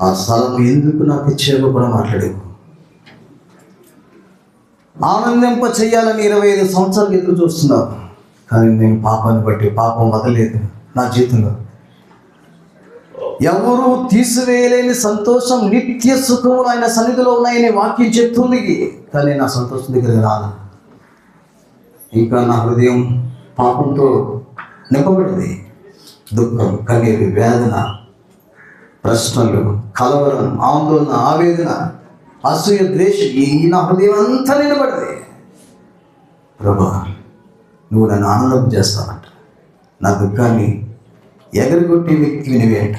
ఆ స్థలం ఎందుకు నాకు ఇచ్చేవో కూడా మాట్లాడేవు. ఆనందింప చెయ్యాలని 25 సంవత్సరాలు ఎదురు చూస్తున్నావు. కానీ నేను పాపాన్ని బట్టి పాపం వదలేదు నా జీవితంలో. ఎవరు తీసివేయలేని సంతోషం, నిత్య సుఖములు ఆయన సన్నిధిలో ఉన్నాయని వాక్యం చెప్తుంది. కానీ నా సంతోషం దగ్గర రాదు. ఇంకా నా హృదయం పాపంతో నింపబడింది. దుఃఖం, కన్నీరు, వేదన, ప్రశ్నలు, కలవరం, ఆందోళన, ఆవేదన, అసూయ, ద్వేషం, ఈ నా హృదయం అంతా నిలబడింది. ప్రభువా, నువ్వు నన్ను ఆనందం చేస్తావంట. నా దుఃఖాన్ని ఎగరగొట్టే వ్యక్తివి నువ్వేంట.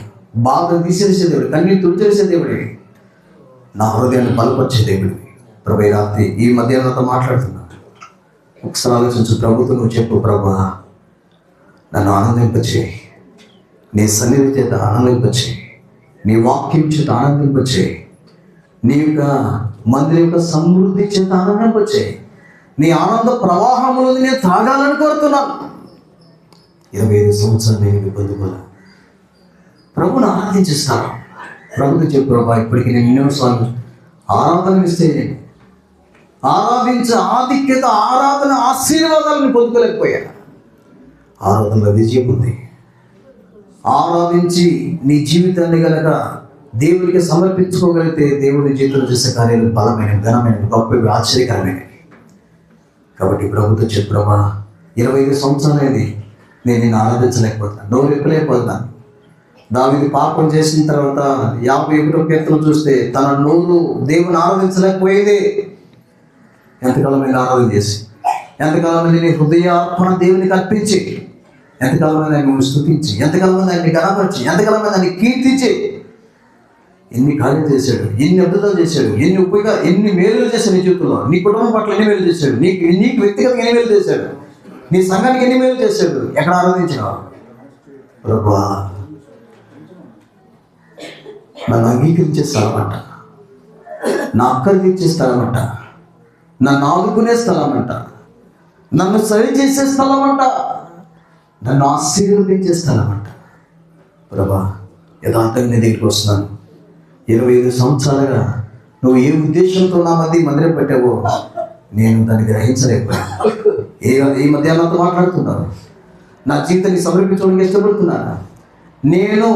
బాధ తీసేసే దేవుడు, కన్నీరు తుడిచేసే దేవుడివి, నా హృదయాన్ని బలపరిచే దేవుడివి. ప్రభు, ఈ రాత్రి ఈ మధ్యాహ్నంతో మాట్లాడుతున్నాను. ఒకసారి ఆలోచించు. ప్రభుతో నువ్వు చెప్పు, ప్రభువా నన్ను ఆనందింపచేయి, నీ సన్నిధి చేత ఆనందింపచేయి, నీ వాక్యం చేత ఆనందింపచేయి, నీ యొక్క మందిరం యొక్క సమృద్ధి చేత ఆనందింపచేయి. నీ ఆనంద ప్రవాహంలో నేను తాగాలని కోరుతున్నాను. 25 సంవత్సరాలు నేను పొందుకోలే. ప్రభుని ఆరాధించేస్తాను. ప్రభుతో చెప్పు, ప్రభా ఇప్పటికీ నేను ఎన్నోసార్లు ఆరాధన ఇస్తే ఆరాధించే ఆధిక్యత, ఆరాధన ఆశీర్వాదాలను పొందుకోలేకపోయాను. ఆరాధనలో విజయం ఉంది. ఆరాధించి నీ జీవితాన్ని కనుక దేవుడికి సమర్పించుకోగలిగితే దేవుడి జీవితంలో చేసే కార్యాలు బలమైన, ఘనమైన, గొప్పవి, ఆశ్చర్యకరమైనవి. కాబట్టి ప్రభుత్వం చెప్పు, ప్రభా 25 సంవత్సరాలైంది నేను నిన్ను ఆరాధించలేకపోతున్నాను, నోరు ఎక్కలేకపోతున్నాను. దావీదు పాపం చేసిన తర్వాత 51వ కీర్తన చూస్తే తన నోరు దేవుని ఆరాధించలేకపోయేది. ఎంతకాలమైన ఆరాధన చేసి, ఎంతకాలమైన నీ హృదయార్పణ దేవునికి అర్పించి, ఎంతకాలమైన ఆయన స్తుతించి, ఎంతకాలమైన ఆయన్ని గణపరిచి, ఎంతకాలమైన ఆయన్ని కీర్తించి, ఎన్ని కార్యాలు చేశాడు, ఎన్ని అద్భుతాలు చేశాడు, ఎన్ని మేలు చేశాడు నీ జీవితంలో. నీ కుటుంబం పట్ల ఎన్ని మేలు చేశాడు, నీకు వ్యక్తిగతంగా ఎన్ని మేలు చేశాడు, నీ సంఘానికి ఎన్ని మేలు చేశాడు. ఎక్కడ ఆరాధించినావు? ప్రభువా నన్ను అంగీకరించే స్థలం అంట, నా అక్కడికి ఇచ్చే స్థలం అంట, నన్ను ఆదుకునే స్థలం అంట, నన్ను సరి చేసే స్థలం అంట, నన్ను ఆశీర్వదించే స్థలం అంట. ప్రభా యథార్థంగా నీ దగ్గరికి వస్తున్నాను. 25 సంవత్సరాలుగా నువ్వు ఏ ఉద్దేశంతో నా మధ్య మందిరం పెట్టావో నేను దాన్ని గ్రహించలేకపోయాను. ఈ మధ్యాహ్నంతో మాట్లాడుతున్నాను. నా జీవితాన్ని సమర్పించడానికి ఇష్టపడుతున్నాను. నేను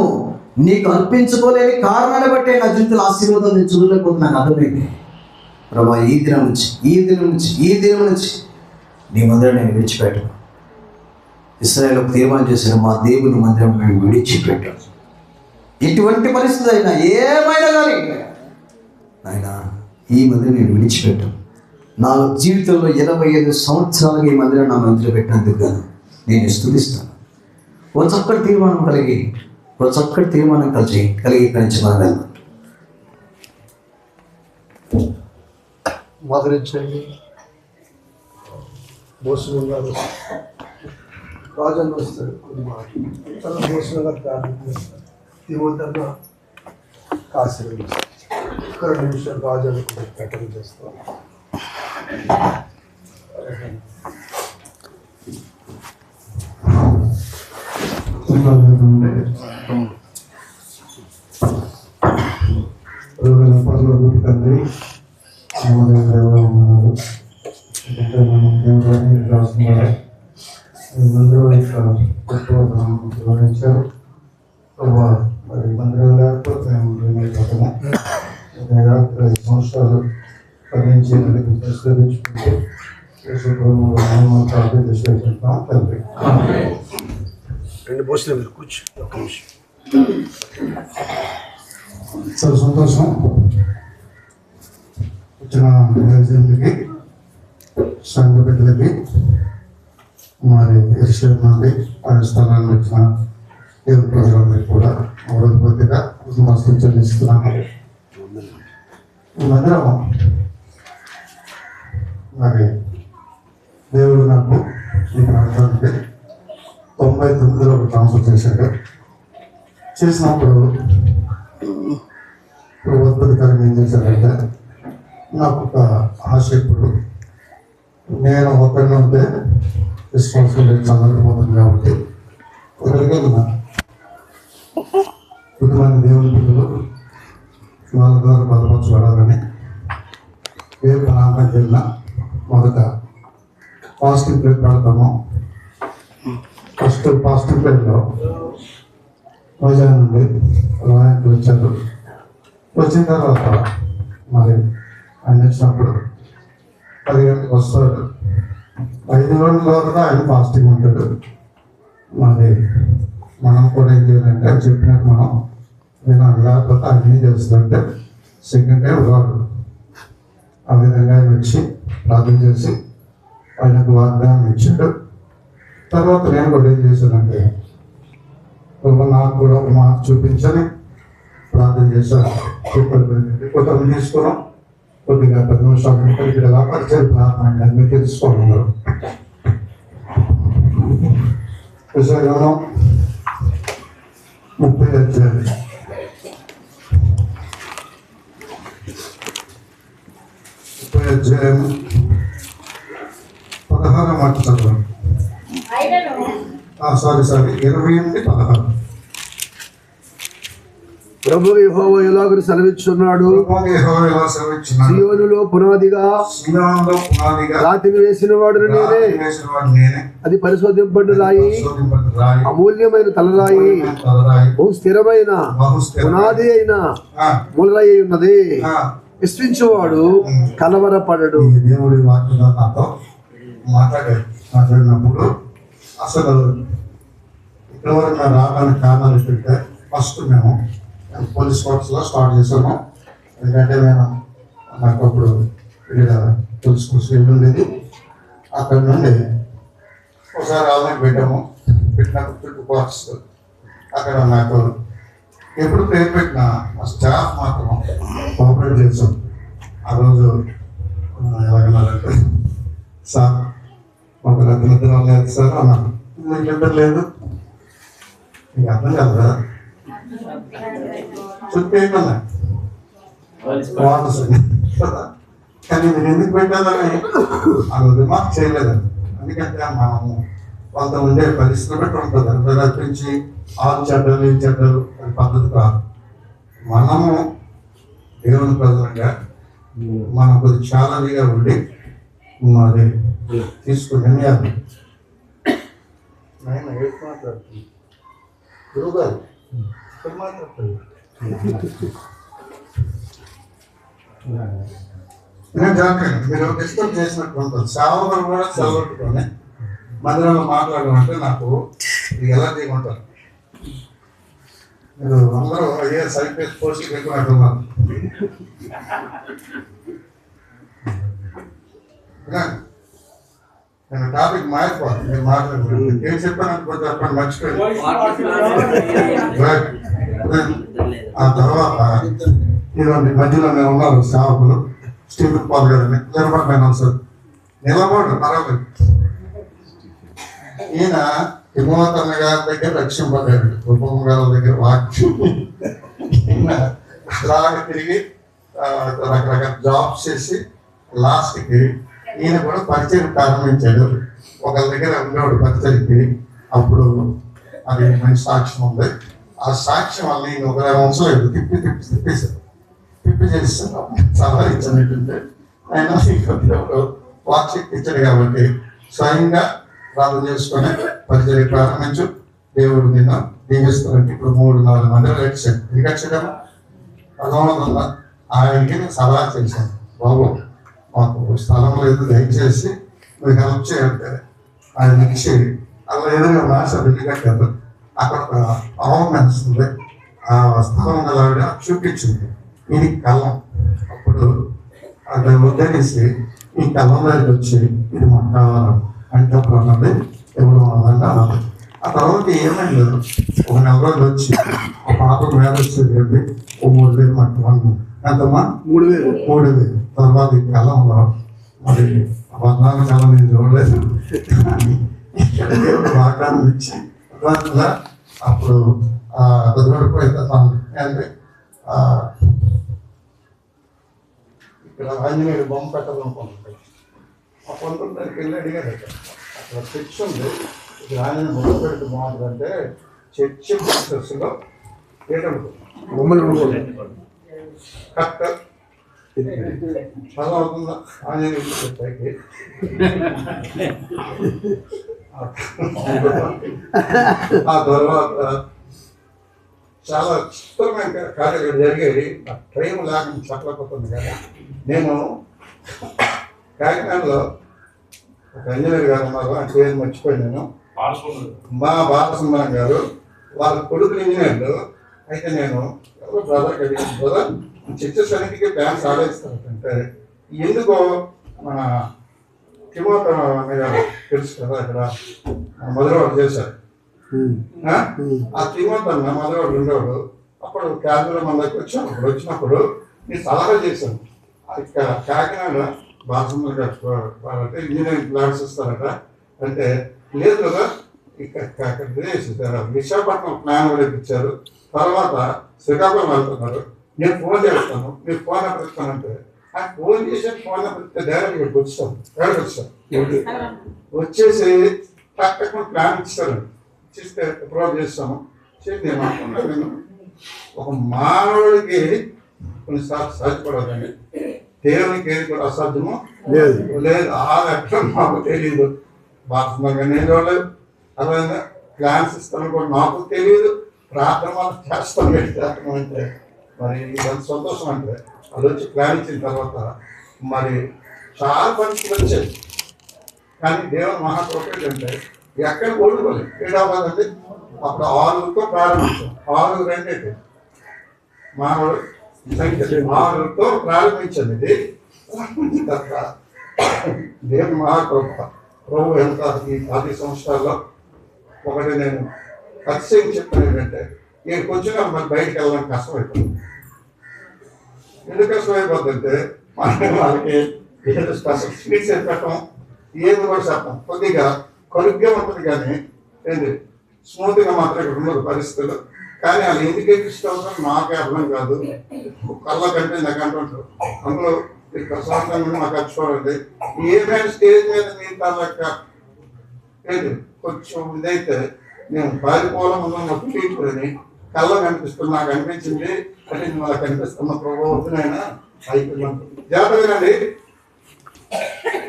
నీకు అర్పించుకోలేని కారణాన్ని బట్టే నా జీవితంలో ఆశీర్వాదం నేను చూడలేకపోతున్నాను. అర్థమైంది ప్రభా, ఈ దినం నుంచి నీ మందిరం నేను విడిచిపెట్టాను. ఇశ్రాయేలు తీర్మానం చేసిన మా దేవుని మందిరం నేను విడిచిపెట్టాను. ఎటువంటి పరిస్థితి అయినా ఏమైనా కానీ ఆయన ఈ మందిరం నేను విడిచిపెట్టాను. నా జీవితంలో 25 సంవత్సరాలుగా ఈ మందిరం నా మందిరం పెట్టినందుకు గాను నేను స్తుతిస్తాను. ఒక చక్కటి తీర్మానం కలిగి కలిగించమని మధురించండి. భూషణం గారు రాజన్న వస్తాడు, కొన్ని మాటలు భూషణం గారు ప్రార్థన చేస్తారు. తిమోతన్న ఆశీర్వదిస్తారు. 2 నిమిషాలు రాజన్నకు ప్రకటన చేస్తాం. తండ్రి ఉన్నారు. రాస్తున్నారు మందిరం గమనించారు. మరి మందిరం లేకపోతే మేము 5 సంవత్సరాలు పదించి పరిష్కరించుకుంటూ అభివృద్ధిస్తున్నాం తండ్రి. 2 భోజనం కూర్చో. చాలా సంతోషం. వచ్చిన ప్రజలకి, సంఘ బిడ్డలకి, మరి ఎరుషలేము నుండి ఆయా స్థలానికి వచ్చిన దేవుని ప్రజలందరికీ కూడా హృదయపూర్వకంగా నమస్కారం చెల్లిస్తున్నాను. ఈ మందిరం మరి దేవుడు నాకు ఈ ప్రాంతానికి 99లో ట్రాన్స్ఫర్ చేశాడు. చేసినప్పుడు అద్భుతకరంగా ఏం చేశారంటే, నాకు ఒక ఆశ ఇప్పుడు నేను ఒకరిని ఉంటే రెస్పాన్సిబిలిటీ చదవకపోతుంది కాబట్టి ఒకరికి కొంతమంది దేవుని పిల్లలు వాళ్ళ ద్వారా బలపరచబడాలని ఏ ప్రాంతానికి వెళ్ళినా మొదట పాజిటివ్ ప్లేట్ పెడతాము. ఫస్ట్ పాజిటివ్ ప్లేట్లో వైజాగ్ నుండి రాయనికి వచ్చారు. వచ్చిన తర్వాత మరి ఆయన వచ్చినప్పుడు 10 గంటలకు వస్తాడు. 5 గంటల వరకు ఆయన ఫాస్టింగ్ ఉంటాడు. మరి మనం కూడా ఏం చేయాలంటే ఆయన చెప్పినట్టు మనం వినాలి. లేకపోతే ఆయన ఏం చేస్తుందంటే సెకండ్ టైం రాడు. ఆ విధంగా ఆయన వచ్చి ప్రార్థన చేసి ఆయనకు వాగ్దానం ఇచ్చాడు. తర్వాత నేను కూడా ఏం చేశానంటే నాకు కూడా ఒక మాట చూపించని ప్రార్థన చేశాను. కొంతమంది తీసుకున్నాం. కొద్దిగా 10 నిమిషాలు ఇక్కడ పరిచయం ప్రార్థన మీరు తెలుసుకోమన్నారు. విషయం 30 అధ్యాయం 16 మాట చదవండి. 20-16 ప్రభు యెహోవా ఎలాగ సెలవిస్తున్నాడు, సీయోనులో పునాదిగా రాతిని వేసిన వాడును నేనే. అది పరిశోధింపబడిన రాయి, అమూల్యమైన తలరాయి, బహు స్థిరమైన పునాది అయిన మూలరాయి ఉన్నది. విశ్వించేవాడు కలవరపడడు. దేవుడి వాక్యంలో నాతో మాట్లాడినప్పుడు అసలు ఇక్కడ వరకు రావడానికి కారణాలు ఏంటంటే, ఫస్ట్ మేము పోలీస్ వర్క్స్లో స్టార్ట్ చేసాము. ఎందుకంటే నేను నాకు అప్పుడు ఇక్కడ పోలీస్ కోర్స్ ఉండేది. అక్కడ నుండి ఒకసారి ఆన్లైన్ పెట్టాము. పెట్టినప్పుడు 2 పార్ట్స్ అక్కడ నాకు ఎప్పుడు పేరు పెట్టిన స్టాఫ్ మాత్రం కోఆపరేట్ చేసాం. ఆ రోజు ఎలాగన్నారంటే, సార్ ఒక నిద్ర లేదు సార్ అన్నాను. మీకు నిద్ర లేదు, మీకు అర్థం కదా చుట్టూ ఏంటన్నా కానీ నేను ఎందుకు పెట్టాలని ఆ రోజు మాకు చేయలేదండి. ఎందుకంటే మనము కొంత ఉండే పరిస్థితులు బట్టి ఉంటుంది. అంత తప్పించి ఆరు చెడ్డలు ఈ చెడ్డలు అది పద్ధతి కాదు. మనము దేవుని ప్రజలుగా మనం కొద్ది చాలాదిగా ఉండి మరి తీసుకుని నేను మాట్లాడుతుంది గురువు గారు నేను జాగ్రత్త మీరు డిస్టర్బ్ చేసినట్టు ఉంటుంది. సేవకులు కూడా సెలవుట్టుకొని మందిరంలో మాట్లాడమంటే నాకు ఎలా చేయమంటారు. మీరు అందరూ ఐఏఎస్ ఐపీఎస్ పోస్టులు ఎక్కువట్టున్నారు. నేను టాపిక్ మారిపోతుంది. మీరు మాట్లాడుతున్నాను ఏం చెప్పాను కొంచెం చెప్పండి మర్చిపోయి. ఆ తర్వాత ఇదిగోండి మధ్యలో నేను ఉన్నారు సేవకులు స్టీఫెన్ పాల్ గారిని నిలబడిపోయినాం సార్. నిలబడు పర్వాలేదు. ఈయన తిమోతన్న గారి దగ్గర రక్షింపబడ్డాడు. రూపం గారి దగ్గర వాక్యం. ఈయన అలాగ తిరిగి రకరకాల జాబ్స్ చేసి లాస్ట్కి ఈయన కూడా పరిచయం ప్రారంభించాడు. ఒకరి దగ్గర ఉండేవాడు పరిచయకి. అప్పుడు అది మంచి సాక్ష్యం ఉంది. ఆ సాక్ష్యం వల్ల ఈయన ఒక ఉంచలేదు. తిప్పి చేస్తాను సలహా ఇచ్చినట్టుంటే ఆయన వాక్యం ఇచ్చాడు కాబట్టి స్వయంగా ప్రార్థన చేసుకొని పరిచయం ప్రారంభించు. దేవుడు నిన్న దీవిస్తారంటే ఇప్పుడు 3-4 మందిలో వచ్చాడు. ఎందుకు వచ్చాడమ్మా అర్థమవుతుందా? ఆయనకి నేను సలహా చేశాను, బాబు మాకు స్థలం లేదు దయచేసి మీరు హెల్ప్ చేయండి. ఆయన ఇచ్చి అలా ఎదురుగా రాసి బిల్లు కట్టారు. అక్కడ అవమాన్స్ ఉంది. ఆ స్థలం ఆవిడ చూపించింది. ఇది కళ్ళం. అప్పుడు అది ఉద్ధరిసి ఈ కళ్ళం దగ్గరికి వచ్చి ఇది మాకు కావాలి అంటే అప్పుడు అన్నది ఎవరు అన్నది అన్నది. ఆ తర్వాత ఏమైంది, ఒక 4 రోజులు వచ్చి ఒక పాప మీద వచ్చేది ఓ 3,000 మాకు ఎంతమ్మా 3,000. తర్వాత ఈ కళ్ళంలో మరి బంధాలు కళ్ళం నేను చూడలేదు. ఇక్కడ దేవుడు వాగ్దానం ఇచ్చి అప్పుడు అంటే ఇక్కడ ఆంజనేయుడు బొమ్మ పెట్టాలనుకుంటుంది. ఆ పొందుకు దానికి వెళ్ళి అడిగారు. అక్కడ చర్చ్ ఉంది. ఇక్కడ ఆంజనేయుడు బొమ్మ పెడితే బాగుంటుందంటే చర్చ్ ప్రాసెస్లో బొమ్మలు కరెక్ట్ చాలా అవుతుందా ఆంజనేయుడు చెప్పాకి. ఆ తర్వాత చాలా చిత్రమైన కార్యాలు జరిగాయి. ట్రైన్ లేకుండా చెప్పలేకపోతుంది కదా. నేను కాకినాడలో ఒక ఇంజనీర్ గారు ఉన్నారు, ఆ పేరు మర్చిపోయాను నేను. మా బాలసుందరం గారు వాళ్ళ కొడుకులు ఇంజనీర్లు. అయితే నేను ఎవరో బ్రదర్కి అడిగాను, బ్రదర్ చర్చెస్ అన్నిటికీ బ్యాంక్స్ ఆలోచిస్తారంటే ఎందుకో మన తిమోత గారు తెలుసు కదా, ఇక్కడ మొదలవాడు చేశారు. ఆ తిమోత మొదలవాడు ఉండేవాడు. అప్పుడు క్యాబినెట్లో మన దగ్గర వచ్చినప్పుడు నేను సలహా చేశాను. ఇక్కడ కాకినాడ బాలసుందర్ గారు వాళ్ళంటే ఇంజనీరింగ్ ప్లాన్స్ ఇస్తారట అంటే లేదు కదా ఇక్కడ విశాఖపట్నం ప్లాన్ కూడా ఇప్పించారు. తర్వాత శ్రీకాకుళం వెళ్తున్నారు. నేను ఫోన్ చేస్తాను, మీరు ఫోన్ నెంబర్ ఇస్తానంటే ఆ ఫోన్ చేసి ఫోన్ నెంబర్ ఇస్తే డైరెక్ట్ ఇక్కడికి వచ్చాను. వచ్చేసి తప్పకుండా ప్లాన్ ఇస్తారండి. ఇచ్చిస్తే అప్రూవ్ చేస్తాను. నేను అనుకున్నాను, నేను ఒక మానవుడికి కొన్నిసార్లు సాధ్యపడదండి, దేవునికి ఏది కూడా అసాధ్యమో లేదు. ఆ లెక్కలు మాకు తెలియదు. బాగా నేను చూడలేదు. అలాగే ప్లాన్స్ ఇస్తాను కూడా నాకు తెలియదు. ప్రార్థన వాళ్ళు చేస్తాం అంటే మరి ఎంత సంతోషం అంటే అది వచ్చి ప్లాన్ ఇచ్చిన తర్వాత మరి చాలా పరిస్థితులు వచ్చాయి. కానీ దేవుని మహాప్రొఫెట్ అంటే ఎక్కడ ఓడిపోలేదు. ఏడాదంటే అప్పుడు 6తో ప్రారంభించాం. 6 2 మానవుడు సంఖ్య 6తో ప్రారంభించింది. ఇది ప్రారంభించిన తర్వాత దేవుని మహాకృప ప్రభు ఎంత ఈ 10 సంవత్సరాల్లో ఒకటి నేను ఖచ్చితంగా చెప్తాను ఏంటంటే నేను కొంచెం మరి బయటకు వెళ్ళడానికి కష్టమైపోతుంది. ఎందుకు కష్టమైపోతుందంటే వాళ్ళకి ఏదో స్పెషల్ స్వీట్స్ పెట్టడం ఏది కూడా చెప్పడం కొద్దిగా కరుగ్గా ఉంటుంది, కానీ ఏంటి స్మూత్గా మాత్రం ఇక్కడ ఉండదు పరిస్థితులు. కానీ వాళ్ళు ఎందుకు ఎక్కిస్తుంటారు నాకే అర్థం కాదు. కళ్ళ కంటే నాకు అంటుంటారు అందులో ప్రశాంతంగా మాకు ఖర్చుకోవాలండి. ఏమైనా స్టేజ్ మీద మిగతా లెక్క ఏంటి కొంచెం ఇదైతే నేను పారిపోవాలన్నా నాకు తెలియని కళ్ళ కనిపిస్తుంది. నాకు అనిపించింది అంటే నాకు కనిపిస్తున్న ప్రభావైనా అయిపోయింది. జాగ్రత్తగానండి.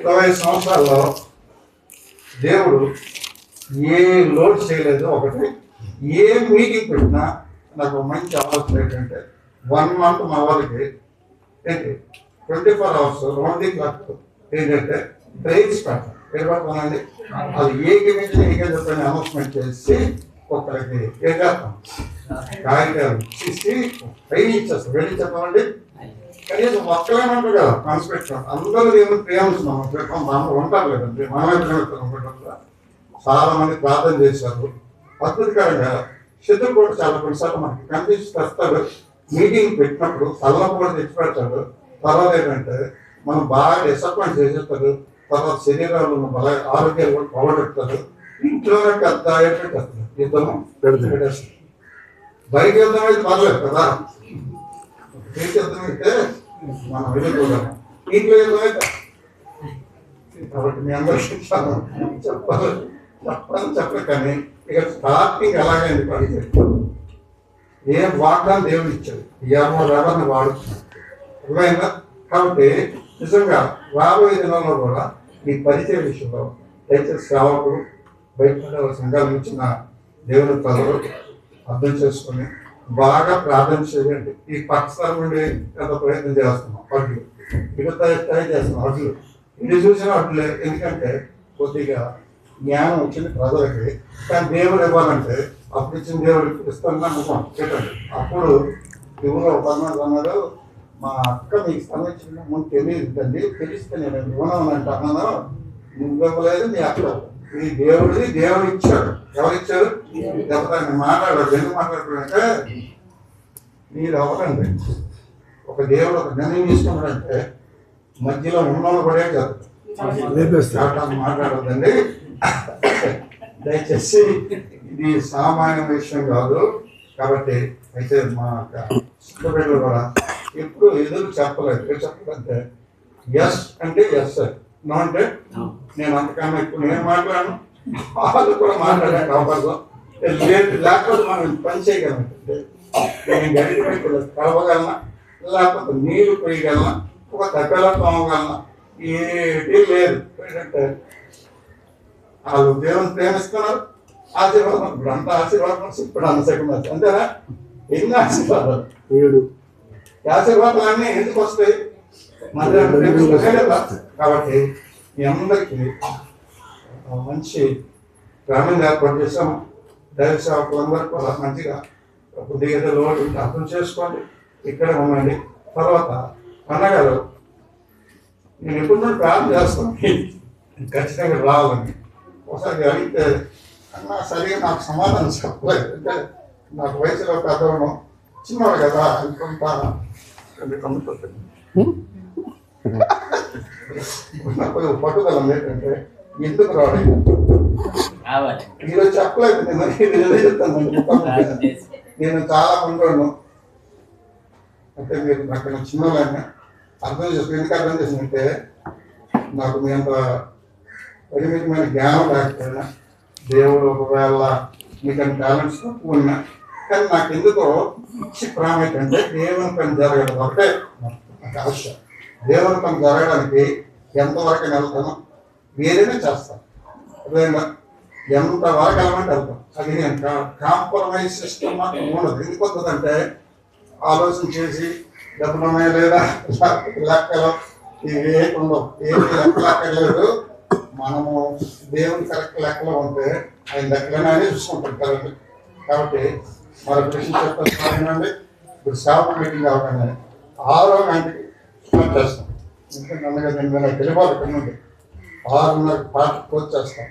20 సంవత్సరాల్లో దేవుడు ఏ లోడ్ చేయలేదు. ఒకటి ఏ మీటింగ్ పెట్టినా నాకు మంచి ఆలోచన ఏంటంటే 1 month మా వాళ్ళకి ఏంటి 24 hours రౌండ్ ది క్లాక్ ఏంటంటే ప్రైజ్ పెడతాం ఏర్పడతానండి. అది ఏకమించిన ఏకని అనౌన్స్మెంట్ చేసి ఒకరికి ఏం చేస్తాం కాగితాలు ఇచ్చి ట్రైన్ ఇచ్చేస్తాం. వెళ్ళి చెప్పామండి కనీసం ఒక్కలేమంటారు కదా కాన్స్పెక్ట్ అందరూ దేవుని ప్రేమిస్తున్నాం ఉంటారు లేదండి. మనమే ప్రేమిస్తున్నాం. చాలా మంది ప్రార్థన చేశారు. అద్భుతకరంగా శత్రువు కూడా చాలా కొన్నిసార్లు మనకి కనిపిస్తాడు. మీటింగ్ పెట్టినప్పుడు తల్ల కూడా తెచ్చి పెడతాడు. తర్వాత ఏంటంటే మనం బాగా డిసప్పాయింట్ చేసేస్తారు. తర్వాత శరీరాలు బాగా ఆరోగ్యాలు కూడా పోగొట్టుతారు. ఇంట్లోనే పెద్ద పెట్టేస్తారు. యుద్ధము పెట్టేస్తారు. బయట యుద్ధం అయితే పర్లేదు కదా. బయట యుద్ధం అయితే మనం వెళ్ళిపోతాము. ఇంట్లో యుద్ధం అయితే కాబట్టి మీ అందరికీ చెప్పాలి కానీ ఇక స్టార్టింగ్ ఎలాగైంది పడితే ఏం వాగ్దానం దేవుడు ఇచ్చాడు. ఎవరిని వాడుతున్నాడు అర్థమైందా. కాబట్టి నిజంగా రాబోయే దినంలో కూడా ఈ పరిచయ విషయంలో దయచేసి సేవకులు బయట సంఘాల ఇచ్చిన దేవుని ప్రజలు అర్థం చేసుకుని బాగా ప్రార్థన చేయండి. ఈ పక్షస్థలం నుండి ఎంత ప్రయత్నం చేస్తున్నాం అడ్లు ఇక ట్రై చేస్తున్నాం అడ్లు ఇది చూసిన అడ్లే. ఎందుకంటే కొద్దిగా జ్ఞానం వచ్చింది ప్రజలకి. కానీ దేవుడు ఇవ్వాలంటే అప్పుడు ఇచ్చిన దేవుడికి ఇస్తాను చెప్పండి. అప్పుడు దేవుడు అన్నాడు మా అక్క మీకు సంబంధించిన ముందు తెలియదండి. తెలిస్తే నేను ఇవ్వను అంటే అన్నాను. నువ్వు ఇవ్వలేదు మీ అక్క. ఇది దేవుడిది దేవుడు ఇచ్చాడు. ఎవరు ఇచ్చారు? దెబ్బతాన్ని మాట్లాడాడు. ఎందుకు మాట్లాడుతుంటే మీరు అవ్వకండి. ఒక దేవుడు ఒక నిర్ణయం తీసుకున్నాడంటే మధ్యలో ఉన్నోళ్ళు కూడా కాదు మాట్లాడద్దండి. దయచేసి ఇది సామాన్య విషయం కాదు. కాబట్టి అయితే మా చిన్నపిల్లలు కూడా ఎప్పుడు ఎదురు చెప్పలేదు. చెప్పదంటే ఎస్ అంటే ఎస్, నో అంటే నేను అంతకన్నా ఇప్పుడు నేను మాట్లాడను. వాళ్ళు కూడా మాట్లాడడానికి అవకాశం లేదు. లేకపోతే మనం పని చేయగలంటే నేను గడిపి కలవగలనా, లేకపోతే నీరు పోయగలనా, ఒక తగ్గల తోమగలనా, ఏది లేదు. ఏంటంటే వాళ్ళు దేవుని ప్రేమిస్తున్నారు. ఆశీర్వాదం ఇప్పుడు అంత ఆశీర్వాదం ఇప్పుడు అంతసేపు అంతేనా? ఎన్ని ఆశీర్వాదాలు 7 ఆశీర్వాదాలన్నీ ఎందుకు వస్తాయి? కాబట్టి మీ అందరికీ మంచి గ్రామీణ ఏర్పాటు చేసాము. దైవ సేవకులందరూ కూడా మంచిగా కొద్దిగా లోటు అర్థం చేసుకోండి. ఇక్కడే ఉండండి. తర్వాత అన్నగారు నేను ఎప్పుడు ప్రార్థన చేస్తాను ఖచ్చితంగా రావాలని. ఒకసారి అడిగితే అన్న సరిగా నాకు సమాధానం చెప్పలేదు. అంటే నాకు వయసులో పెద్దవడం చిన్నవాడు కదా అనుకుంటా పట్టుదల ఏంటంటే ఎందుకు రావడం ఈరోజు చెప్పలేదు. నేను చెప్తాను. నేను చాలా మంది అంటే మీరు నాకు చిన్నవాళ్ళని అర్థం చేసుకుని ఎందుకు అర్థం చేసిందంటే నాకు మీ అంత పరిమితమైన జ్ఞానం లేకపోయినా దేవుడు ఒకవేళ మీకు టాలెంట్స్ తక్కువ ఉన్నా కానీ నాకు ఎందుకో పిచ్చి ప్రాముఖ్యత అంటే దేవుని పని జరగడం ఒకటే నాకు ఆశ. దేవుని పని జరగడానికి ఎంతవరకు వెళ్తాను వేరేనే చేస్తాను. అదేనా ఎంతవరకు వెళ్ళమంటే వెళ్తాం. అది నేను కాంప్రమైజ్ సిస్టమ్ మాత్రం ఉండదు. ఎందుకు వస్తుందంటే ఆలోచన చేసి డబ్బులున్నాయా లేదా లెక్కలు ఇవి ఏమి ఉండవు. ఏమి లెక్కలేదు. మనము దేవుని కరెక్ట్ లెక్కలో ఉంటే ఆయన లెక్కలనే చూసుకుంటాం కరెక్ట్. కాబట్టి మరొక విషయం చెప్తానండి. ఇప్పుడు సేవ మీటింగ్ అవగానే 6వ గంటకి స్టార్ట్ చేస్తాం. ఎందుకంటే అందుకే నేను తెలియదు ఇక్కడ నుండి 6:30 పాట పూర్తి చేస్తాం.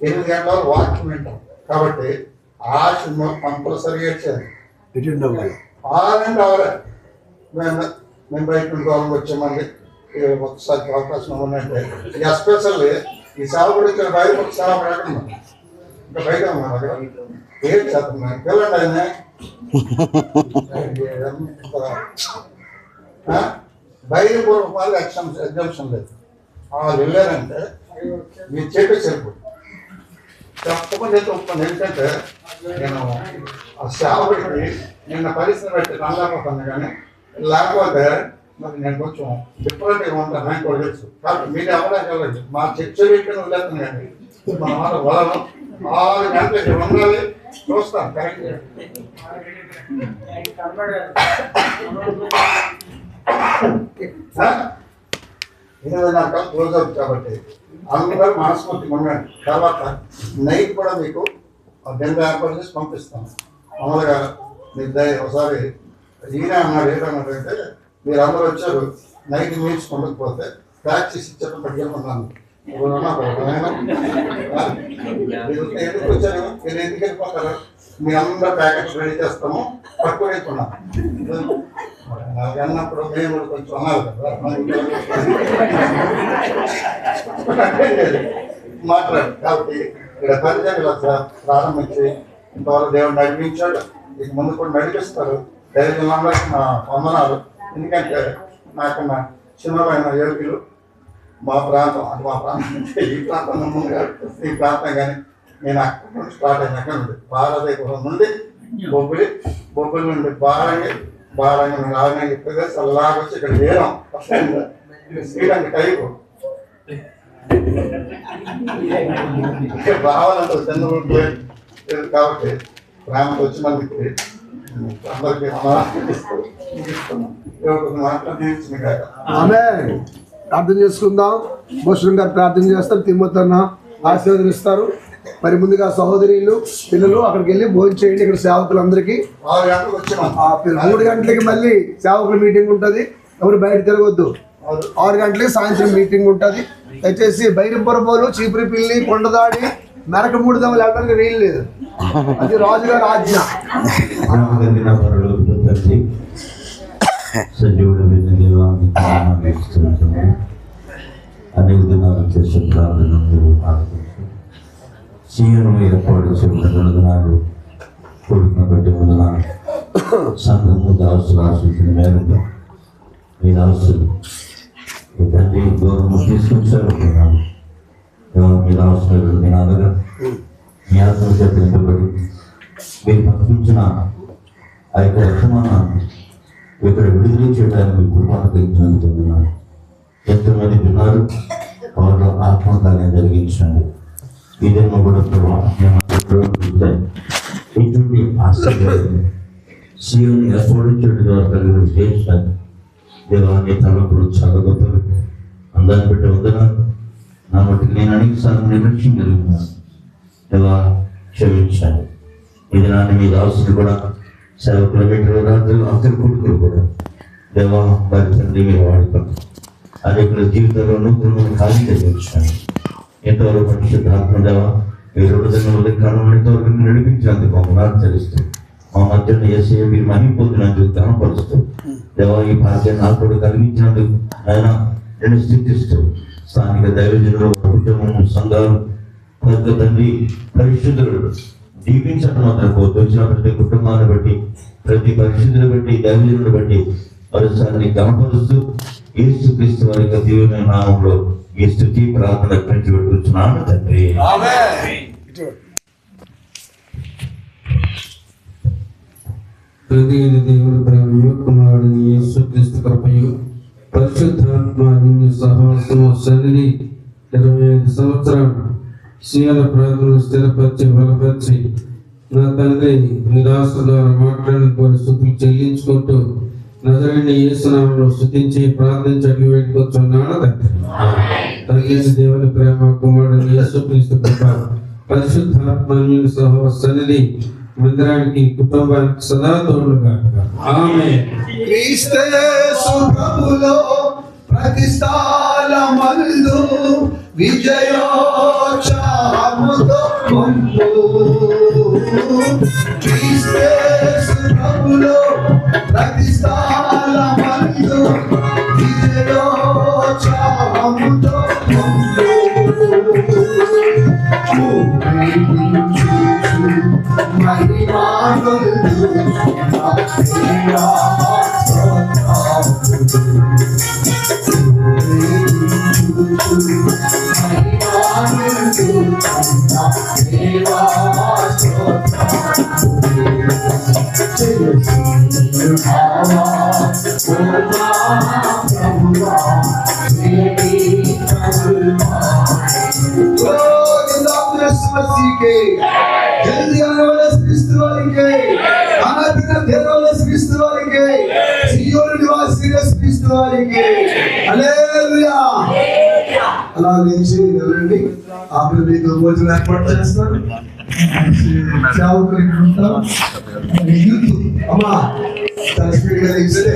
8 గంటల వాక్యం వింటాం. కాబట్టి ఆశ కంపల్సరీగా ఇచ్చేది 6 అవరే మేము బయట దూరం వచ్చామండి. ఒకసారి అవకాశం ఉందంటే ఎస్పెషల్లీ ఈ సేవ గురించి బయట ఒక సేవ పెట్టకుండా ఇంకా బయట ఉన్నాను. అక్కడ ఏం చేస్తున్నాను పిల్లలు ఆయన బయలుపూర్వక వాళ్ళు ఎగ్జామ్షన్ లేదు. వాళ్ళు వెళ్ళారంటే మీ చేపే సరిపోతుంది. తప్పకుండా ఒప్పుకోండి. ఎందుకంటే నేను ఆ సేవకి నిన్న పరిస్థితి పెట్టి రాలేకపోతాను. కానీ లేకపోతే మరి నేను కొంచెం డిఫరెంట్గా ఉంటాను. నాకు కూడా తెలుసు. కాబట్టి మీరు ఎవరైనా వెళ్ళచ్చు. మా చర్చ వీటిని వదిలేస్తాను. కానీ మన మాట వదలను. 6 గంటలకి ఉండాలి. చూస్తాను కరెక్ట్. ఇది నాకు క్లోజ్ అవుతుంది కాబట్టి అందరూ మనస్ఫూర్తిగా ఉండండి. తర్వాత నైట్ కూడా మీకు దిండ ఏర్పాటు చేసి పంపిస్తాను. మామూలుగా మీకు ఒకసారి ఈయన అన్నాడు ఏంటన్నాడంటే మీరు అందరూ వచ్చారు నైట్ మీల్స్ పంపకపోతే ప్యాక్ చేసి ఇచ్చేట పట్టుకెళ్ళమన్నాను. ఎందుకు వచ్చాను మీరు ఎందుకు వెళ్ళిపోతారు, మీ అందరూ ప్యాకెట్స్ రెడీ చేస్తాము పట్టుకొని వెళ్తున్నాం అన్నప్పుడు మేము కొంచెం అన్నారు కదా మాట్లాడు. కాబట్టి ఇక్కడ పరిచయం ప్రారంభించి ఇంతవరకు దేవుడు నడిపించాడు, ఇక ముందు కూడా నడిపిస్తారు. దైవజనులందరికీ నా వందనాలు. ఎందుకంటే నాకన్నా చిన్నమైన యోగులు మా ప్రాంతం అది మా ప్రాంతం ఈ ప్రాంతం ఈ ప్రాంతం కానీ నేను అక్కడ నుండి స్టార్ట్ అయిన అక్కడ నుండి భారతదేశం నుండి బొబ్బులి నుండి బారంగా నేను ఆగినా చెప్పేది చల్లగా వచ్చి ఇక్కడ వేరం శ్రీలంక టైపు రావాలంటే చంద్రబాబు కాబట్టి ప్రేమకు వచ్చి మనకి అందరికీ ప్రార్థన చేసుకుందాం. భూషణ్ గారు ప్రార్థన చేస్తారు, తిమ్మతన్న ఆశీర్వదిస్తారు. మరి ముందుగా సహోదరులు పిల్లలు అక్కడికి వెళ్ళి భోజనం చేయండి. ఇక్కడ సేవకులందరికీ 3 గంటలకి మళ్ళీ సేవకుల మీటింగ్ ఉంటుంది. ఎవరు బయట తిరగొద్దు. 6 గంటలకి సాయంత్రం మీటింగ్ ఉంటుంది. దయచేసి బైరంపురపోలు, చీపురిపిల్లి, కొండదాడి, మెరక 3 దమ్మలు వెళ్ళడానికి వీలు లేదు. అది రాజుగారి ఆజ్ఞ. సజీవుడు అనేక దినాలు చేసే ప్రార్థన సీఎం ఏర్పాటు చేయడం దినాలు కొడుకును బట్టి వందనాలు. సంఘము దాసులు ఆశించిన మేరకు మీ దాసులు మీ తండ్రి గౌరవం తీసుకొచ్చారు. మీ దాసులు మీ నాన్నగా మీ ఆత్మ చేత నింపబడి మీరు పంపించిన ఆ యొక్క వర్తమానాన్ని ఇక్కడ విడుదల చేయడానికి మీ కృపను గ్రహించినందుకున్నాను. ఎంతమంది విన్నారు వాళ్ళు ఆత్మకార్యం జరిగించండి. ఇదేమో కూడా ఇటువంటి ఆశ్చర్యం సీఎంని ఎఫోడించడం ద్వారా కలిగిన చేస్తాను. దేవాన్ని తలప్పుడు చాలా గొప్పలు అందాన్ని పెట్టి వదనాలు. నా మటుకు నేను అనేక సార్లు నిర్లక్ష్యం జరిగినాను. దేవా క్షమించాను. ఇది నాన్న మీ దాసులు కూడా సేవకుల మీటర్లు రాత్రులు అందరి కొడుకులు కూడా దేవా వారి తండ్రి మీరు వాడుకోండి. అనేకుల జీవితంలో నూతన ఖాళీ తెచ్చాను. ఎంతవరకు పరిశుద్ధాత్మ దేవా మీరు 2 దినముల కాలం ఎంతవరకు నడిపించినందుకు మమ్మల్ని తెలుస్తూ మా మధ్యలో చేసే మీరు మహిమ పొందినందుకు గణపరుస్తూ దేవా ఈ భాగ్యాన్ని నాకు కలిగించినందుకు ఆయన నేను స్థితిస్తూ స్థానిక దైవజనులు కుటుంబం సంఘాలు పెద్ద తండ్రి పరిశుద్ధులు దీపించడం మాత్రం వచ్చిన ప్రతి కుటుంబాన్ని బట్టి ప్రతి పరిశుద్ధుని బట్టి దైవజనుని బట్టి పరిసరాన్ని గమపరుస్తూ యేసుక్రీస్తు వారి యొక్క దివ్యమైన నామంలో ఈ స్తుతి ప్రార్థన అర్పించి పెట్టుకున్నాను తండ్రి. దేవుని ప్రేమయు కుమారుని యేసుక్రీస్తు కృపయు పరిశుద్ధాత్మ సహవాసము సన్నిధి 25 సంవత్సరాలు సీఎల ప్రార్థనలు స్థిరపరిచి బలపరిచి నా తండ్రి నిదాసు ద్వారా మాట్లాడిన స్తుతులు చెల్లించుకుంటూ నజరేయుని యేసు నామములో స్తుతించి ప్రార్థించడానికి వేడుకొచ్చున్నాను తండ్రి. దేవుని ప్రేమ కుమారుని యేసుక్రీస్తు కృప పరిశుద్ధాత్మ సన్నిధి మందిరానికి కుటుంబానికి సదా తోడుగా. ఆమేన్. క్రీస్తు ప్రభులో ప్రతిష్ఠాలమందు విజయోత్సాహముతో పొందు. క్రీస్తు ప్రభులో ప్రతిష్ఠాలమందు విజయోత్సాహముతో పొందు. जल्दी आने वाले వారికి. హల్లెలూయా. అలా నుంచి వెళ్ళండి. అప్పుడు మీకు భోజనం ఏర్పాటు చేస్తారు. సేవకులు ఇక్కడ ఉంటారు. యూత్ అమ్మా చాలా స్పీడ్గా ఇస్తే